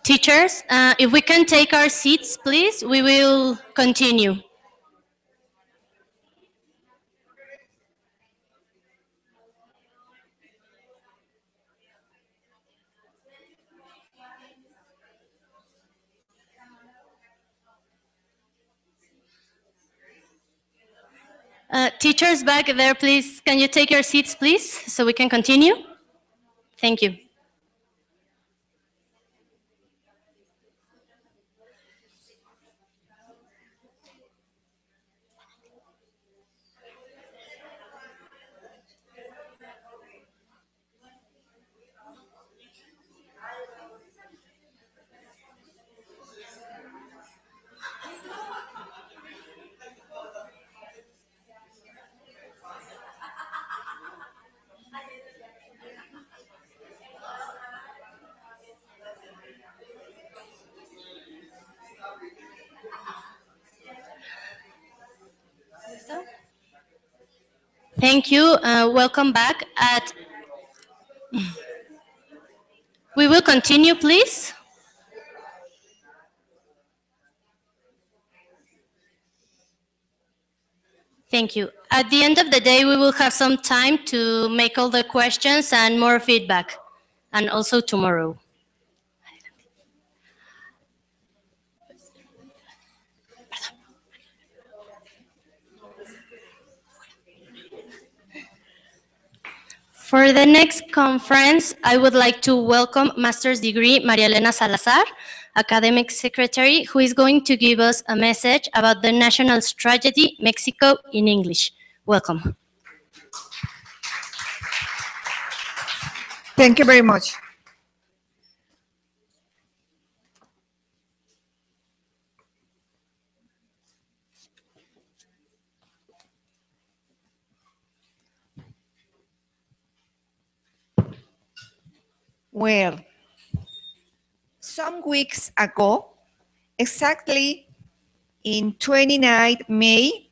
Teachers, if we can take our seats, please, we will continue. Teachers back there, please, can you take your seats, please, so we can continue? Thank you. Thank you. Welcome back. We will continue, please. Thank you. At the end of the day, we will have some time to make all the questions and more feedback, and also tomorrow. For the next conference, I would like to welcome Master's Degree Maria Elena Salazar, Academic Secretary, who is going to give us a message about the National Strategy Mexico in English. Welcome. Thank you very much. Well, some weeks ago, exactly in 29 May,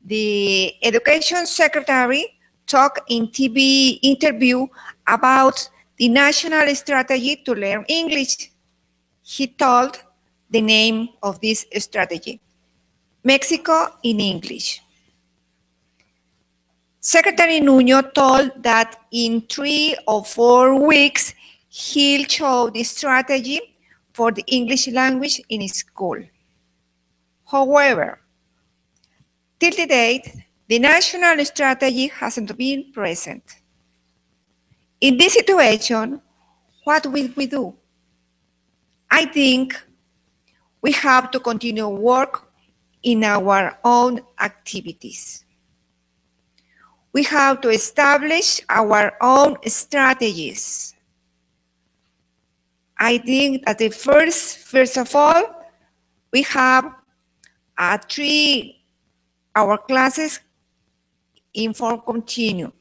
the Education Secretary talked in TV interview about the national strategy to learn English. He told the name of this strategy, Mexico in English. Secretary Nuño told that in 3 or 4 weeks, he'll show the strategy for the English language in his school. However, till the date, the national strategy hasn't been present. In this situation, what will we do? I think we have to continue work in our own activities. We have to establish our own strategies. I think that first of all, we have 3 hour classes in form continue.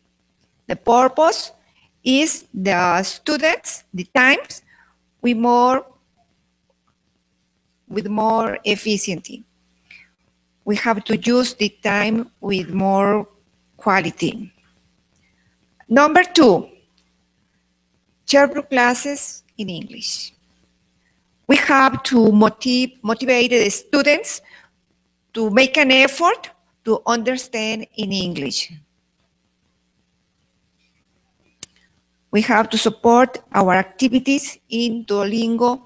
The purpose is the students, the times, with more efficiency. We have to use the time with more quality. Number 2, Sherbrooke classes in English. We have to motivate the students to make an effort to understand in English. We have to support our activities in Duolingo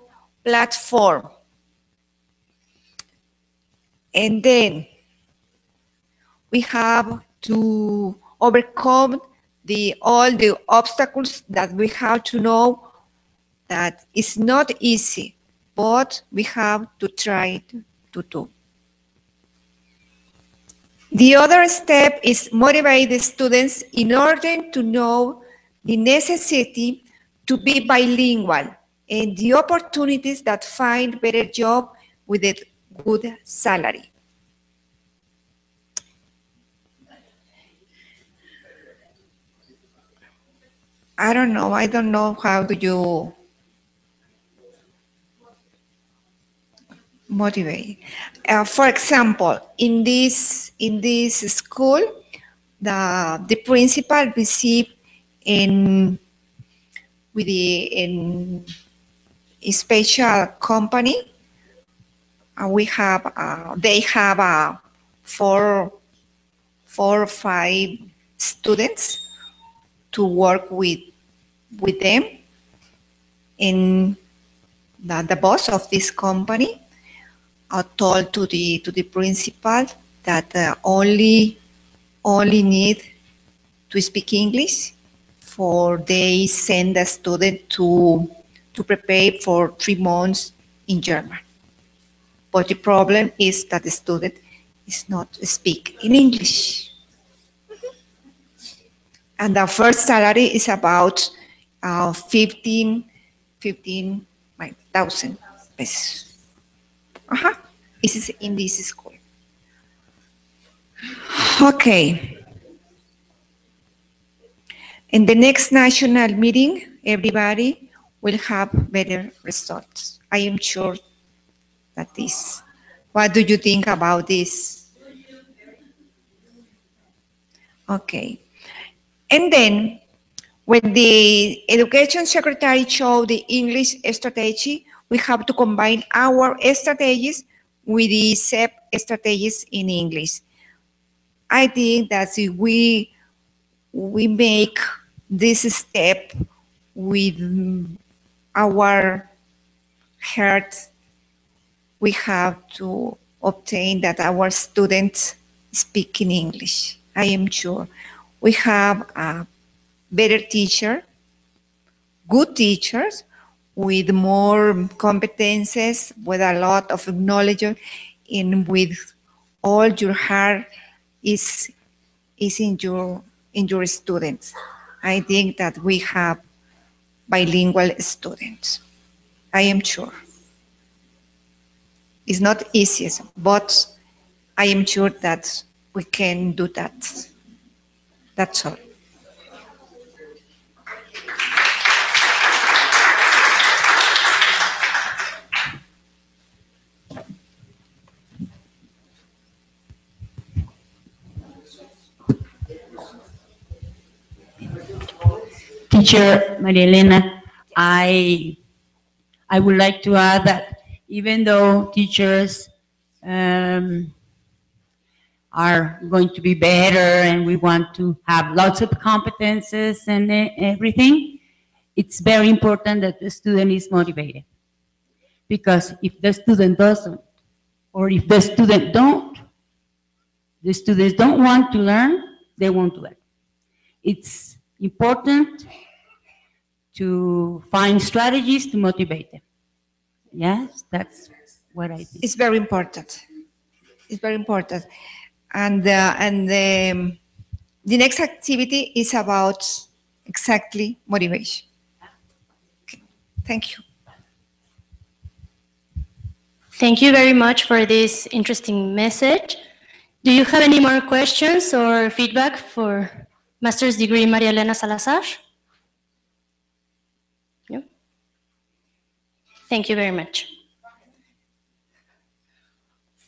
platform. And then we have to overcome all the obstacles that we have to know that it's not easy, but we have to try to do. The other step is motivate the students in order to know the necessity to be bilingual and the opportunities that find better job with a good salary. I don't know how do you motivate. For example, in this school, the principal received special company. They have four or five students to work with them. And the boss of this company told to the principal that only need to speak English, for they send a student to prepare for 3 months in German. But the problem is that the student is not speak in English. And the first salary is about 15,000 pesos. This is in this school. Okay. In the next national meeting, everybody will have better results. I am sure that this. What do you think about this? Okay. And then, when the education secretary showed the English strategy, we have to combine our strategies with the SEP strategies in English. I think that if we make this step with our heart, we have to obtain that our students speak in English. I am sure. We have a better teacher, good teachers with more competences, with a lot of knowledge, and with all your heart is in your students. I think that we have bilingual students. I am sure. It's not easy, but I am sure that we can do that. That's all. Teacher Maria Elena, I would like to add that even though teachers are going to be better and we want to have lots of competences and everything, it's very important that the student is motivated. Because if the student doesn't, or if the students don't want to learn, they won't learn. It's important to find strategies to motivate them. Yes, that's what I think. It's very important. It's very important. And the next activity is about exactly motivation. Okay. Thank you. Thank you very much for this interesting message. Do you have any more questions or feedback for Master's Degree Maria Elena Salazar? No? Thank you very much.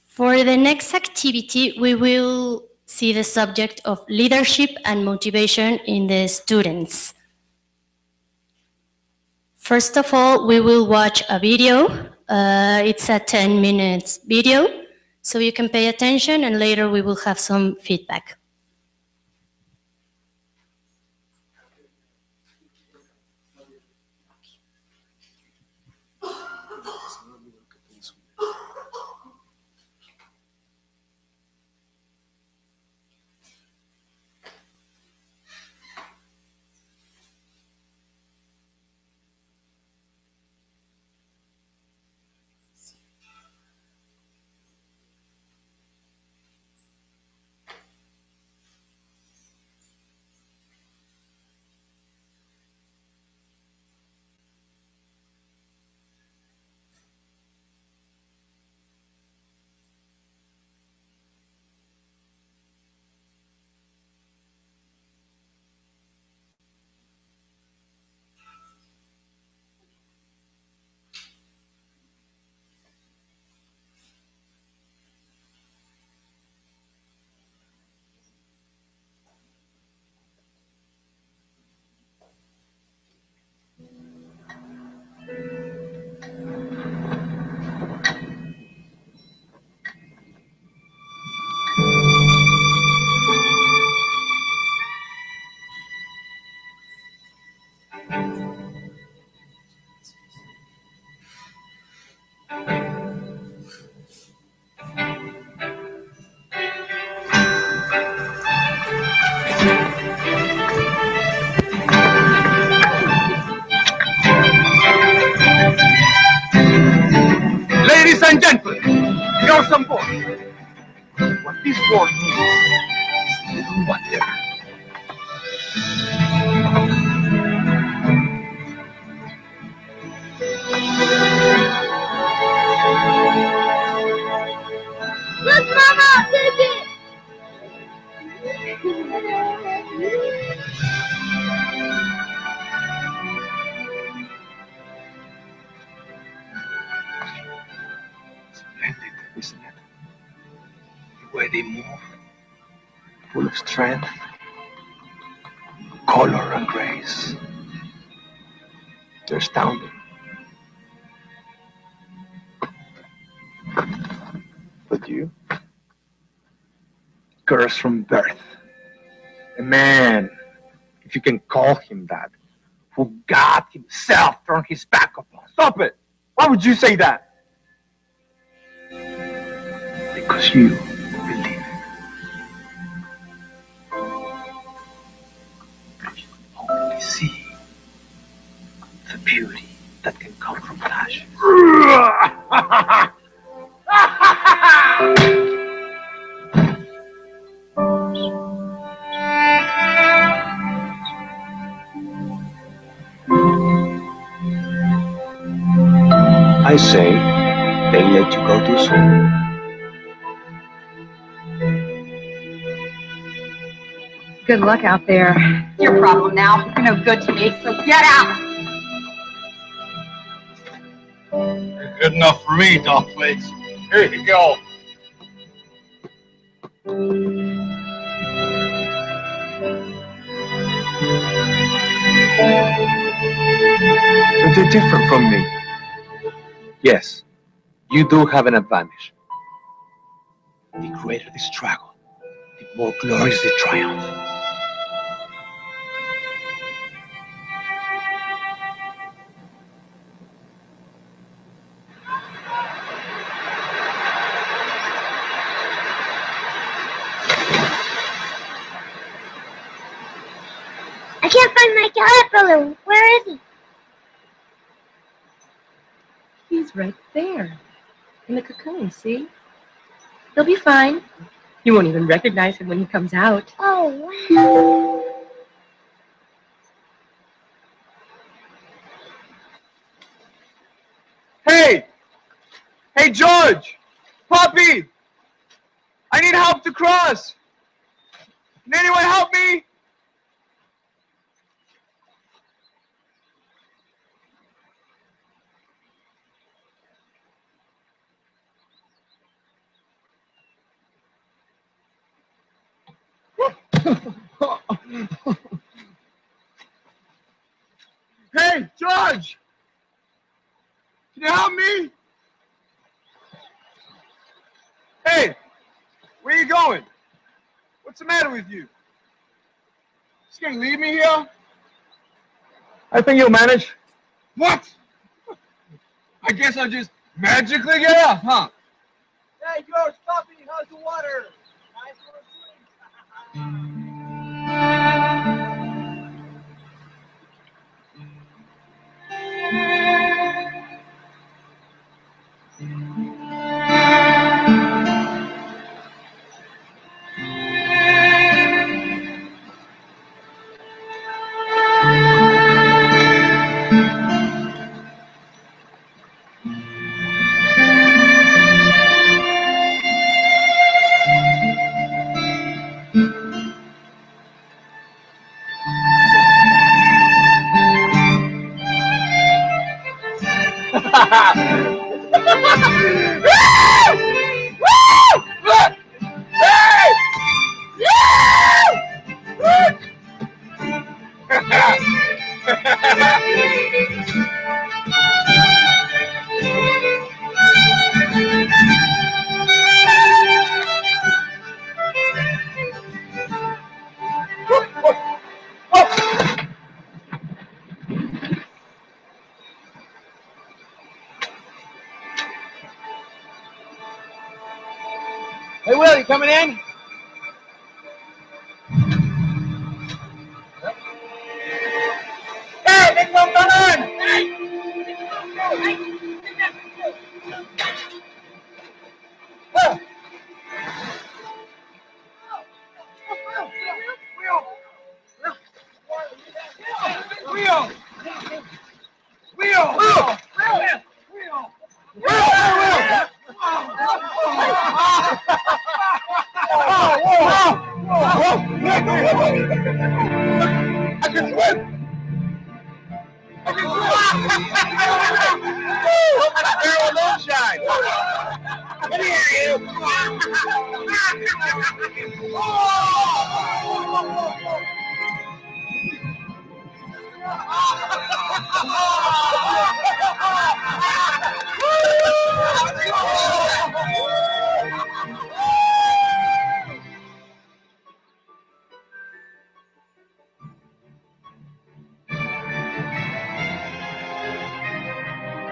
For the next activity, we will see the subject of leadership and motivation in the students. First of all, we will watch a video. It's a 10 minutes video, so you can pay attention, and later we will have some feedback. Ladies and gentlemen, girls and boys, what this word means is little wonder. Look, Mama, take it! Splendid, isn't it? The way they move, full of strength, color and grace. They're astounding. But you? Cursed from birth. A man, if you can call him that, who God himself turned his back upon. Stop it! Why would you say that? Because you believe. You only see the beauty that can come from passion. I say, they let you go too soon. Good luck out there. It's your problem now. You're no good to me, so get out. You're good enough for me, dogface. Here you go. But you're different from me. Yes, you do have an advantage. The greater the struggle, the more glorious the triumph. I can't find my caterpillar. Where is he? He's right there, in the cocoon, see? He'll be fine. You won't even recognize him when he comes out. Oh, wow. Hey! Hey, George! Poppy! I need help to cross! Can anyone help me? Hey, George! Can you help me? Hey, where you going? What's the matter with you? Just gonna leave me here? I think you'll manage. What? I guess I'll just magically get out, huh? Hey, George, Poppy, how's the water? Nice for a swim. Hey, Will, you coming in? Hey, big one, come on! Will! I can swim! I can swim! Barrel moonshine! Come here, you!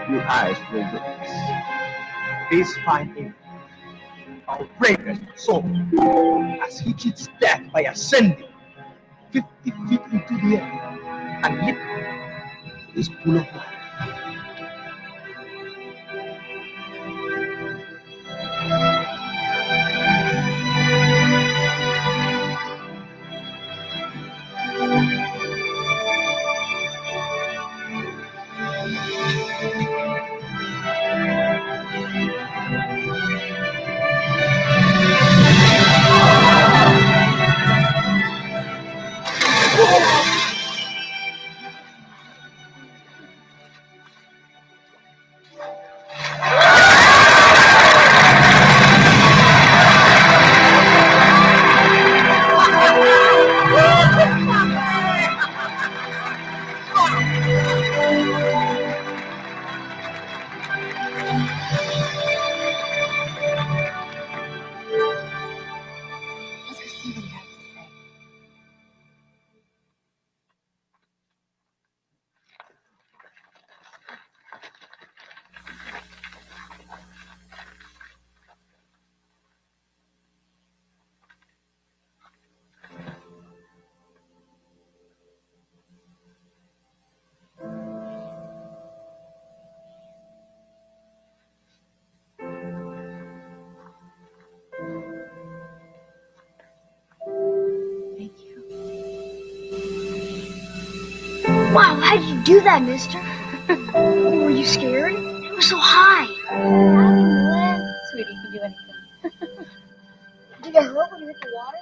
Your eyes will witness this fine English, outrageous soul, as he cheats death by ascending 50 feet into the air and leaping this pool of water. Wow, how did you do that, mister? Were you scared? It was so high. Sweetie, you can do anything. Did you get hurt when you hit the water?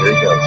There he goes.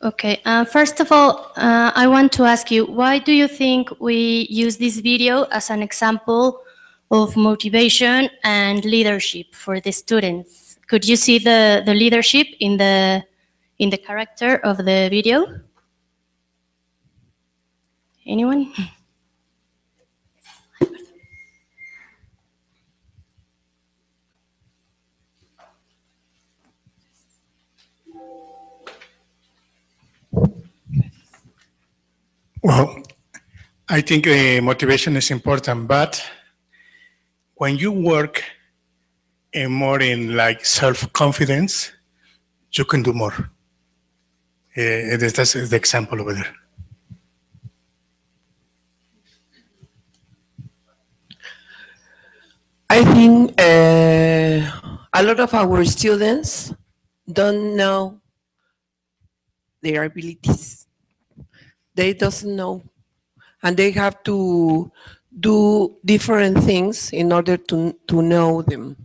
Okay, first of all, I want to ask you, why do you think we use this video as an example of motivation and leadership for the students? Could you see the leadership in the character of the video? Anyone? Well, I think motivation is important, but when you work more in like self-confidence, you can do more. That's the example over there. I think a lot of our students don't know their abilities. They doesn't know and they have to do different things in order to know them.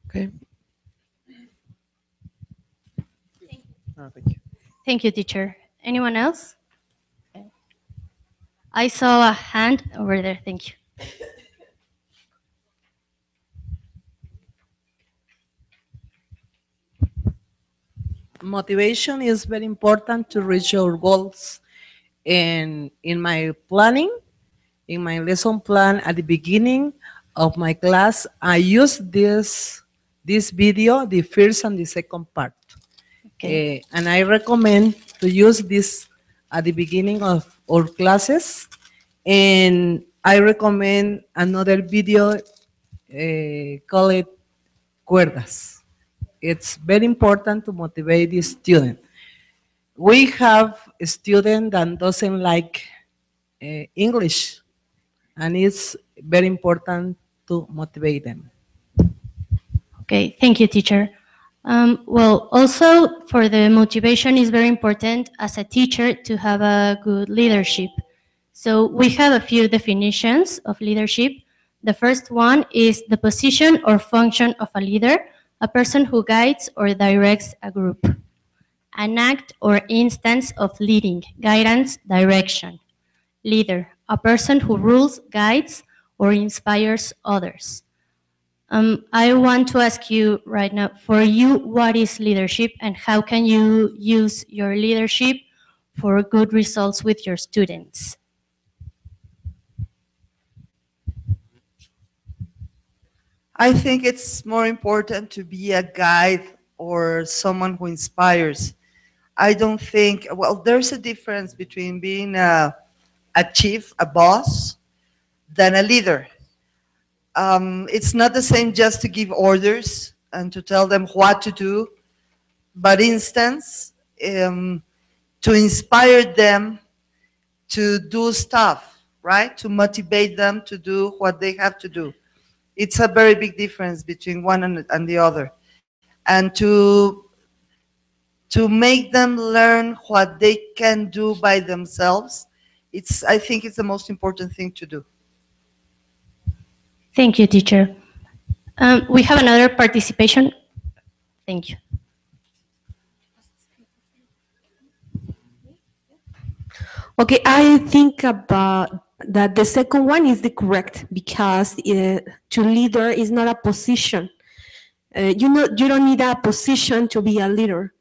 Okay. Thank you. Thank you, teacher. Anyone else? I saw a hand over there. Thank you. Motivation is very important to reach your goals. And in my planning, in my lesson plan at the beginning of my class, I use this video, the first and the second part. Okay. And I recommend to use this at the beginning of our classes. And I recommend another video called Cuerdas. It's very important to motivate the student. We have a student that doesn't like English, and it's very important to motivate them. Okay, thank you, teacher. Well, also for the motivation is very important as a teacher to have a good leadership. So we have a few definitions of leadership. The first one is the position or function of a leader, a person who guides or directs a group. An act or instance of leading, guidance, direction. Leader, a person who rules, guides, or inspires others. I want to ask you right now, for you, what is leadership and how can you use your leadership for good results with your students? I think it's more important to be a guide or someone who inspires. I don't think, well, there's a difference between being a chief, a boss, than a leader. It's not the same just to give orders and to tell them what to do, but instance, to inspire them to do stuff, right? To motivate them to do what they have to do. It's a very big difference between one and the other. And to make them learn what they can do by themselves, I think it's the most important thing to do. Thank you, teacher. We have another participation. Thank you. Okay, I think about that the second one is the correct because to leader is not a position. You don't need a position to be a leader.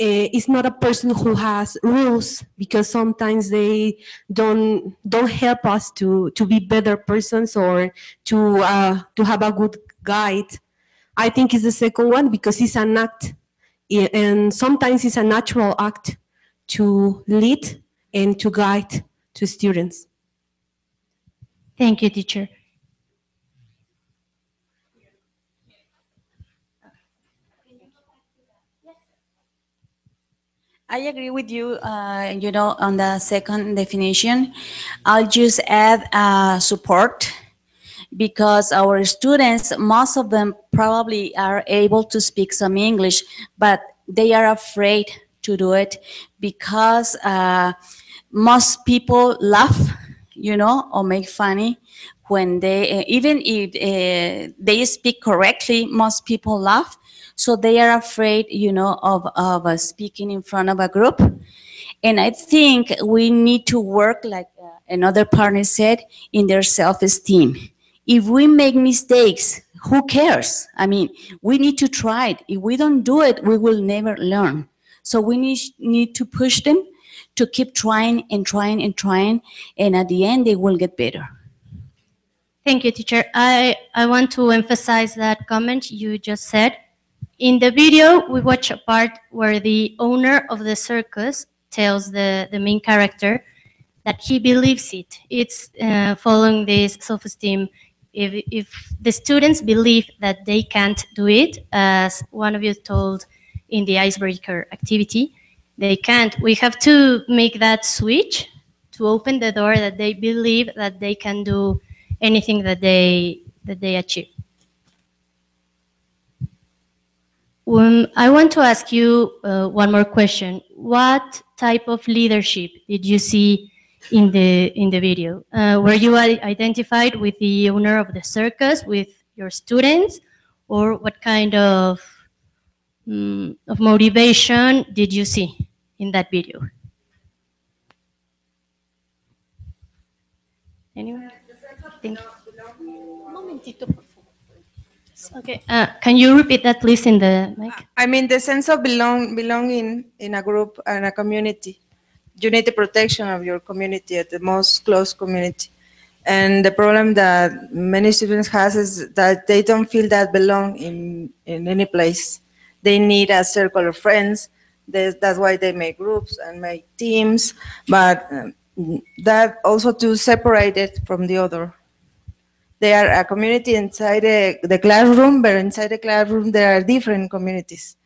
It's not a person who has rules because sometimes they don't help us to be better persons or to have a good guide. I think it's the second one because it's an act, and sometimes it's a natural act to lead and to guide to students. Thank you, teacher. I agree with you, on the second definition. I'll just add support because our students, most of them probably are able to speak some English, but they are afraid to do it because most people laugh, or make funny when they, even if they speak correctly, most people laugh. So they are afraid, of speaking in front of a group. And I think we need to work, like another partner said, in their self-esteem. If we make mistakes, who cares? I mean, we need to try it. If we don't do it, we will never learn. So we need to push them to keep trying and trying and trying, and at the end, they will get better. Thank you, teacher. I want to emphasize that comment you just said. In the video, we watch a part where the owner of the circus tells the main character that he believes it. It's following this self-esteem. If the students believe that they can't do it, as one of you told in the icebreaker activity, they can't. We have to make that switch to open the door that they believe that they can do anything that they achieve. I want to ask you one more question. What type of leadership did you see in the video. Were you identified with the owner of the circus, with your students, or what kind of motivation did you see in that video? Anyone? Thank you. Okay. Can you repeat that, please, in the mic? I mean, the sense of belonging in a group and a community. You need the protection of your community, at the most close community. And the problem that many students has is that they don't feel that belong in any place. They need a circle of friends. That's why they make groups and make teams, but that also to separate it from the other. They are a community inside the classroom, but inside the classroom there are different communities.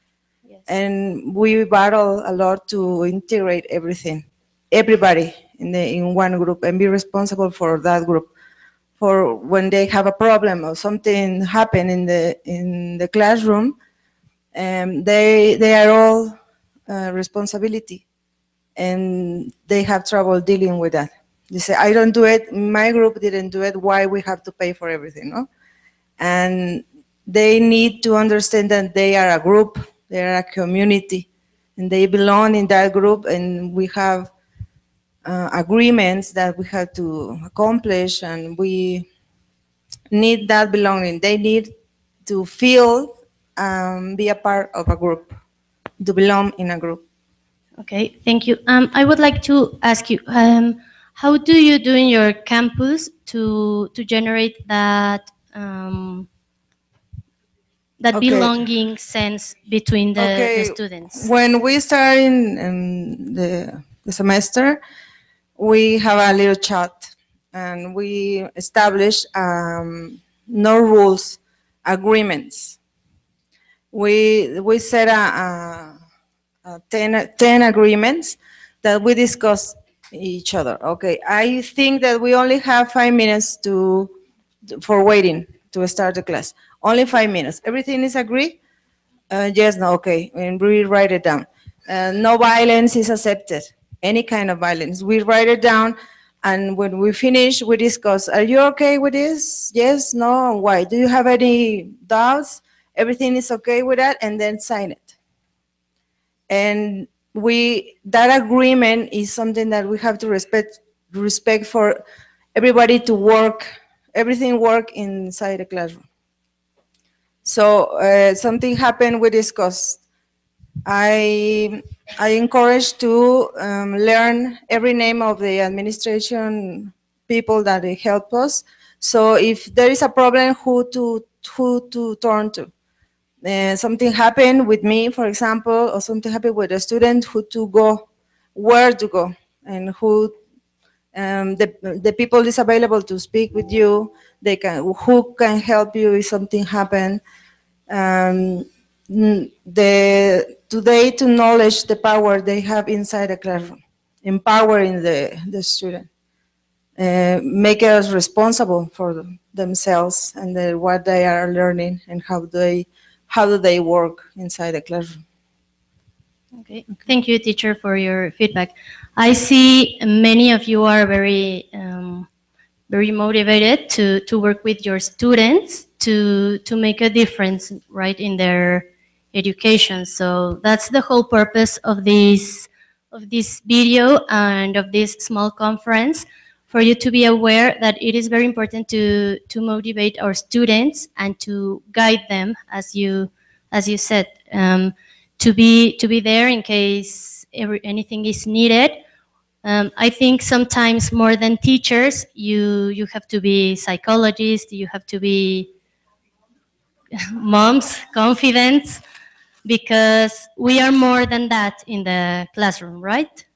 Yes. And we battle a lot to integrate everybody in one group, and be responsible for that group. For when they have a problem or something happen in the classroom, they are all responsibility, and they have trouble dealing with that. They say, I don't do it, my group didn't do it, why we have to pay for everything, no? And they need to understand that they are a group, they are a community, and they belong in that group, and we have agreements that we have to accomplish, and we need that belonging. They need to feel, be a part of a group, to belong in a group. Okay, thank you. I would like to ask you, how do you do in your campus to generate that that Okay. belonging sense between the students? When we start in the semester, we have a little chat, and we establish no rules, agreements. We set a 10 agreements that we discuss each other. Okay, I think that we only have 5 minutes for waiting to start the class. Only 5 minutes. Everything is agreed? Yes, no, okay, and we write it down. No violence is accepted, any kind of violence. We write it down, and when we finish, we discuss, are you okay with this? Yes, no, why? Do you have any doubts? Everything is okay with that, and then sign it. And that agreement is something that we have to respect for everybody to work, everything work inside the classroom. So something happened, we discussed. I encourage to learn every name of the administration people that help us. So if there is a problem, who to turn to. Something happened with me, for example, or something happened with a student, who to go, where to go, and who the people is available to speak with you. Who can help you if something happened. Today to knowledge the power they have inside the classroom, empowering the student, make us responsible for themselves and what they are learning, and how do they work inside the classroom. Okay, thank you, teacher, for your feedback. I see many of you are very very motivated to work with your students to make a difference, right, in their education. So that's the whole purpose of this video and of this small conference, for you to be aware that it is very important to motivate our students and to guide them, as you said, to be there in case anything is needed. I think sometimes more than teachers, you have to be psychologists, you have to be moms, confident, because we are more than that in the classroom, right?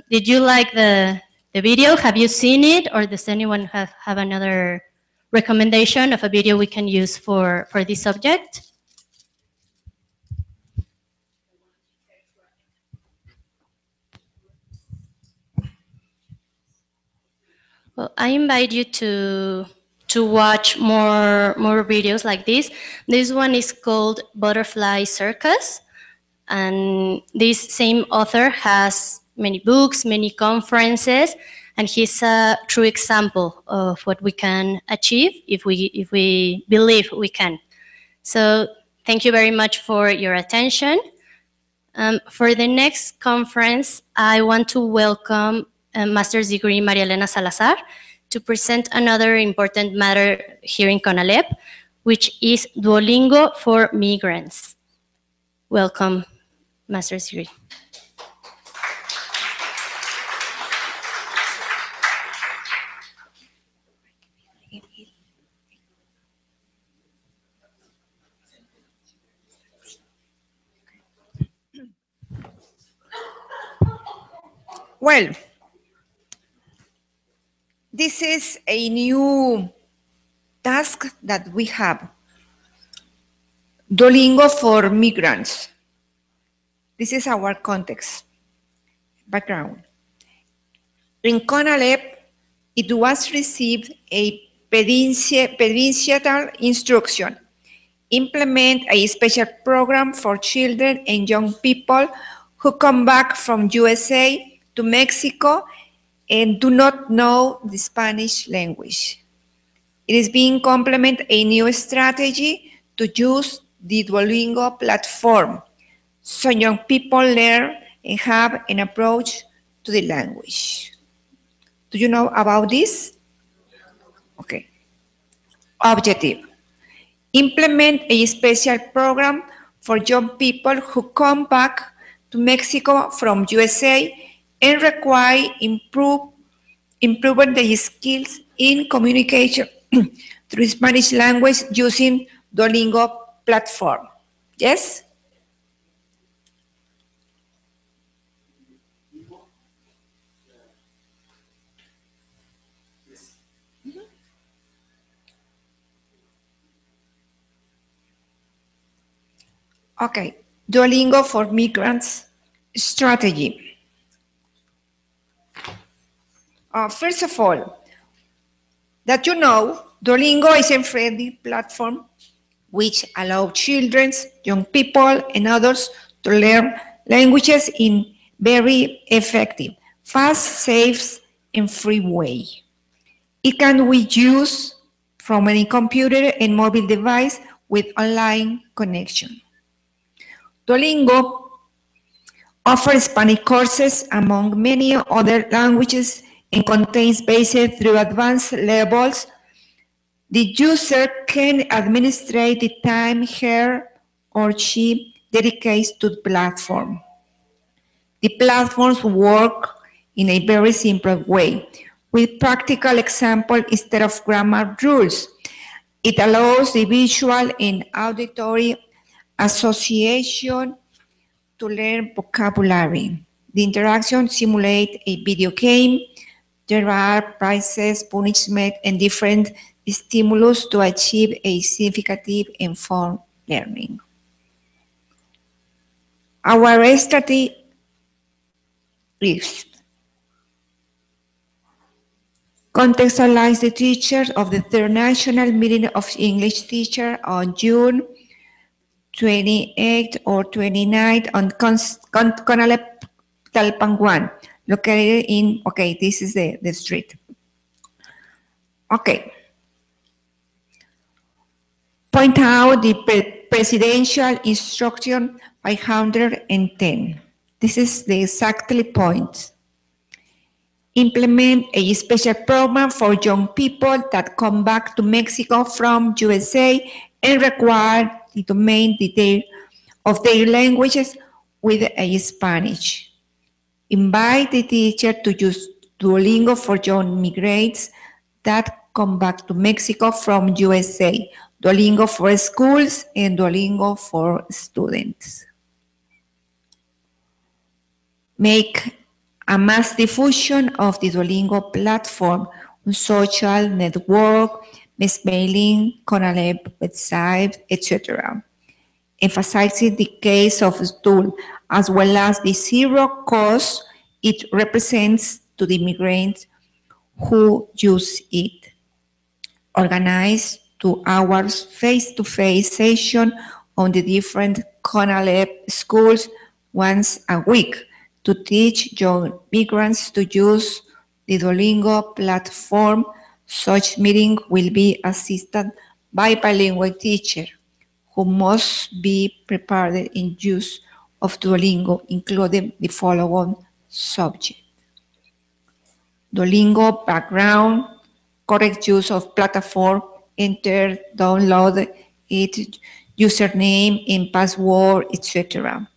Did you like the video? Have you seen it, or does anyone have another recommendation of a video we can use for this subject? Well, I invite you to watch more videos like this. This one is called Butterfly Circus, and this same author has many books, many conferences, and he's a true example of what we can achieve if we believe we can. So thank you very much for your attention. For the next conference, I want to welcome Master's Degree Maria Elena Salazar to present another important matter here in CONALEP, which is Duolingo for migrants. Welcome, Master's Degree. Well, this is a new task that we have. Duolingo for migrants. This is our context, background. In CONALEP, it was received a pedinstial instruction. Implement a special program for children and young people who come back from USA to Mexico and do not know the Spanish language. It is being complemented a new strategy to use the Duolingo platform so young people learn and have an approach to the language. Do you know about this? Okay. Objective. Implement a special program for young people who come back to Mexico from USA and require improving their skills in communication through Spanish language using Duolingo platform. Yes? Okay, Duolingo for migrants strategy. First of all, that you know, Duolingo is a friendly platform which allows children, young people, and others to learn languages in very effective, fast, safe, and free way. It can be used from any computer and mobile device with online connection. Duolingo offers Spanish courses among many other languages and contains basic through advanced levels. The user can administrate the time he or she dedicates to the platform. The platforms work in a very simple way, with practical example instead of grammar rules. It allows the visual and auditory association to learn vocabulary. The interaction simulates a video game. There are prizes, punishment, and different stimulus to achieve a significant and fun learning. Our strategy is contextualize the teachers of the third national meeting of English teachers on June 28th or 29th on CONALEP Talpan 1, located in, okay, this is the street. Okay. Point out the presidential instruction 510. This is the exactly point. Implement a special program for young people that come back to Mexico from USA and require the domain detail of their languages with a Spanish. Invite the teacher to use Duolingo for young migrants that come back to Mexico from USA, Duolingo for schools, and Duolingo for students. Make a mass diffusion of the Duolingo platform on social network, mailing, CONALEP website, etc. Emphasizing the case of the tool as well as the zero cost it represents to the immigrants who use it. Organize 2 hours face-to-face session on the different CONALEP schools once a week to teach young migrants to use the Duolingo platform. Such meeting will be assisted by bilingual teacher who must be prepared in use of Duolingo, including the following subject: Duolingo background, correct use of platform, enter, download it, username and password, etc.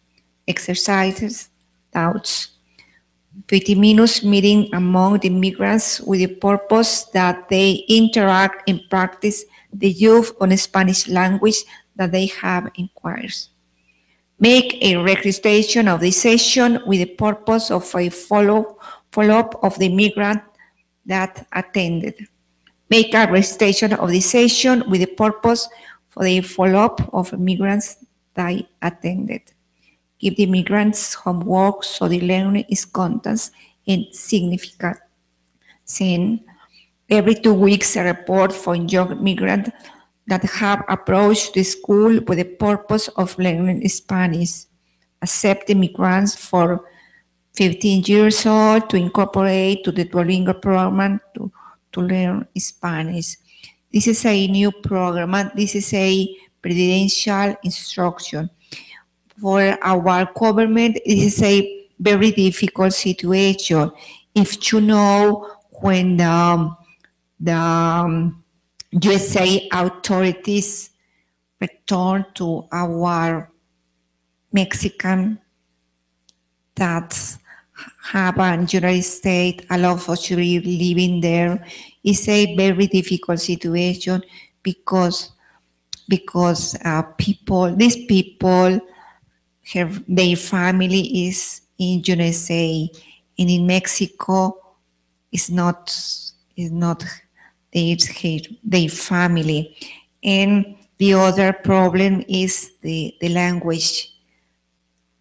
Exercises, doubts. 20 minutes meeting among the migrants with the purpose that they interact and practice the use of the Spanish language that they have inquired. Make a registration of the session with the purpose of a follow-up of the migrant that attended. Make a registration of the session with the purpose for the follow-up of migrants that attended. Give the migrants homework so the learning is constant and significant. Send every 2 weeks a report for young migrants that have approached the school with the purpose of learning Spanish. Accept the migrants for 15 years old to incorporate to the Duolingo program to learn Spanish. This is a new program. This is a presidential instruction. For our government, it is a very difficult situation. If you know, when the USA authorities return to our Mexican that have in the United States, a lot of us living there, it's a very difficult situation because these people have their family is in USA, and in Mexico is not their family. And the other problem is the language.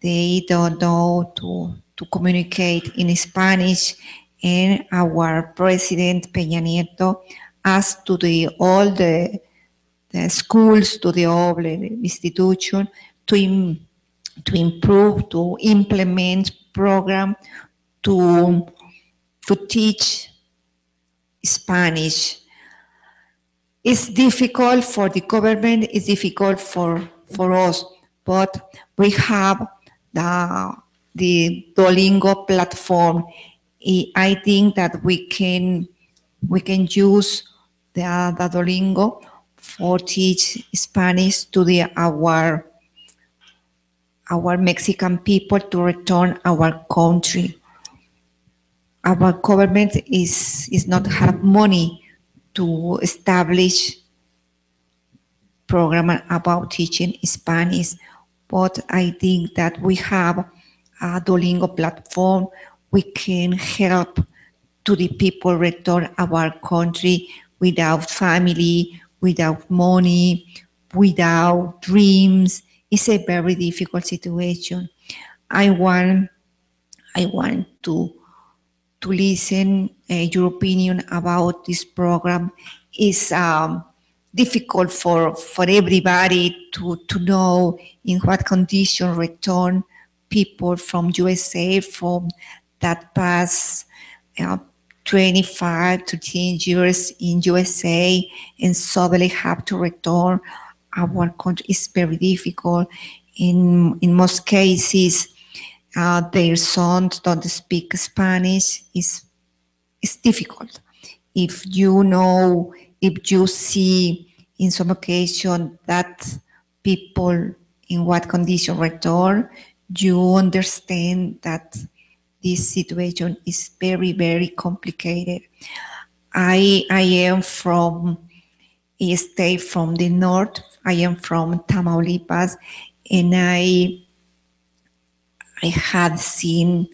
They don't know to communicate in Spanish, and our President Peña Nieto asked to all the schools, to all the institutions to improve, to implement program to teach Spanish. It's difficult for the government, it's difficult for us, but we have the Duolingo platform. I think that we can use the Duolingo for teach Spanish to our Mexican people to return our country. Our government is not have money to establish program about teaching Spanish, but I think that we have a Duolingo platform. We can help to the people return our country without family, without money, without dreams. It's a very difficult situation. I want to listen your opinion about this program. It's difficult for everybody to know in what condition return people from USA from that past 25 to 10 years in USA and suddenly have to return our country. Is very difficult. In most cases, their sons don't speak Spanish. It's difficult. If you see in some occasion that people in what condition return, you understand that this situation is very, very complicated. I am from a state from the north. I am from Tamaulipas, and I had seen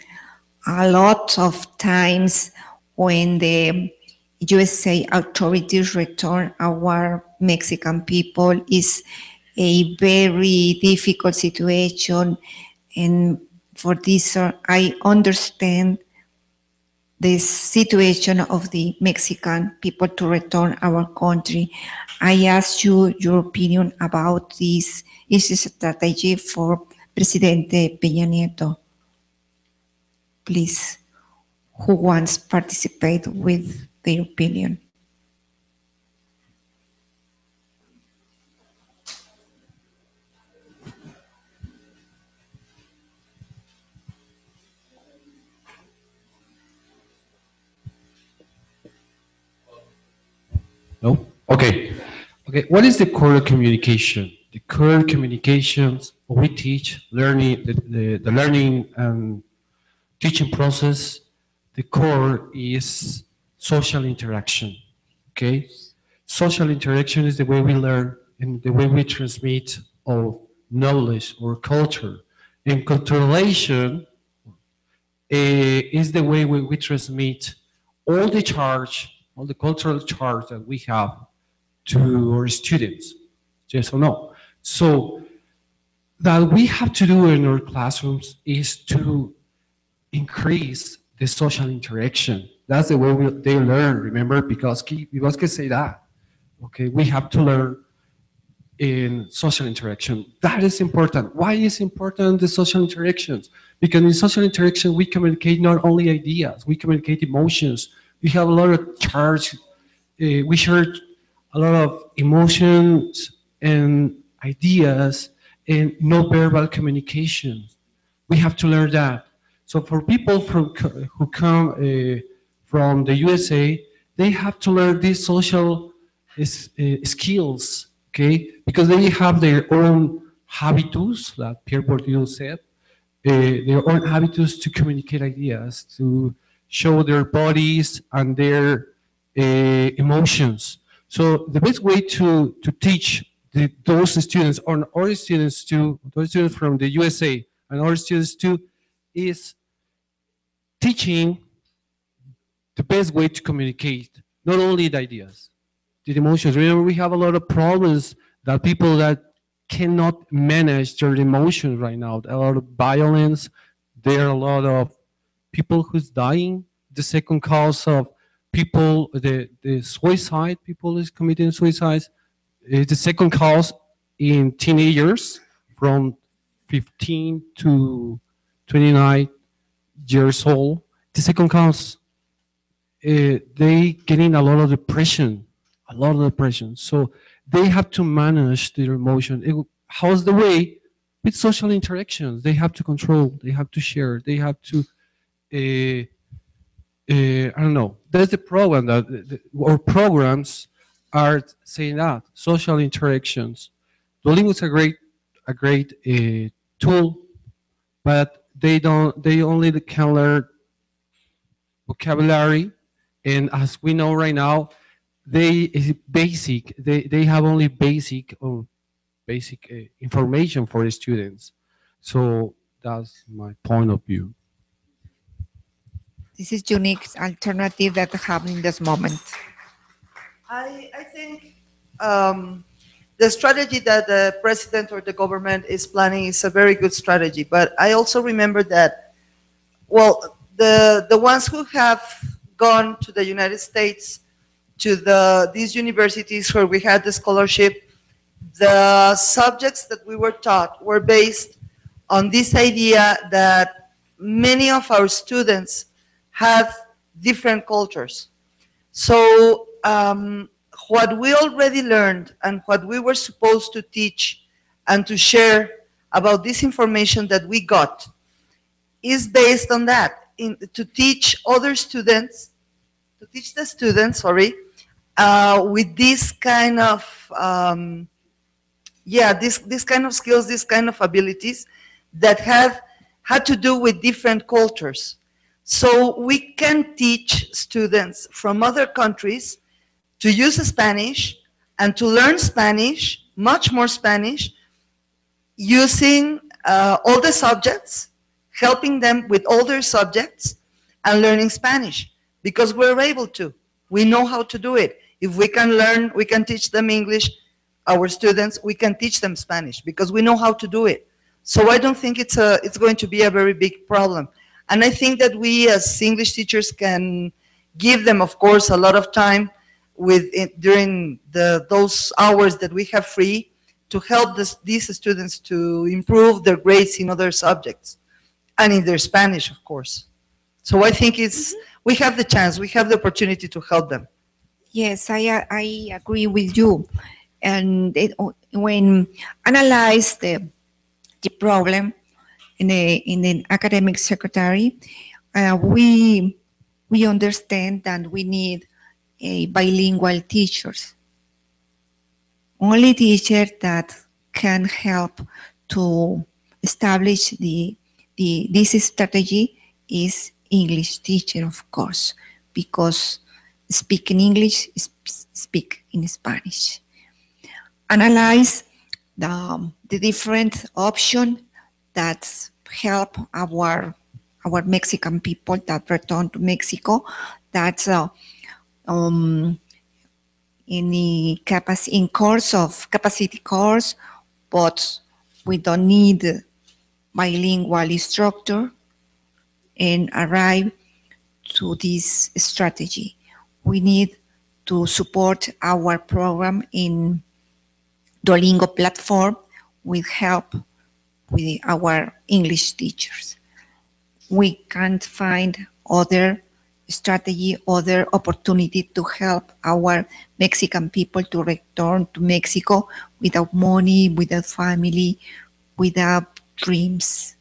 a lot of times when the USA authorities return our Mexican people. Is a very difficult situation, and for this I understand the situation of the Mexican people to return our country. I ask you your opinion about this strategy for Presidente Peña Nieto. please, who wants to participate with their opinion. No? Okay. Okay. What is the core communication? The core communications we teach, learning, the learning and teaching process, the core is social interaction. Okay? Social interaction is the way we learn and the way we transmit our knowledge or culture. And culturalization is the way we transmit all the charge, all the cultural charge that we have to our students. Yes or no? So that we have to do in our classrooms is to increase the social interaction. That's the way they learn, remember? Because can say that. Okay, we have to learn in social interaction. That is important. Why is important the social interactions? Because in social interaction, we communicate not only ideas, we communicate emotions. We have a lot of charge. We share a lot of emotions and ideas and no verbal communication. We have to learn that. So for people who come from the USA, they have to learn these social skills, okay? Because they have their own habitus, like Pierre Bourdieu said, their own habitus to communicate ideas, to show their bodies and their emotions. So the best way to teach those students, or our students too, those students from the USA and our students too, is teaching the best way to communicate, not only the ideas, the emotions. Remember, we have a lot of problems that people that cannot manage their emotions right now. A lot of violence. There are a lot of people who's dying. The second cause of people, the suicide, people is committing suicides. The second cause in teenagers from 15 to 29 years old. The second cause, they getting a lot of depression, So they have to manage their emotion. How's the way? With social interactions. They have to control, they have to share, they have to, I don't know. That's the program that our programs are saying that social interactions. Duolingo is a great tool, but they only can learn vocabulary, and as we know right now, they have only basic information for the students. So that's my point of view. This is unique alternative that happening in this moment. I think the strategy that the president or the government is planning is a very good strategy. But I also remember that, well, the ones who have gone to the United States, to these universities where we had the scholarship, the subjects that we were taught were based on this idea that many of our students have different cultures. So what we already learned and what we were supposed to teach and to share about this information that we got is based on that, to teach other students, to teach the students, with this kind of, this kind of skills, this kind of abilities that had to do with different cultures. So we can teach students from other countries to use Spanish and to learn Spanish, much more Spanish, using all the subjects, helping them with all their subjects and learning Spanish, because we're able to. We know how to do it. If we can learn, we can teach them English, our students, we can teach them Spanish because we know how to do it. So I don't think it's going to be a very big problem. And I think that we as English teachers can give them, of course, a lot of time during those hours that we have free to help these students to improve their grades in other subjects and in their Spanish, of course. So I think we have the chance, we have the opportunity to help them. Yes, I agree with you. And when analyze the problem in the academic secretary, we understand that we need a bilingual teachers. Only teacher that can help to establish this strategy is English teacher, of course, because speak in English, speak in Spanish. Analyze the different options that help our Mexican people that return to Mexico. That's any capacity course, but we don't need bilingual instructor and arrive to this strategy. We need to support our program in Duolingo platform with help with our English teachers. We can't find other strategy, other opportunity to help our Mexican people to return to Mexico without money, without family, without dreams.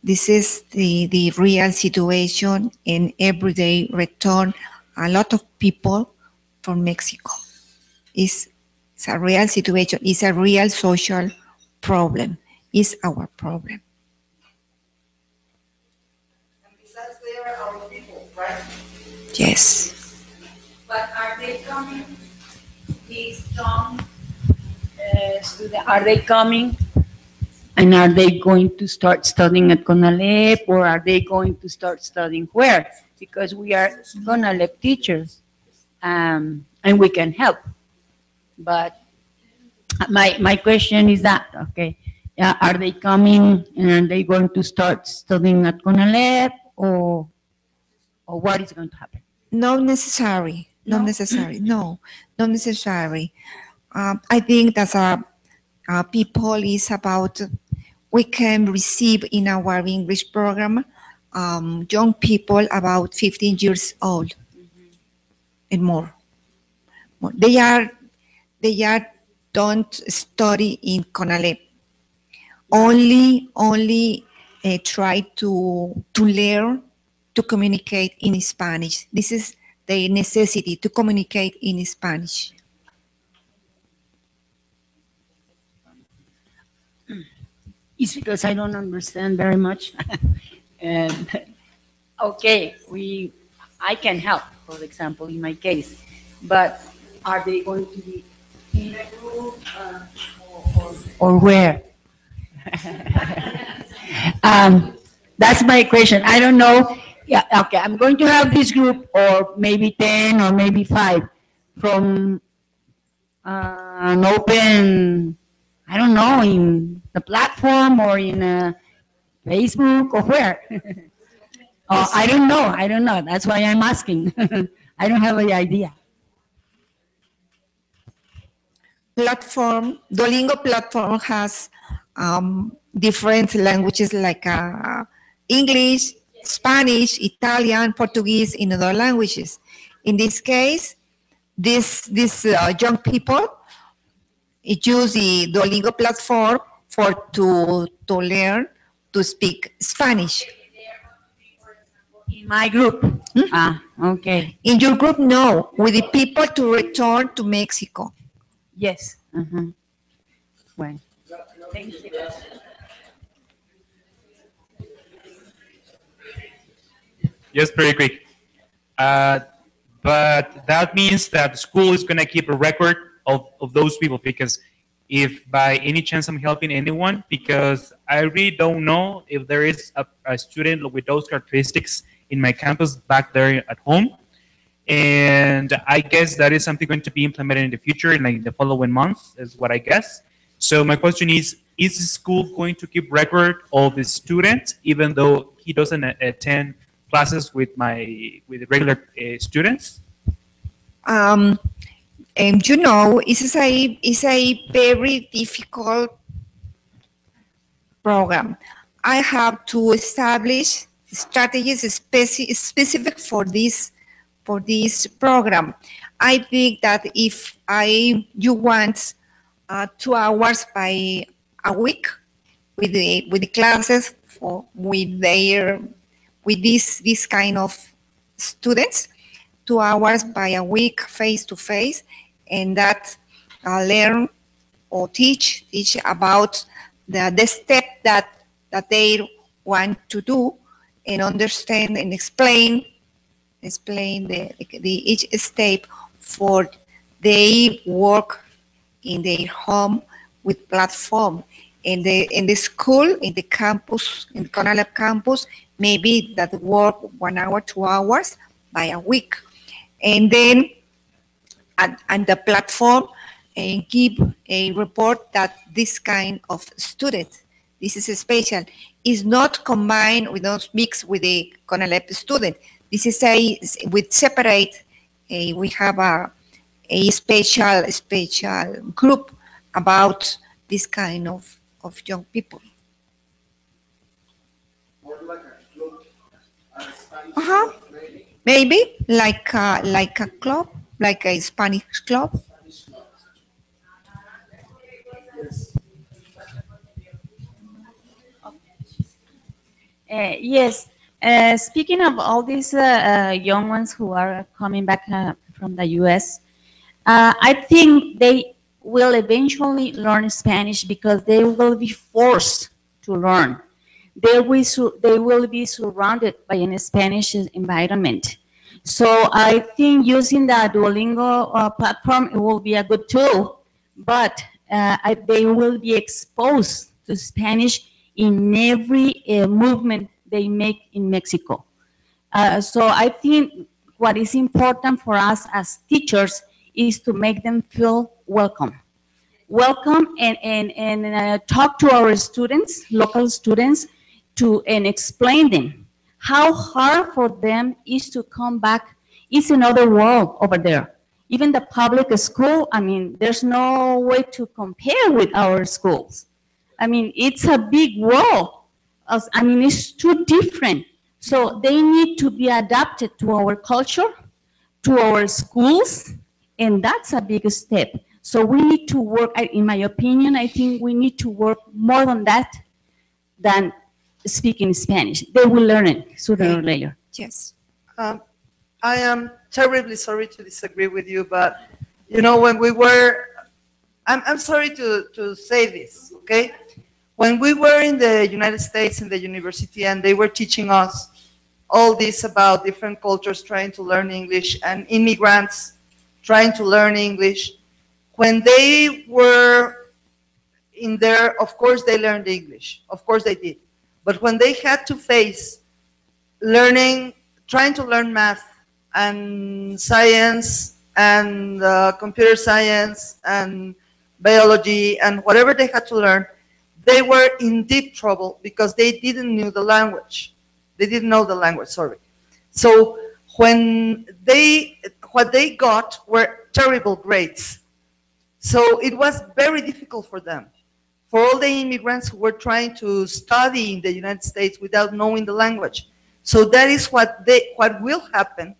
This is the real situation, and every day return a lot of people from Mexico. It's a real situation, it's a real social problem, it's our problem. Besides, they are our people, right? Yes. But are they coming, these young students, are they coming and are they going to start studying at CONALEP, or are they going to start studying where? Because we are CONALEP teachers and we can help. But my question is that, okay, are they coming and are they going to start studying at CONALEP, or what is going to happen? Not necessary. Not necessary. No, not necessary. I think that people is about, we can receive in our English program young people about 15 years old and more. They are don't study in CONALEP. Only try to learn to communicate in Spanish. This is the necessity to communicate in Spanish. It's because I don't understand very much. And okay, I can help, for example, in my case, but are they going to be in a group or where? That's my question. I don't know. Yeah, okay, I'm going to have this group, or maybe 10 or maybe 5 from an open, I don't know, in the platform or in Facebook or where? Oh, I don't know. That's why I'm asking. I don't have any idea. Platform, Duolingo platform has different languages like English, Spanish, Italian, Portuguese, in other languages. In this case, these young people use the Duolingo platform to learn to speak Spanish. In my group? Okay. In your group, no. With the people to return to Mexico. Yes. Well, thank you. Just very quick. But that means that the school is going to keep a record of those people, because if by any chance I'm helping anyone, because I really don't know if there is a student with those characteristics in my campus back there at home. And I guess that is something going to be implemented in the future, in like the following months, is what I guess. So my question is the school going to keep record of the student, even though he doesn't attend classes with regular students? And you know, it's a very difficult program. I have to establish strategies specific for this program. I think that if you want 2 hours by a week with the classes with this kind of students, 2 hours by a week face to face, and that learn or teach about the step that they want to do, and understand and explain each step for they work in their home with platform. In the school, in the campus, in the CONALEP campus, maybe that work 1 hour, 2 hours by a week. And then and the platform and give a report that this kind of student, this is special, is not combined, we don't mix with the CONALEP student. This is with separate, we have a special group about this kind of young people. Maybe like a club, like a Spanish club. Yes. Speaking of all these young ones who are coming back from the U.S., I think they will eventually learn Spanish because they will be forced to learn. They will be surrounded by a Spanish environment. So I think using the Duolingo platform, it will be a good tool, but they will be exposed to Spanish in every movement they make in Mexico. So I think what is important for us as teachers is to make them feel welcome. Welcome and talk to our students, local students, and explain them how hard for them is to come back. It's another world over there. Even the public school, I mean, there's no way to compare with our schools. I mean, it's a big world. I mean, it's too different. So they need to be adapted to our culture, to our schools, and that's a big step. So we need to work, in my opinion, I think we need to work more on that than speaking Spanish. They will learn it sooner or later. Yes. I am terribly sorry to disagree with you, but you know, when we were, I'm sorry to say this, okay? When we were in the United States in the university and they were teaching us all this about different cultures trying to learn English and immigrants trying to learn English, when they were in there, of course they learned English, of course they did. But when they had to face trying to learn math and science and computer science and biology and whatever they had to learn, they were in deep trouble because they didn't know the language. They didn't know the language, sorry. So what they got were terrible grades. So it was very difficult for them. For all the immigrants who were trying to study in the United States without knowing the language. So that is what will happen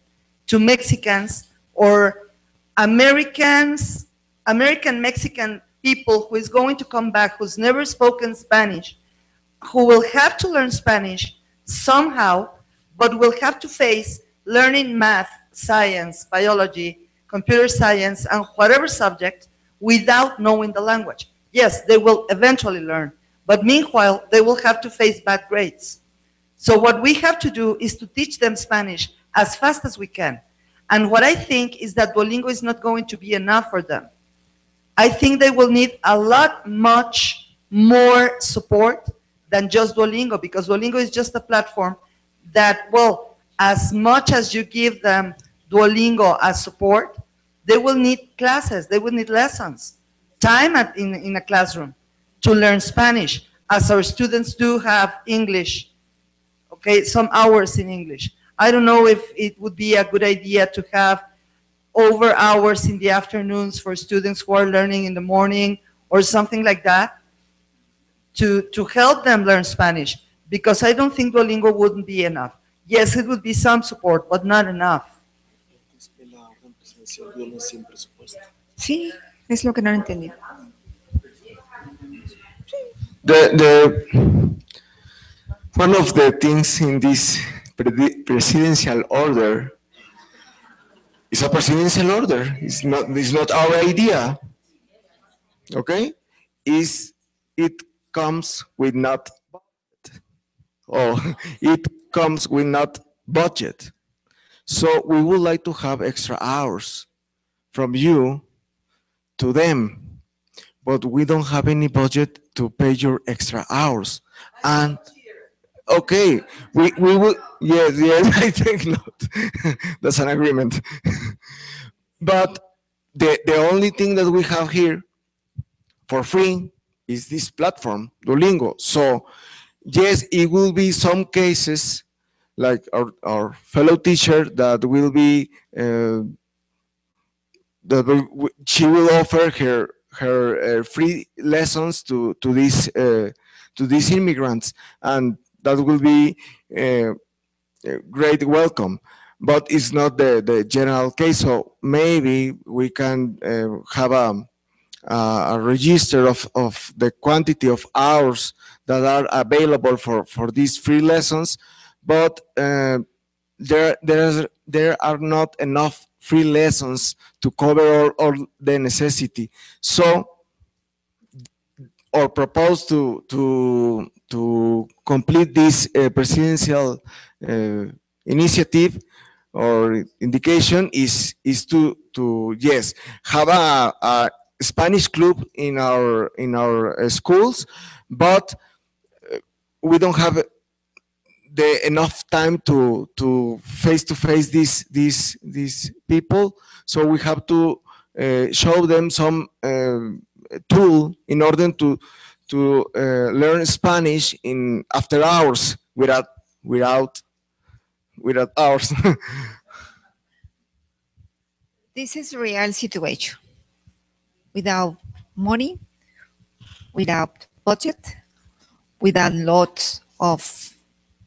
to Mexicans or American-Mexican people who is going to come back, who's never spoken Spanish, who will have to learn Spanish somehow, but will have to face learning math, science, biology, computer science, and whatever subject without knowing the language. Yes, they will eventually learn, but meanwhile, they will have to face bad grades. So what we have to do is to teach them Spanish as fast as we can. And what I think is that Duolingo is not going to be enough for them. I think they will need much more support than just Duolingo, because Duolingo is just a platform that, well, as much as you give them Duolingo as support, they will need classes, they will need lessons, time in a classroom to learn Spanish, as our students do have English, okay, some hours in English. I don't know if it would be a good idea to have over hours in the afternoons for students who are learning in the morning or something like that to help them learn Spanish. because I don't think Duolingo wouldn't be enough. Yes, it would be some support, but not enough. Sí, es lo que no entendí. One of the things in this presidential order is a presidential order. It's not our idea. Okay? It comes with not it comes with not budget. So we would like to have extra hours from you to them, but we don't have any budget to pay your extra hours. And okay, we will, yes, I think not. That's an agreement. But the only thing that we have here for free is this platform, Duolingo. So yes, it will be some cases like our fellow teacher that will be, she will offer her free lessons to these immigrants, and that will be a great welcome. But it's not the general case. So maybe we can have a register of the quantity of hours that are available for these free lessons, but there are not enough free lessons to cover all the necessity. So, or propose to complete this presidential initiative or indication is to yes, have a Spanish club in our schools, but we don't have enough time to face these people, so we have to show them some tool in order to learn Spanish in after hours without hours. This is a real situation. Without money, without budget, without lots of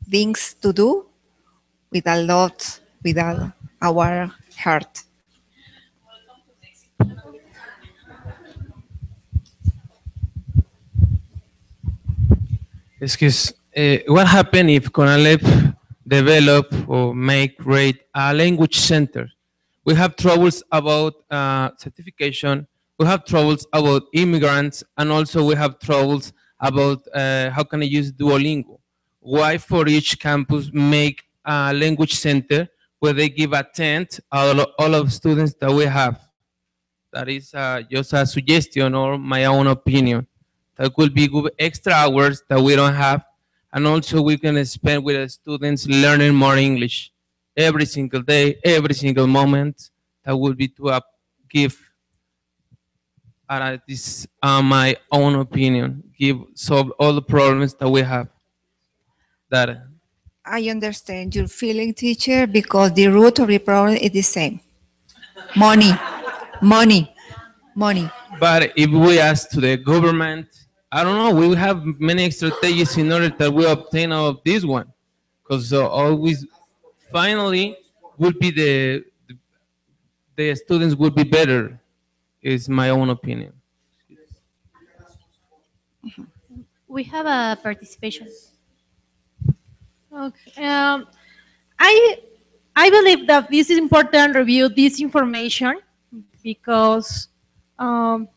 things to do, without our heart. Excuse, what happened if CONALEP develop or make great a language center? We have troubles about certification, we have troubles about immigrants, and also we have troubles about how can I use Duolingo. Why for each campus make a language center where they give a tent all of students that we have? That is just a suggestion or my own opinion. That could be good extra hours that we don't have, and also we can spend with the students learning more English every single day, every single moment. That would be to give, this my own opinion, solve all the problems that we have. That I understand your feeling, teacher, because the root of the problem is the same. Money, money, money. But if we ask to the government, I don't know, we will have many strategies in order that we obtain all of this one. Because always, finally, would be the students would be better, is my own opinion. We have a participation. Okay. I believe that this is important to review this information because in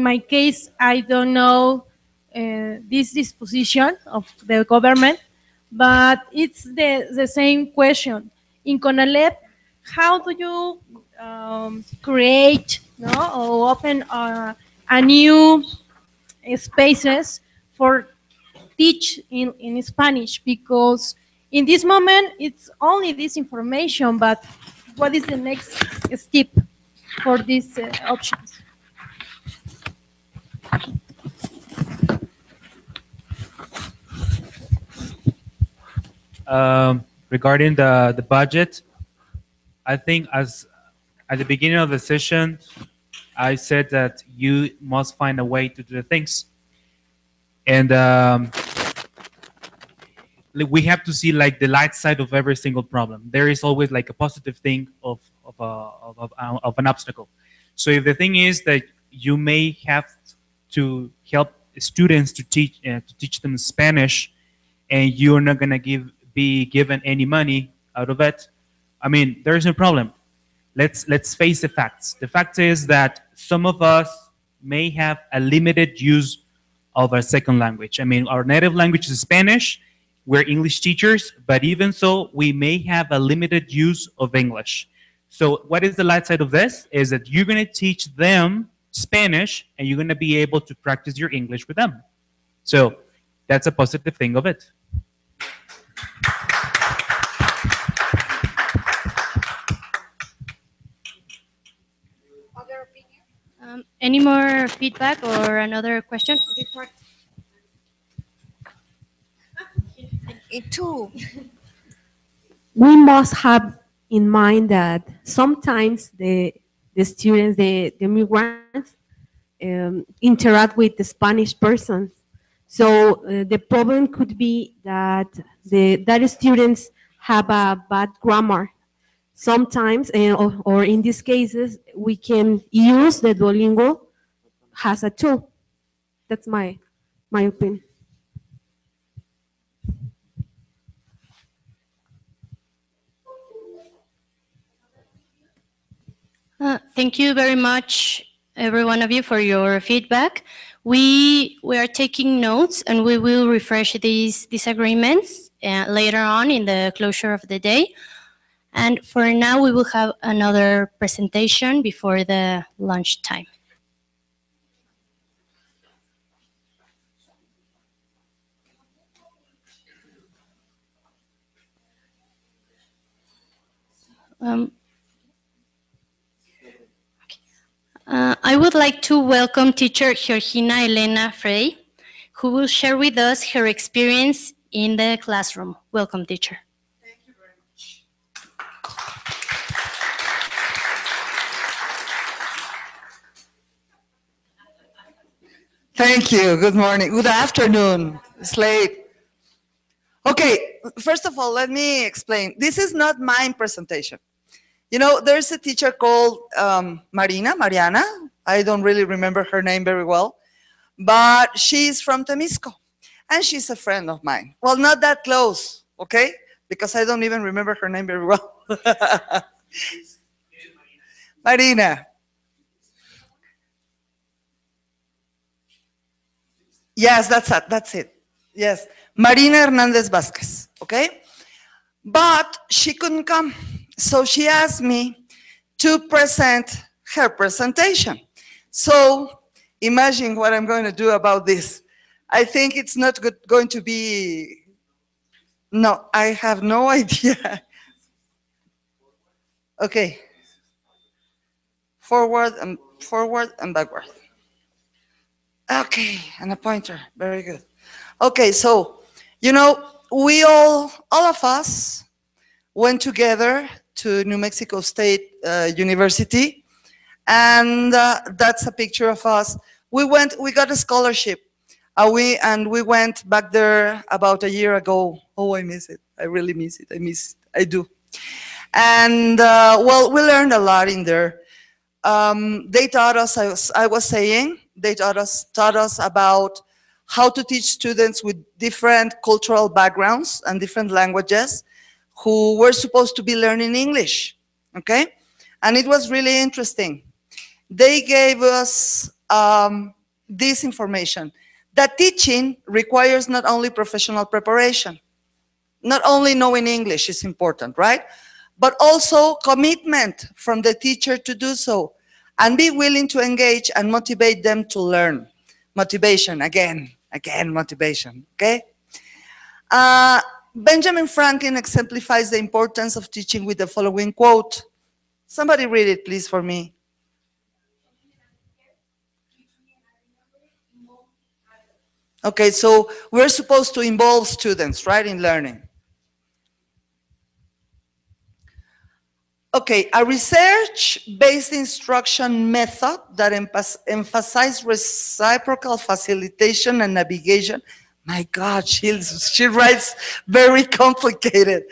my case, I don't know this disposition of the government, but it's the same question. In CONALEP, how do you create or open a new spaces for teach in Spanish? Because in this moment, it's only this information, but what is the next step for these options? Regarding the budget, I think as at the beginning of the session, I said that you must find a way to do the things. And we have to see like the light side of every single problem. There is always like a positive thing of an obstacle. So if the thing is that you may have to help students to teach them Spanish, and you're not gonna be given any money out of it, I mean, there is no problem. Let's face the facts. The fact is that some of us may have a limited use of our second language. I mean, our native language is Spanish. We're English teachers, but even so, we may have a limited use of English. So what is the light side of this? Is that you're going to teach them Spanish, and you're going to be able to practice your English with them. So that's a positive thing of it. Any more feedback or another question? We must have in mind that sometimes the students, the immigrants, interact with the Spanish persons. So the problem could be that that students have a bad grammar. Sometimes, or in these cases, we can use the Duolingo as a tool. That's my opinion. Thank you very much, every one of you, for your feedback. We are taking notes, and we will refresh these agreements later on in the closure of the day. And for now, we will have another presentation before the lunch time. I would like to welcome teacher Georgina Elena Frey, who will share with us her experience in the classroom. Welcome, teacher. Thank you. Good morning. Good afternoon. It's late. Okay, first of all, let me explain. This is not my presentation. You know, there's a teacher called Mariana. I don't really remember her name very well, but she's from Temisco, and she's a friend of mine. Well, not that close, okay? Because I don't even remember her name very well. Marina. Yes, that's it. Yes, Marina Hernandez Vasquez, okay? But she couldn't come, so she asked me to present her presentation. So imagine what I'm going to do about this. I think it's not going to be, no, I have no idea. Okay. Forward and backward. Okay, and a pointer, very good. Okay, so, you know, we all of us went together to New Mexico State University, and that's a picture of us. We got a scholarship, and we went back there about a year ago. Oh, I miss it. I really miss it. I do. And, well, we learned a lot in there. They taught us, I was saying, they taught us about how to teach students with different cultural backgrounds and different languages who were supposed to be learning English, okay? And it was really interesting. They gave us this information, that teaching requires not only professional preparation, not only knowing English is important, right? But also commitment from the teacher to do so, and be willing to engage and motivate them to learn. Motivation, again, motivation, okay? Benjamin Franklin exemplifies the importance of teaching with the following quote. Somebody read it, please, for me. Okay, so we're supposed to involve students, right, in learning. Okay, a research-based instruction method that emphasizes reciprocal facilitation and navigation. My God, she writes very complicated.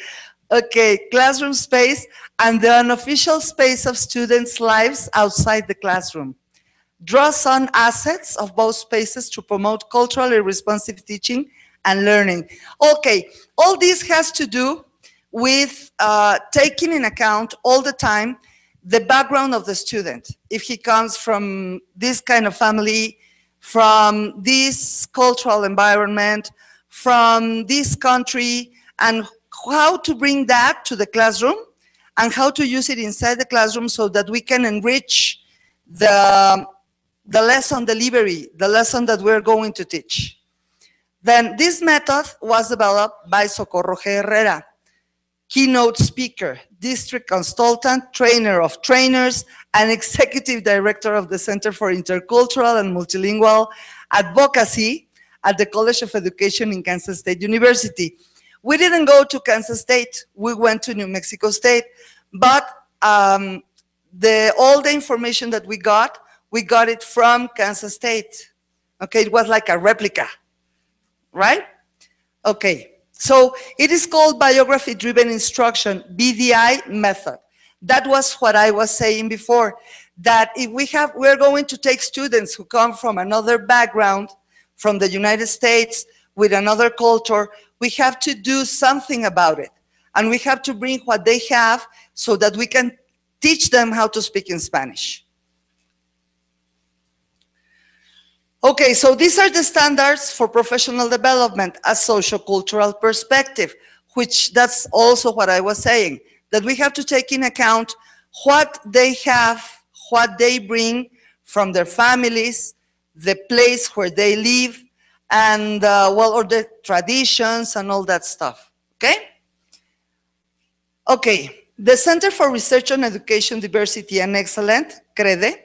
Okay, classroom space and the unofficial space of students' lives outside the classroom. Draws on assets of both spaces to promote culturally responsive teaching and learning. Okay, all this has to do with taking in account all the time the background of the student. If he comes from this kind of family, from this cultural environment, from this country, and how to bring that to the classroom and how to use it inside the classroom so that we can enrich the lesson delivery, the lesson that we're going to teach. Then this method was developed by Socorro G. Herrera, keynote speaker, district consultant, trainer of trainers, and executive director of the Center for Intercultural and Multilingual Advocacy at the College of Education in Kansas State University. We didn't go to Kansas State, we went to New Mexico State, but all the information that we got it from Kansas State. Okay, it was like a replica, right? Okay. So it is called biography-driven instruction, BDI method. That was what I was saying before, that if we're going to take students who come from another background, from the United States, with another culture, we have to do something about it. And we have to bring what they have so that we can teach them how to speak in Spanish. Okay, so these are the standards for professional development, a socio-cultural perspective, which that's also what I was saying, that we have to take in account what they have, what they bring from their families, the place where they live, and or the traditions and all that stuff, okay? Okay, the Center for Research on Education, Diversity and Excellence, CREDE,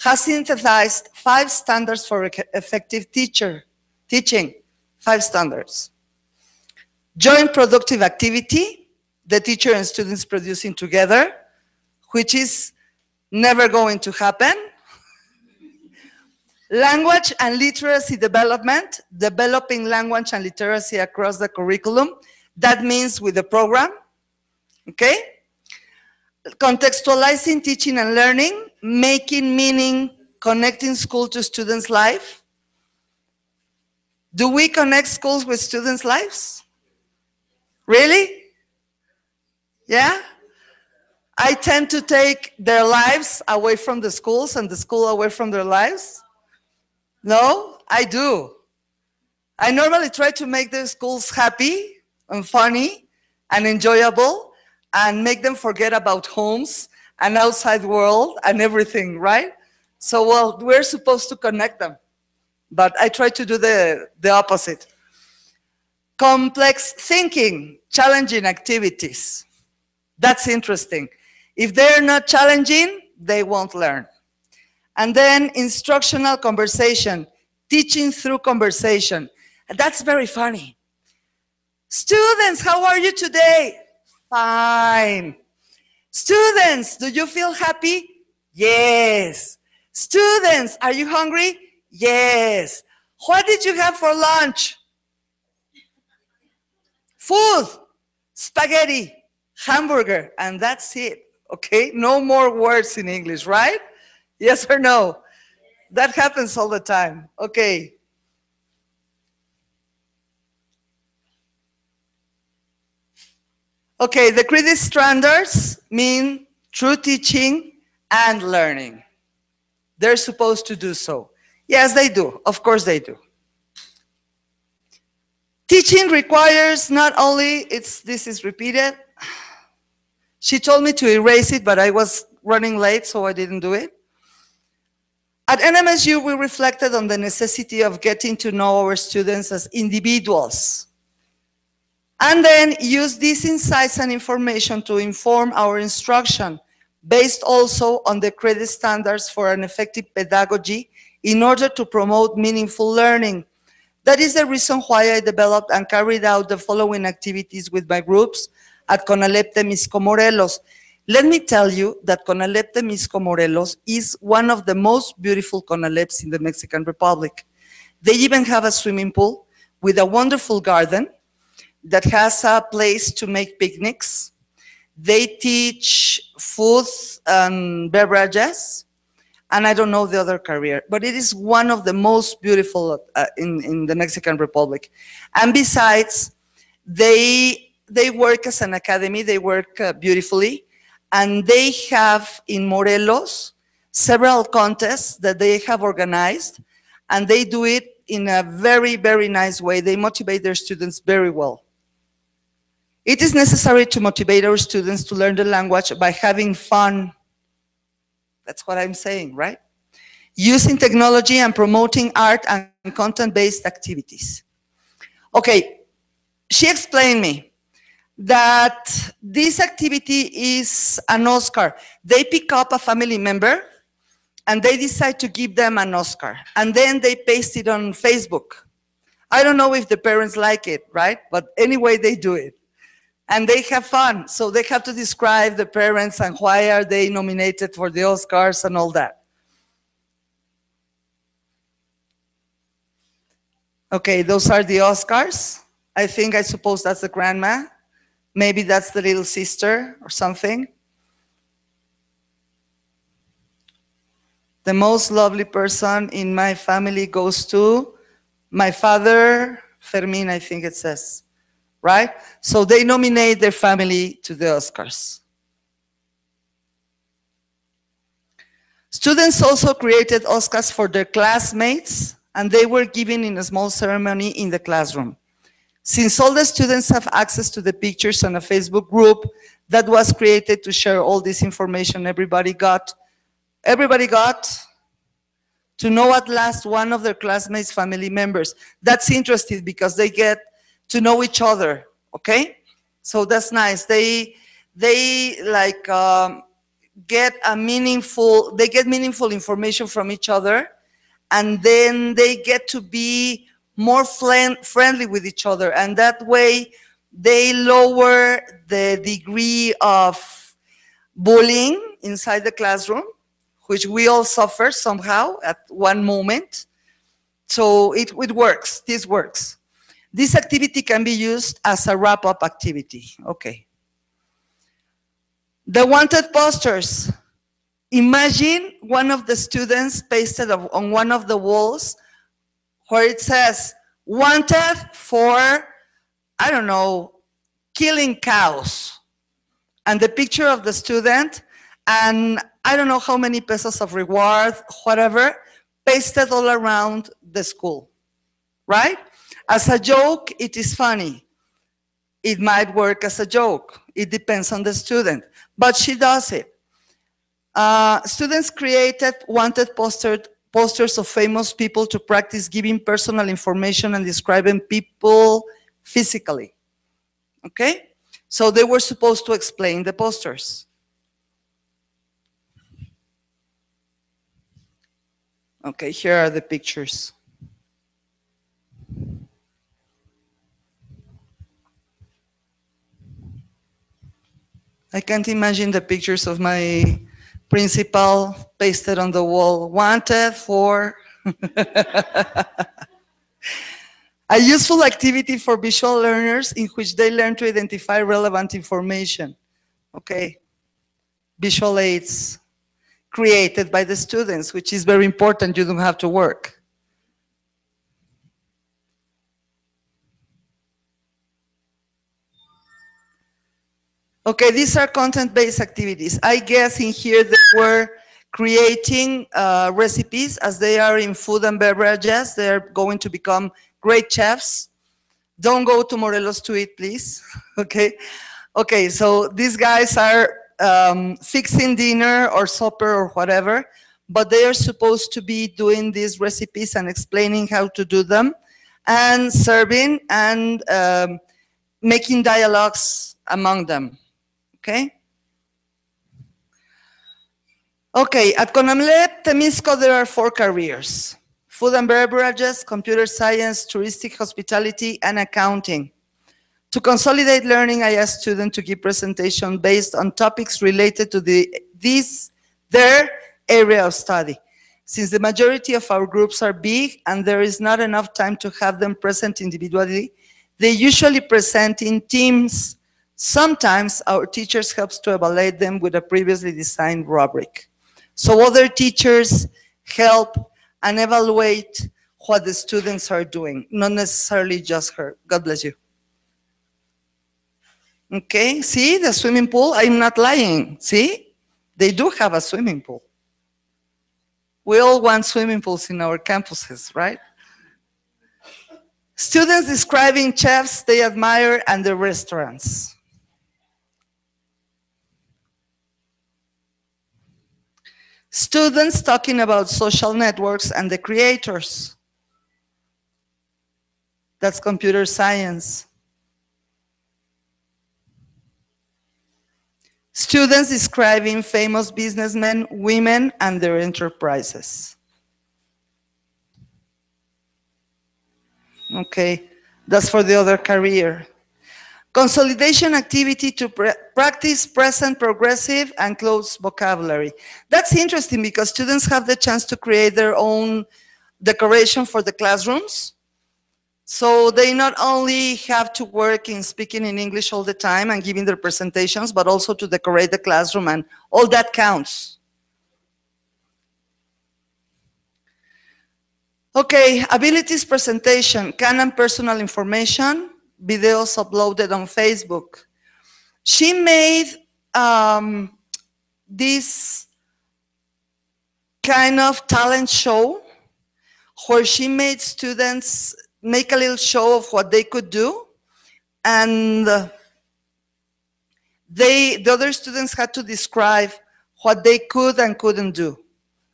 has synthesized 5 standards for effective teaching, 5 standards. Joint productive activity, the teacher and students producing together, which is never going to happen. Language and literacy development, developing language and literacy across the curriculum. That means with the program, okay? Contextualizing teaching and learning, making meaning, connecting school to students' life. Do we connect schools with students' lives? Really? Yeah? I tend to take their lives away from the schools and the school away from their lives. No, I do. I normally try to make the schools happy and funny and enjoyable and make them forget about homes and outside world and everything, right? So, well, we're supposed to connect them, but I try to do the opposite. Complex thinking, challenging activities. That's interesting. If they're not challenging, they won't learn. And then instructional conversation, teaching through conversation. That's very funny. Students, how are you today? Fine. Students, do you feel happy? Yes. Students, are you hungry? Yes. What did you have for lunch? Food, spaghetti, hamburger, and that's it. Okay, no more words in English, right? Yes or no? That happens all the time. Okay. Okay, the credit standards mean true teaching and learning. They're supposed to do so. Yes, they do. Of course they do. Teaching requires not only, this is repeated. She told me to erase it, but I was running late, so I didn't do it. At NMSU, we reflected on the necessity of getting to know our students as individuals, and then use these insights and information to inform our instruction, based also on the credit standards for an effective pedagogy in order to promote meaningful learning. That is the reason why I developed and carried out the following activities with my groups at CONALEP Temisco Morelos. Let me tell you that CONALEP Temisco Morelos is one of the most beautiful CONALEPs in the Mexican Republic. They even have a swimming pool with a wonderful garden that has a place to make picnics. They teach food and beverages, and I don't know the other career, but it is one of the most beautiful in the Mexican Republic. And besides, they work as an academy, they work beautifully, and they have in Morelos several contests that they have organized, and they do it in a very, very nice way. They motivate their students very well. It is necessary to motivate our students to learn the language by having fun. That's what I'm saying, right? Using technology and promoting art and content-based activities. Okay, she explained me that this activity is an Oscar. They pick up a family member and they decide to give them an Oscar, and then they paste it on Facebook. I don't know if the parents like it, right? But anyway, they do it. And they have fun. So they have to describe the parents and why are they nominated for the Oscars and all that. Okay, those are the Oscars. I suppose that's the grandma. Maybe that's the little sister or something. The most lovely person in my family goes to my father, Fermin, I think it says, right? So they nominate their family to the Oscars. Students also created Oscars for their classmates, and they were given in a small ceremony in the classroom. Since all the students have access to the pictures on a Facebook group that was created to share all this information, everybody got to know at last one of their classmates' family members. That's interesting because they get to know each other, okay? So that's nice. They like get meaningful information from each other, and then they get to be more friendly with each other, and that way they lower the degree of bullying inside the classroom, which we all suffer somehow at one moment. So it works, this works. This activity can be used as a wrap-up activity, okay. The wanted posters. Imagine one of the students pasted on one of the walls where it says, wanted for, I don't know, killing cows. And the picture of the student, and I don't know how many pesos of reward, whatever, pasted all around the school, right? As a joke, it is funny. It might work as a joke. It depends on the student, but she does it. Students created wanted posters of famous people to practice giving personal information and describing people physically, okay? So they were supposed to explain the posters. Okay, here are the pictures. I can't imagine the pictures of my principal pasted on the wall. Wanted for a useful activity for visual learners in which they learn to identify relevant information. Okay, visual aids created by the students, which is very important. You don't have to work. Okay, these are content-based activities. I guess in here they were creating recipes as they are in food and beverages. They're going to become great chefs. Don't go to Morelos to eat, please. Okay. Okay, so these guys are fixing dinner or supper or whatever, but they are supposed to be doing these recipes and explaining how to do them and serving and making dialogues among them. Okay? Okay, at CONAMLEP Temisco there are 4 careers: food and beverages, computer science, touristic hospitality, and accounting. To consolidate learning, I asked students to give presentation based on topics related to their area of study. Since the majority of our groups are big and there is not enough time to have them present individually, they usually present in teams. Sometimes our teachers help to evaluate them with a previously designed rubric. So other teachers help and evaluate what the students are doing, not necessarily just her. God bless you. Okay, see the swimming pool? I'm not lying, see? They do have a swimming pool. We all want swimming pools in our campuses, right? Students describing chefs they admire and the restaurants. Students talking about social networks and the creators. That's computer science. Students describing famous businessmen, women, and their enterprises. Okay, that's for the other career. Consolidation activity to practice present, progressive, and close vocabulary. That's interesting because students have the chance to create their own decoration for the classrooms. So they not only have to work in speaking in English all the time and giving their presentations, but also to decorate the classroom, and all that counts. Okay, abilities presentation, Canon personal information, videos uploaded on Facebook. She made this kind of talent show where she made students make a little show of what they could do, and the other students had to describe what they could and couldn't do,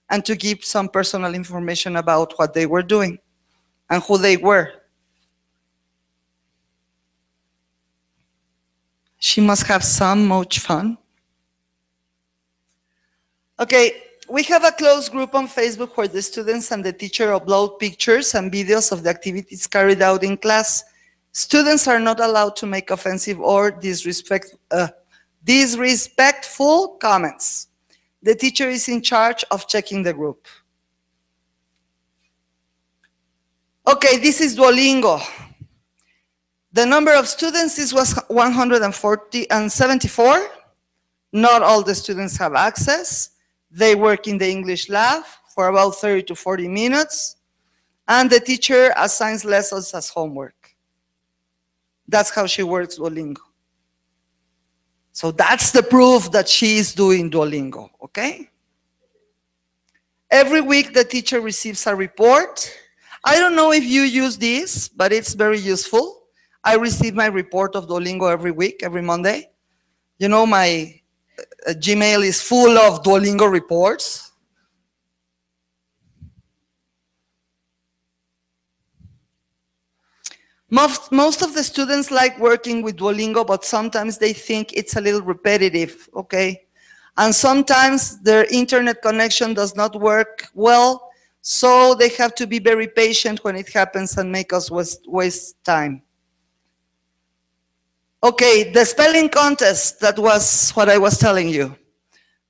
and to give some personal information about what they were doing and who they were. She must have so much fun. Okay, we have a closed group on Facebook where the students and the teacher upload pictures and videos of the activities carried out in class. Students are not allowed to make offensive or disrespectful comments. The teacher is in charge of checking the group. Okay, this is Duolingo. The number of students was 174. Not all the students have access. They work in the English lab for about 30 to 40 minutes, and the teacher assigns lessons as homework. That's how she works Duolingo. So that's the proof that she is doing Duolingo, okay? Every week the teacher receives a report. I don't know if you use this, but it's very useful. I receive my report of Duolingo every week, every Monday. You know, my Gmail is full of Duolingo reports. Most of the students like working with Duolingo, but sometimes they think it's a little repetitive, okay? And sometimes their internet connection does not work well, so they have to be very patient when it happens and make us waste time. Okay, the spelling contest, that was what I was telling you.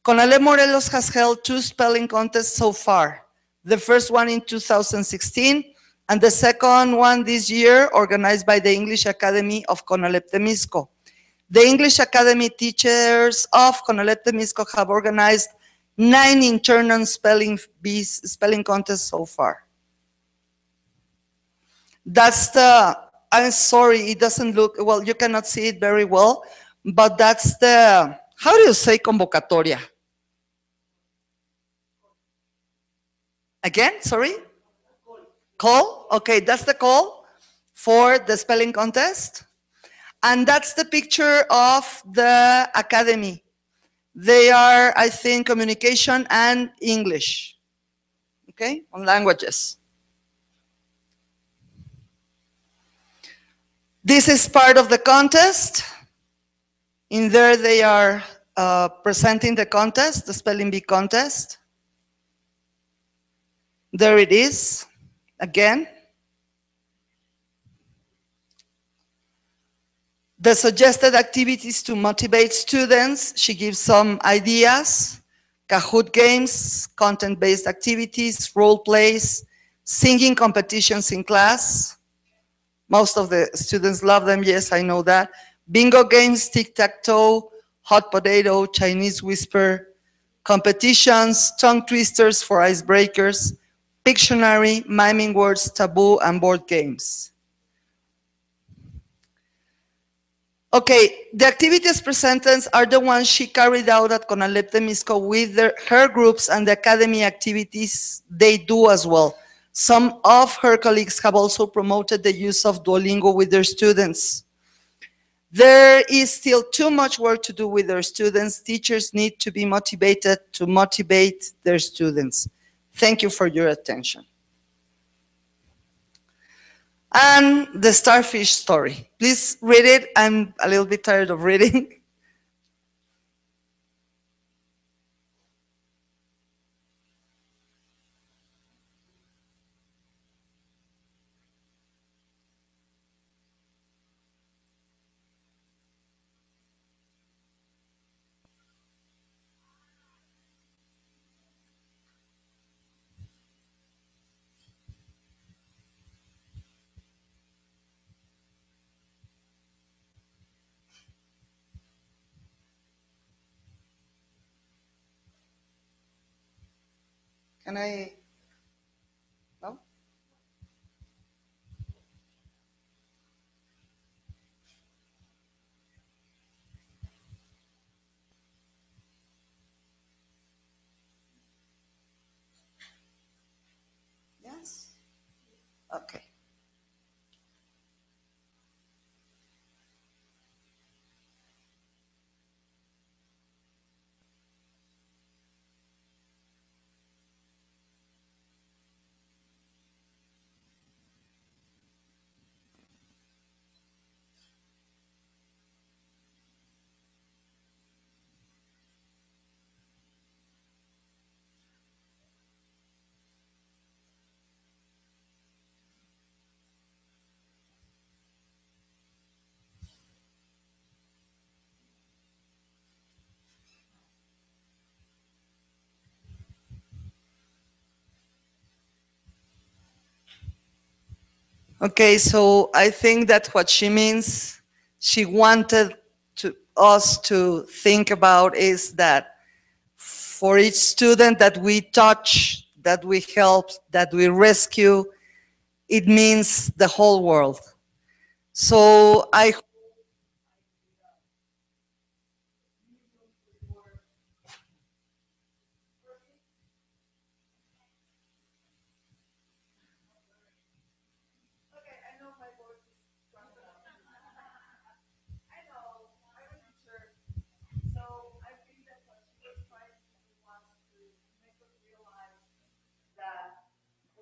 CONALEP Morelos has held 2 spelling contests so far. The first one in 2016, and the second one this year, organized by the English Academy of CONALEP Temisco. The English Academy teachers of CONALEP Temisco have organized 9 internal spelling contests so far. That's the, I'm sorry, it doesn't look, well, you cannot see it very well, but that's the, how do you say convocatoria? Again, sorry? Call? Okay, that's the call for the spelling contest. And that's the picture of the academy. They are, I think, communication and English, okay, on languages. This is part of the contest. In there they are presenting the contest, the spelling bee contest. There it is, again. The suggested activities to motivate students, she gives some ideas. Kahoot games, content-based activities, role plays, singing competitions in class. Most of the students love them, yes, I know that. Bingo games, tic-tac-toe, hot potato, Chinese whisper, competitions, tongue twisters for icebreakers, Pictionary, miming words, taboo, and board games. Okay, the activities presented are the ones she carried out at CONALEP Temisco with her groups, and the academy activities they do as well. Some of her colleagues have also promoted the use of Duolingo with their students. There is still too much work to do with their students. Teachers need to be motivated to motivate their students. Thank you for your attention. And the starfish story. Please read it. I'm a little bit tired of reading. Can I? No? Yes? Okay. Okay, so I think that what she means, she wanted us to think about is that for each student that we touch, that we help, that we rescue, it means the whole world. So I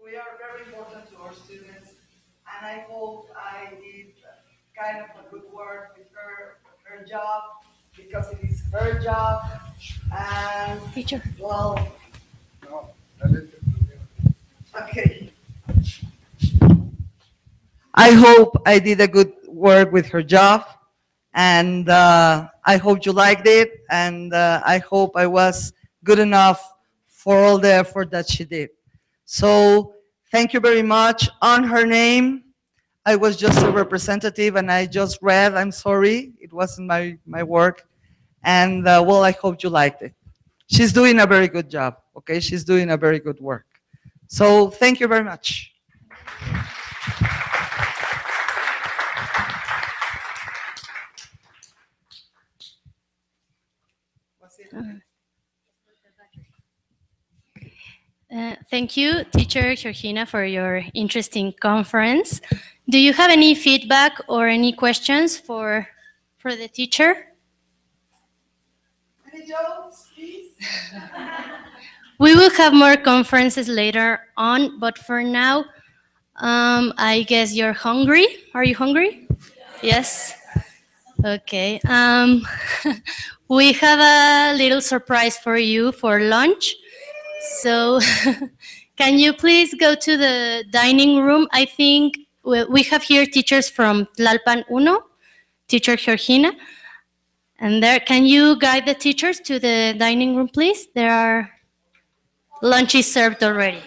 we are very important to our students, and I hope I did kind of a good work with her job, because it is her job, and teacher. Well, okay. I hope I did a good work with her job, and I hope you liked it, and I hope I was good enough for all the effort that she did. So thank you very much. On her name, I was just a representative, and I just read. I'm sorry, it wasn't my work. And well, I hope you liked it. She's doing a very good job, okay? She's doing a very good work. So thank you very much. Thank you, Teacher Georgina, for your interesting conference. Do you have any feedback or any questions for the teacher? Any jokes, please? We will have more conferences later on, but for now, I guess you're hungry. Are you hungry? Yes. Okay. We have a little surprise for you for lunch. So can you please go to the dining room? I think we have here teachers from Tlalpan Uno, Teacher Georgina. And there, can you guide the teachers to the dining room, please? There are lunches served already.